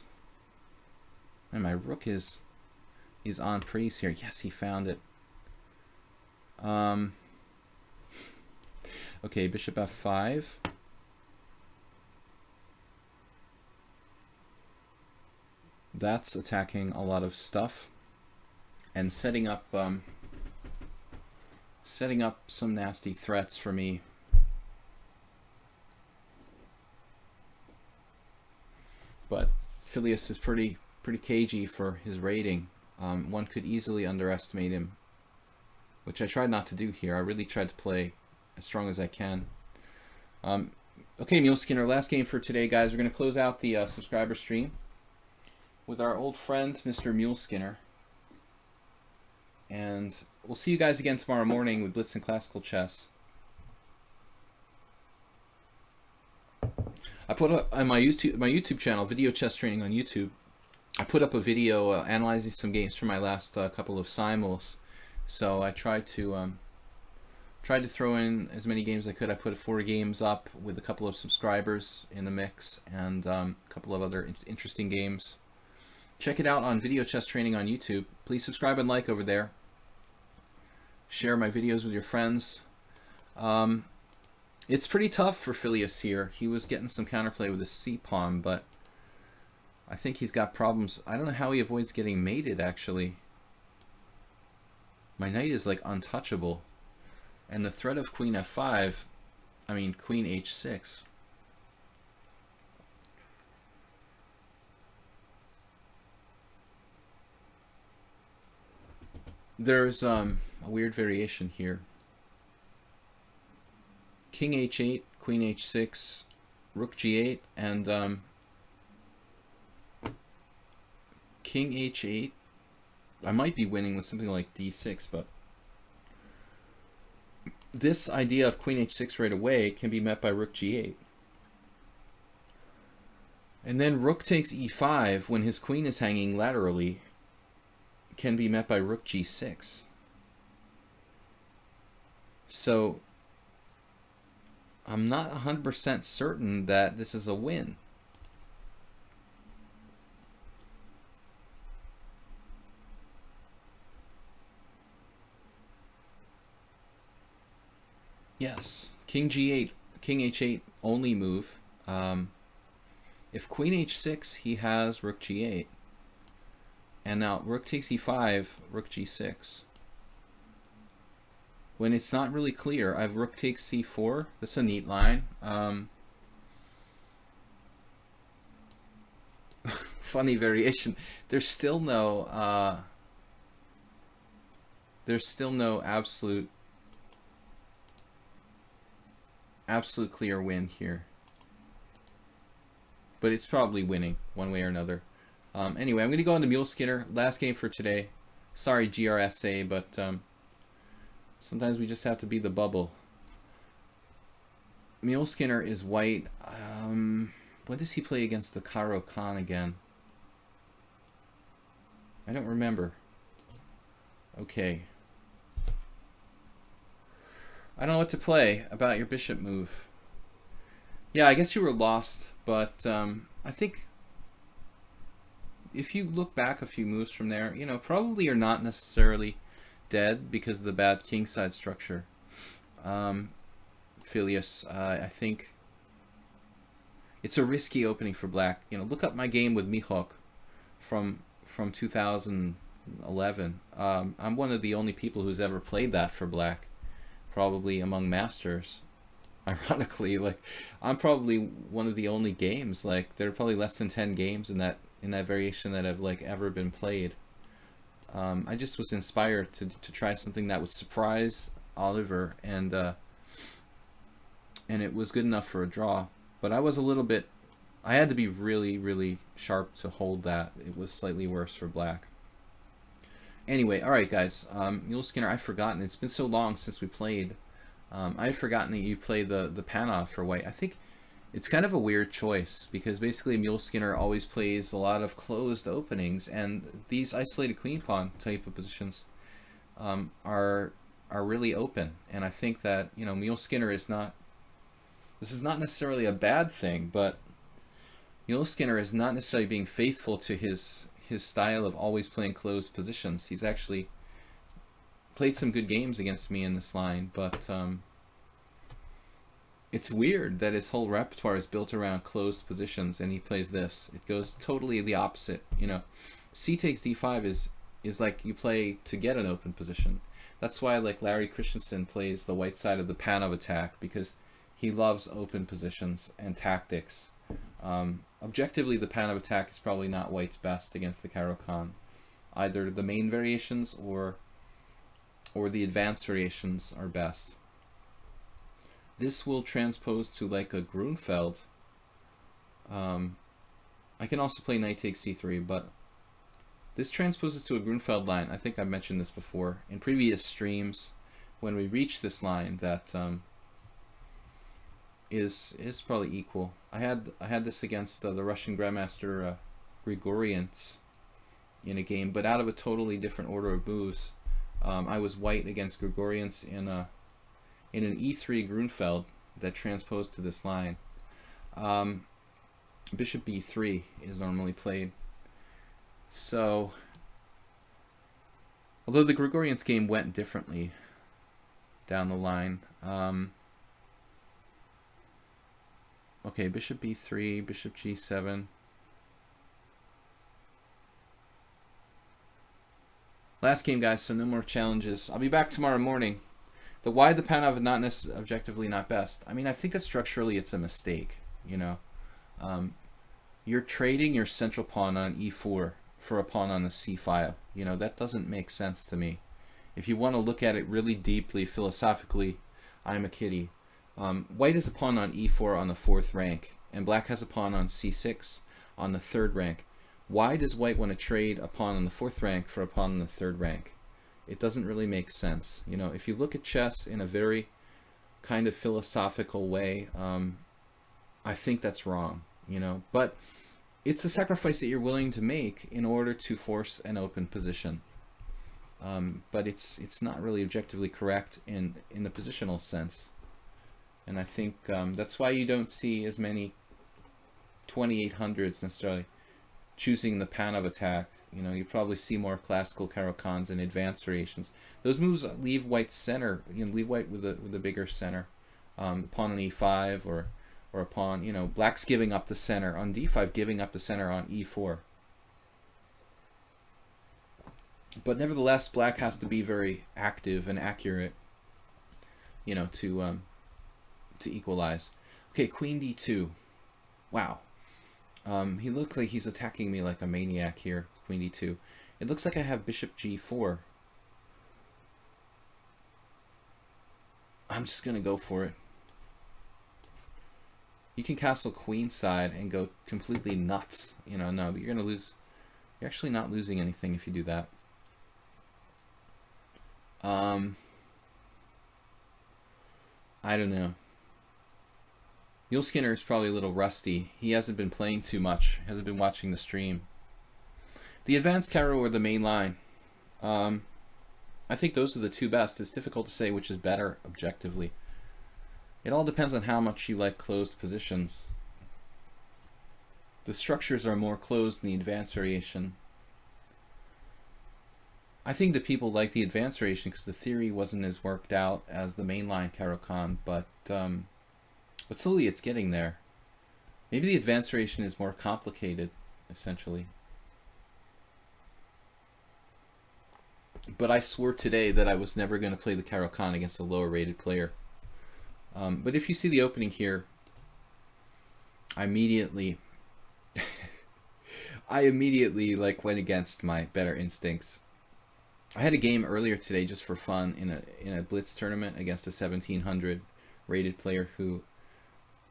And my rook is on pretty here. Yes, he found it. Okay, bishop f5. That's attacking a lot of stuff and setting up some nasty threats for me. But Phileas is pretty cagey for his rating. One could easily underestimate him, which I tried not to do here. I really tried to play as strong as I can. Okay, Mule Skinner, last game for today, guys. We're going to close out the subscriber stream with our old friend, Mr. Mule Skinner. And we'll see you guys again tomorrow morning with Blitz and Classical Chess. I put up on my YouTube channel, Video Chess Training on YouTube. I put up a video analyzing some games from my last couple of simuls. So I tried to throw in as many games as I could. I put 4 games up with a couple of subscribers in the mix and a couple of other interesting games. Check it out on Video Chess Training on YouTube. Please subscribe and like over there. Share my videos with your friends. It's pretty tough for Phileas here. He was getting some counterplay with his c-pawn, but I think he's got problems. I don't know how he avoids getting mated, actually. My knight is, like, untouchable. And the threat of queen f5, I mean, queen h6. There's a weird variation here. King h8, queen h6, rook g8, and king h8. I might be winning with something like d6, but this idea of queen h6 right away can be met by rook g8. And then rook takes e5 when his queen is hanging laterally can be met by rook g6. So I'm not 100% certain that this is a win. Yes, king g8, king h8 only move. If queen h6, he has rook g8. And now rook takes e5, rook g6. When it's not really clear, I have rook takes c4. That's a neat line. Funny variation. There's still no absolute clear win here. But it's probably winning one way or another. Anyway, I'm going to go on to Mule Skinner. Last game for today. Sorry, GRSA, but sometimes we just have to be the bubble. Mule Skinner is white. What does he play against the Caro Khan again? I don't remember. Okay. I don't know what to play about your bishop move. Yeah, I guess you were lost, but I think if you look back a few moves from there, you know, probably you're not necessarily dead because of the bad kingside structure. Phileas, I think it's a risky opening for black. You know, look up my game with Mihok from 2011. I'm one of the only people who's ever played that for black, probably among masters. Ironically, like, I'm probably one of the only games, like, there are probably less than 10 games in that variation that have like ever been played. I just was inspired to try something that would surprise Oliver, and it was good enough for a draw. But I was a little bit, I had to be really, really sharp to hold that. It was slightly worse for black. Anyway, alright guys, Mule Skinner, I've forgotten, it's been so long since we played. I'd forgotten that you play the Panov for white. I think it's kind of a weird choice because basically Mule Skinner always plays a lot of closed openings, and these isolated queen pawn type of positions are really open. And I think that, you know, Mule Skinner is not, this is not necessarily a bad thing, but Mule Skinner is not necessarily being faithful to his style of always playing closed positions. He's actually played some good games against me in this line, but it's weird that his whole repertoire is built around closed positions, and he plays this. It goes totally the opposite. You know, C takes D5 is like you play to get an open position. That's why, like, Larry Christensen plays the white side of the Panov attack, because he loves open positions and tactics. Objectively, the Panov attack is probably not white's best against the Caro Khan. Either the main variations or the advanced variations are best. This will transpose to like a Grunfeld. I can also play knight takes c3, but this transposes to a Grunfeld line. I think I mentioned this before in previous streams when we reach this line that is probably equal. I had this against the Russian Grandmaster Grigorians in a game, but out of a totally different order of moves. I was white against Grigorians in an e3 Grunfeld that transposed to this line. Bishop b3 is normally played. So, although the Grigorians game went differently down the line. Okay, bishop b3, bishop g7. Last game, guys, so no more challenges. I'll be back tomorrow morning. The why the Panov not necessarily objectively not best. I mean, I think that structurally it's a mistake. You know, you're trading your central pawn on e4 for a pawn on the c file. You know, that doesn't make sense to me. If you want to look at it really deeply philosophically, I'm a kiddie. White has a pawn on e4 on the 4th rank, and black has a pawn on c6 on the 3rd rank. Why does white want to trade a pawn on the 4th rank for a pawn on the 3rd rank? It doesn't really make sense. You know, if you look at chess in a very kind of philosophical way, I think that's wrong, you know. But it's a sacrifice that you're willing to make in order to force an open position. But it's not really objectively correct in the positional sense. And I think that's why you don't see as many 2800s necessarily choosing the Panov attack. You know, you probably see more classical Caro-Kanns and advanced variations. Those moves leave white's center. You know, leave white with a bigger center. Pawn on e5 or a pawn. You know, black's giving up the center on d5, giving up the center on e4. But nevertheless, black has to be very active and accurate, you know, to equalize. Okay, queen d2. Wow. He looks like he's attacking me like a maniac here. Queen d2. It looks like I have bishop g4. I'm just gonna go for it. You can castle queenside and go completely nuts. You know, no, but you're gonna lose. You're actually not losing anything if you do that. I don't know. Yul Skinner is probably a little rusty. He hasn't been playing too much. Hasn't been watching the stream. The advanced Caro or the main line. I think those are the two best. It's difficult to say which is better objectively. It all depends on how much you like closed positions. The structures are more closed in the advanced variation. I think that people like the advanced variation because the theory wasn't as worked out as the mainline Caro-Kann, but slowly it's getting there. Maybe the advanced variation is more complicated, essentially. But I swore today that I was never going to play the Caro-Kann against a lower rated player. But if you see the opening here, I immediately like went against my better instincts. I had a game earlier today just for fun in a blitz tournament against a 1700 rated player who,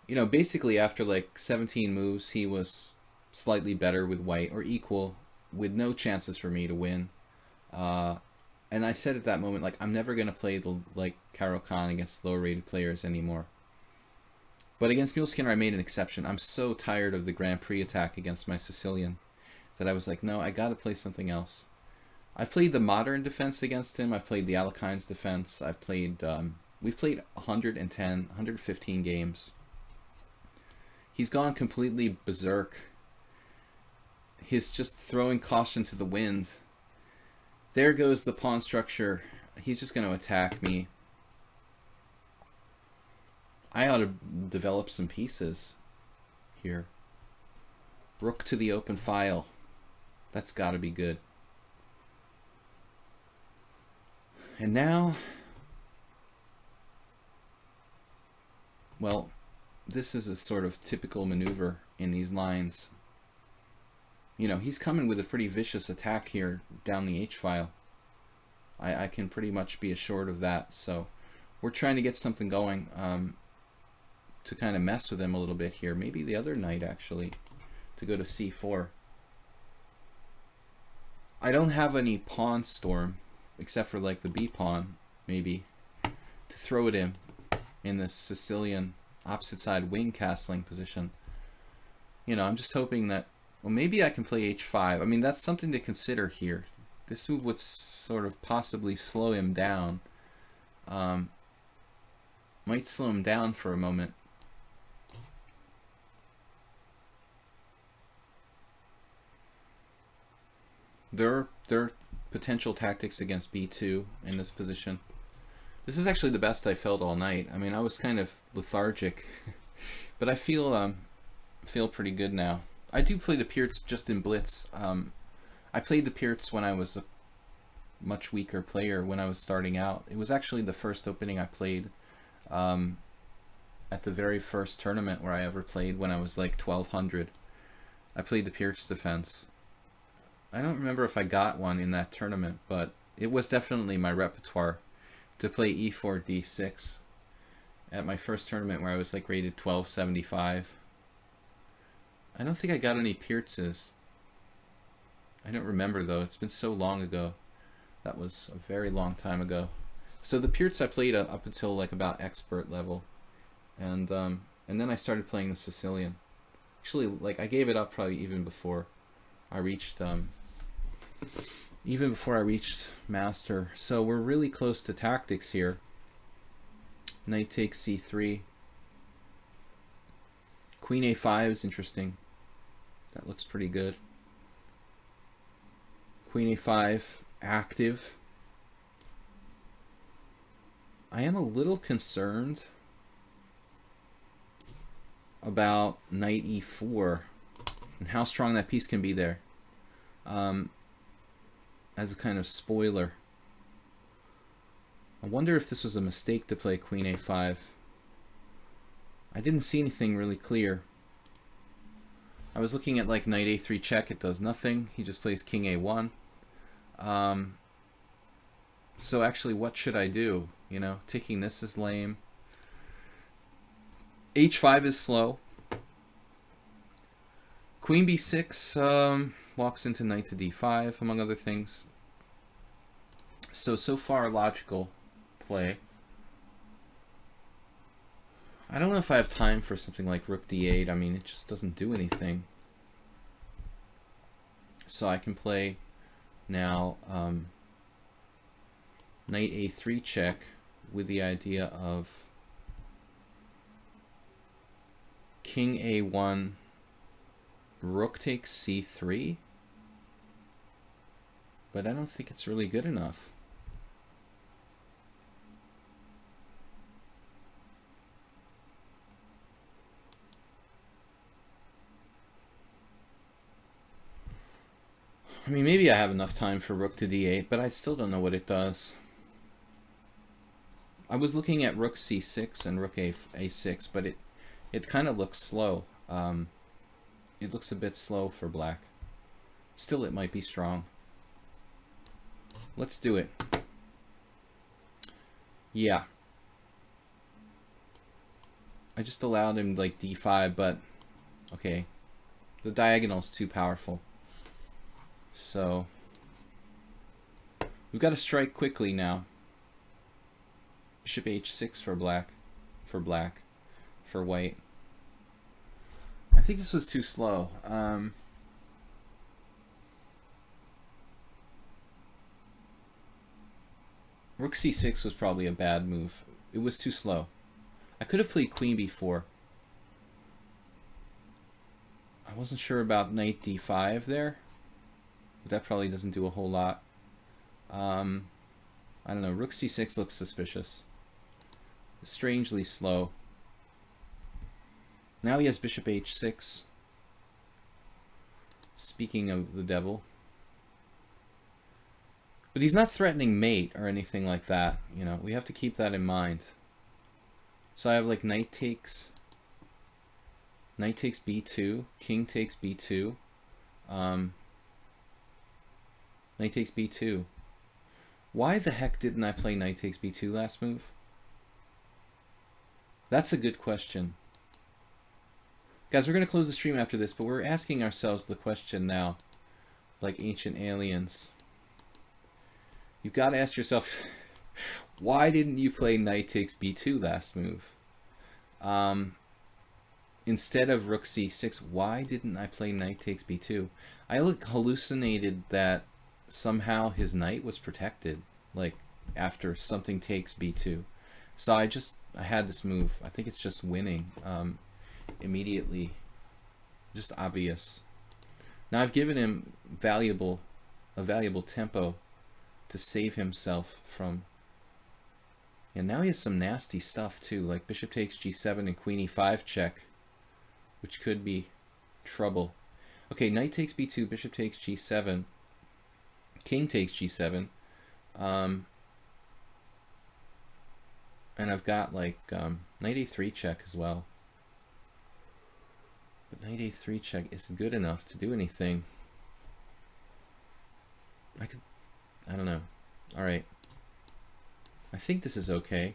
you know, basically after like 17 moves he was slightly better with white or equal with no chances for me to win. And I said at that moment, like, I'm never going to play the Caro-Kann against lower rated players anymore. But against Yul Skinner I made an exception. I'm so tired of the Grand Prix attack against my Sicilian that I was like, no, I got to play something else. I've played the modern defense against him. I've played the Alekhines defense. I've played, we've played 110, 115 games. He's gone completely berserk. He's just throwing caution to the wind. There goes the pawn structure. He's just going to attack me. I ought to develop some pieces here. Rook to the open file. That's got to be good. And now, well, this is a sort of typical maneuver in these lines. You know, he's coming with a pretty vicious attack here down the h-file. I can pretty much be assured of that. So we're trying to get something going to kind of mess with him a little bit here. Maybe the other knight, actually, to go to c4. I don't have any pawn storm, except for like the b-pawn, maybe, to throw it in this Sicilian opposite side wing castling position. You know, I'm just hoping that, well, maybe I can play h5. I mean, that's something to consider here. This move would sort of possibly slow him down. Might slow him down for a moment. There are potential tactics against b2 in this position. This is actually the best I felt all night. I mean, I was kind of lethargic, but I feel pretty good now. I do play the Pirts just in blitz. I played the Pirts when I was a much weaker player, when I was starting out. It was actually the first opening I played at the very first tournament where I ever played when I was like 1200. I played the Pirts defense. I don't remember if I got one in that tournament, but it was definitely my repertoire to play e4 d6 at my first tournament where I was like rated 1275. I don't think I got any Pierces. I don't remember though. It's been so long ago. That was a very long time ago. So the Pierce I played up until like about expert level, and then I started playing the Sicilian. Actually, like I gave it up probably even before I reached master. So we're really close to tactics here. Knight takes c3. Queen a5 is interesting. That looks pretty good. Queen a5 active. I am a little concerned about knight e4 and how strong that piece can be there. As a kind of spoiler, I wonder if this was a mistake to play queen a5. I didn't see anything really clear. I was looking at like knight a3 check, it does nothing. He just plays king a1. So actually, what should I do? You know, taking this is lame. h5 is slow. Queen b6 walks into knight to d5, among other things. So far, logical play. I don't know if I have time for something like rook d8. I mean, it just doesn't do anything. So I can play now knight a3 check with the idea of king a1, rook takes c3, but I don't think it's really good enough. I mean, maybe I have enough time for rook to d8, but I still don't know what it does. I was looking at rook c6 and rook a6, but it kind of looks slow. It looks a bit slow for black. Still, it might be strong. Let's do it. Yeah. I just allowed him like d5, but okay. The diagonal's too powerful. So we've got to strike quickly now. Bishop h6 for black. For white. I think this was too slow. Rook c6 was probably a bad move. It was too slow. I could have played queen b4. I wasn't sure about knight d5 there. But that probably doesn't do a whole lot. I don't know. Rook c6 looks suspicious. Strangely slow. Now he has bishop h6. Speaking of the devil. But he's not threatening mate or anything like that. You know, we have to keep that in mind. So I have like knight takes b2, king takes b2. Knight takes b2. Why the heck didn't I play knight takes b2 last move? That's a good question. Guys, we're going to close the stream after this, but we're asking ourselves the question now, like ancient aliens. You've got to ask yourself, why didn't you play knight takes b2 last move? Instead of rook c6, why didn't I play knight takes b2? I hallucinated that somehow his knight was protected, like after something takes b2. So I had this move. I think it's just winning immediately. Just obvious. Now I've given him a valuable tempo to save himself from. And now he has some nasty stuff too, like bishop takes g7 and queen e5 check, which could be trouble. Okay, knight takes b2, bishop takes g7. King takes g7, and I've got like knight a3 check as well. But knight a3 check isn't good enough to do anything. I don't know. All right. I think this is okay.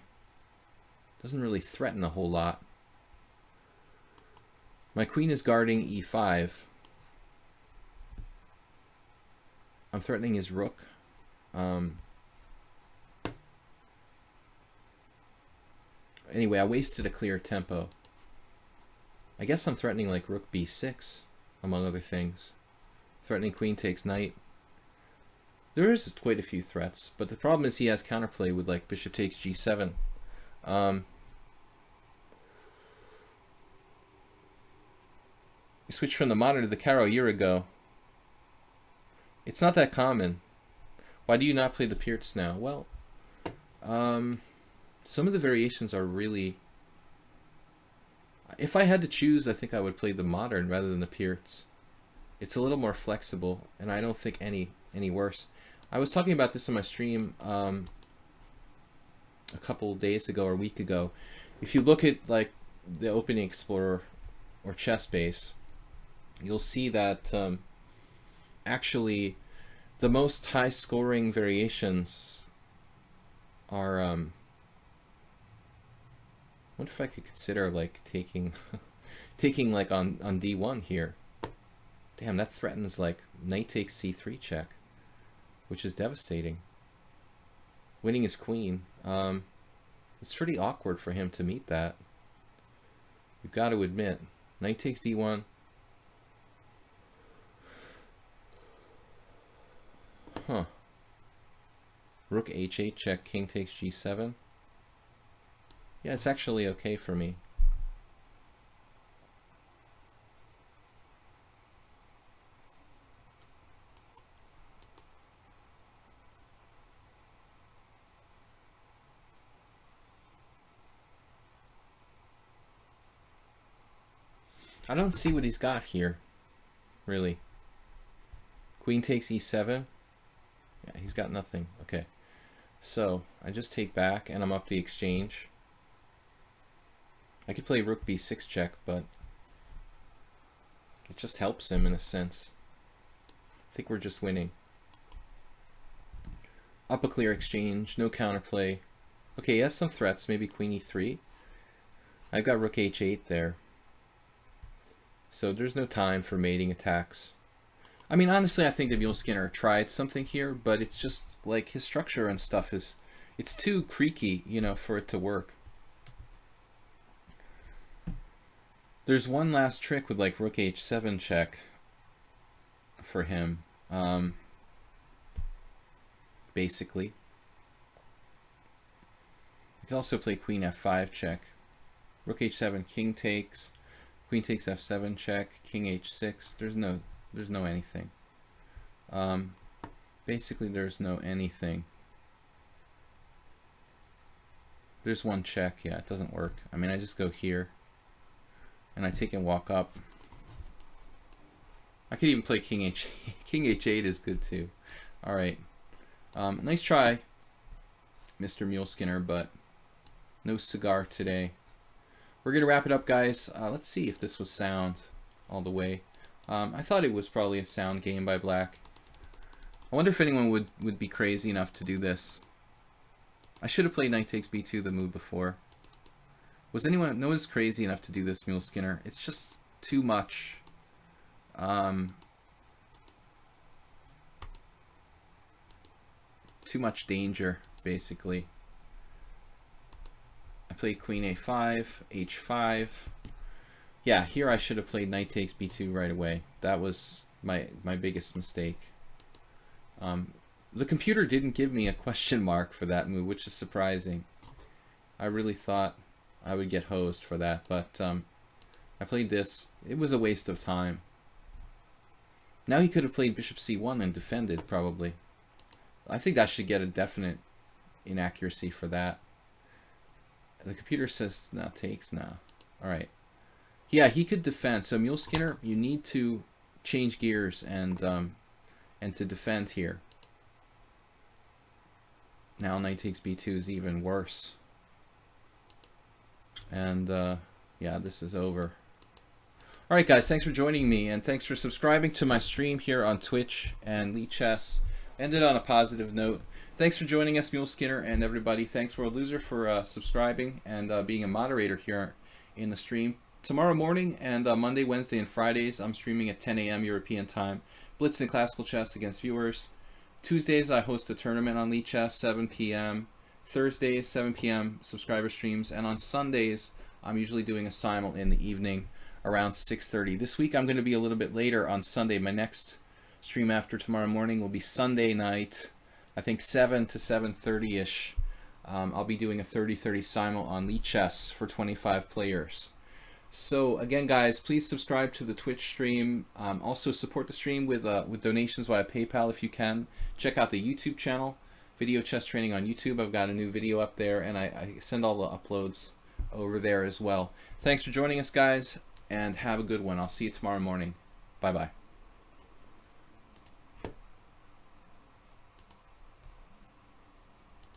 Doesn't really threaten a whole lot. My queen is guarding e5. I'm threatening his rook. Anyway, I wasted a clear tempo. I guess I'm threatening like rook b6, among other things. Threatening queen takes knight. There is quite a few threats, but the problem is he has counterplay with like bishop takes g7. We switched from the modern to the Caro a year ago. It's not that common. Why do you not play the Pierts now? Well, some of the variations are really... If I had to choose, I think I would play the modern rather than the Pierts. It's a little more flexible, and I don't think any worse. I was talking about this on my stream a couple days ago or a week ago. If you look at like the Opening Explorer or Chess Base, you'll see that actually the most high scoring variations are I wonder if I could consider like taking taking like on d1 here. Damn, that threatens like knight takes c3 check, which is devastating. Winning his queen. It's pretty awkward for him to meet that. You've got to admit. Knight takes d1. Huh. Rook h8 check, king takes g7. Yeah, it's actually okay for me. I don't see what he's got here, really. Queen takes e7. Yeah, he's got nothing. Okay. So, I just take back and I'm up the exchange. I could play rook b6 check, but it just helps him in a sense. I think we're just winning. Up a clear exchange, no counterplay. Okay, he has some threats, maybe queen e3. I've got rook h8 there. So there's no time for mating attacks. I mean, honestly, I think that Mule Skinner tried something here, but it's just like his structure and stuff it's too creaky, you know, for it to work. There's one last trick with like rook h7 check for him, basically. You can also play queen f5 check, rook h7, king takes, queen takes f7 check, king h6. There's no anything. Basically, there's no anything. There's one check. Yeah, it doesn't work. I mean, I just go here, and I take and walk up. I could even play king h8. King h8 is good too. All right. Nice try, Mr. Mule Skinner, but no cigar today. We're gonna wrap it up, guys. Let's see if this was sound all the way. I thought it was probably a sound game by Black. I wonder if anyone would be crazy enough to do this. I should have played knight takes b2 the move before. Was anyone, no one's crazy enough to do this, Mule Skinner? It's just too much. Too much danger, basically. I played queen a5, h5. Yeah, here I should have played knight takes b2 right away. That was my biggest mistake. The computer didn't give me a question mark for that move, which is surprising. I really thought I would get hosed for that, but I played this. It was a waste of time. Now he could have played bishop c1 and defended, probably. I think that should get a definite inaccuracy for that. The computer says no, takes now. Alright. Yeah, he could defend. So Mule Skinner, you need to change gears and to defend here. Now knight takes b2 is even worse. And yeah, this is over. Alright guys, thanks for joining me, and thanks for subscribing to my stream here on Twitch and lichess. Ended on a positive note. Thanks for joining us, Mule Skinner, and everybody. Thanks, World Loser, for subscribing and being a moderator here in the stream. Tomorrow morning and Monday, Wednesday, and Fridays, I'm streaming at 10 a.m. European time. Blitz and Classical Chess against viewers. Tuesdays, I host a tournament on lichess, 7 p.m. Thursdays, 7 p.m. subscriber streams. And on Sundays, I'm usually doing a simul in the evening around 6:30. This week, I'm going to be a little bit later on Sunday. My next stream after tomorrow morning will be Sunday night, I think 7 to 7:30-ish. I'll be doing a 30-30 simul on lichess for 25 players. So again, guys, please subscribe to the Twitch stream. Also support the stream with donations via PayPal if you can. Check out the YouTube channel, Video Chess Training on YouTube. I've got a new video up there, and I send all the uploads over there as well. Thanks for joining us, guys, and have a good one. I'll see you tomorrow morning. Bye-bye.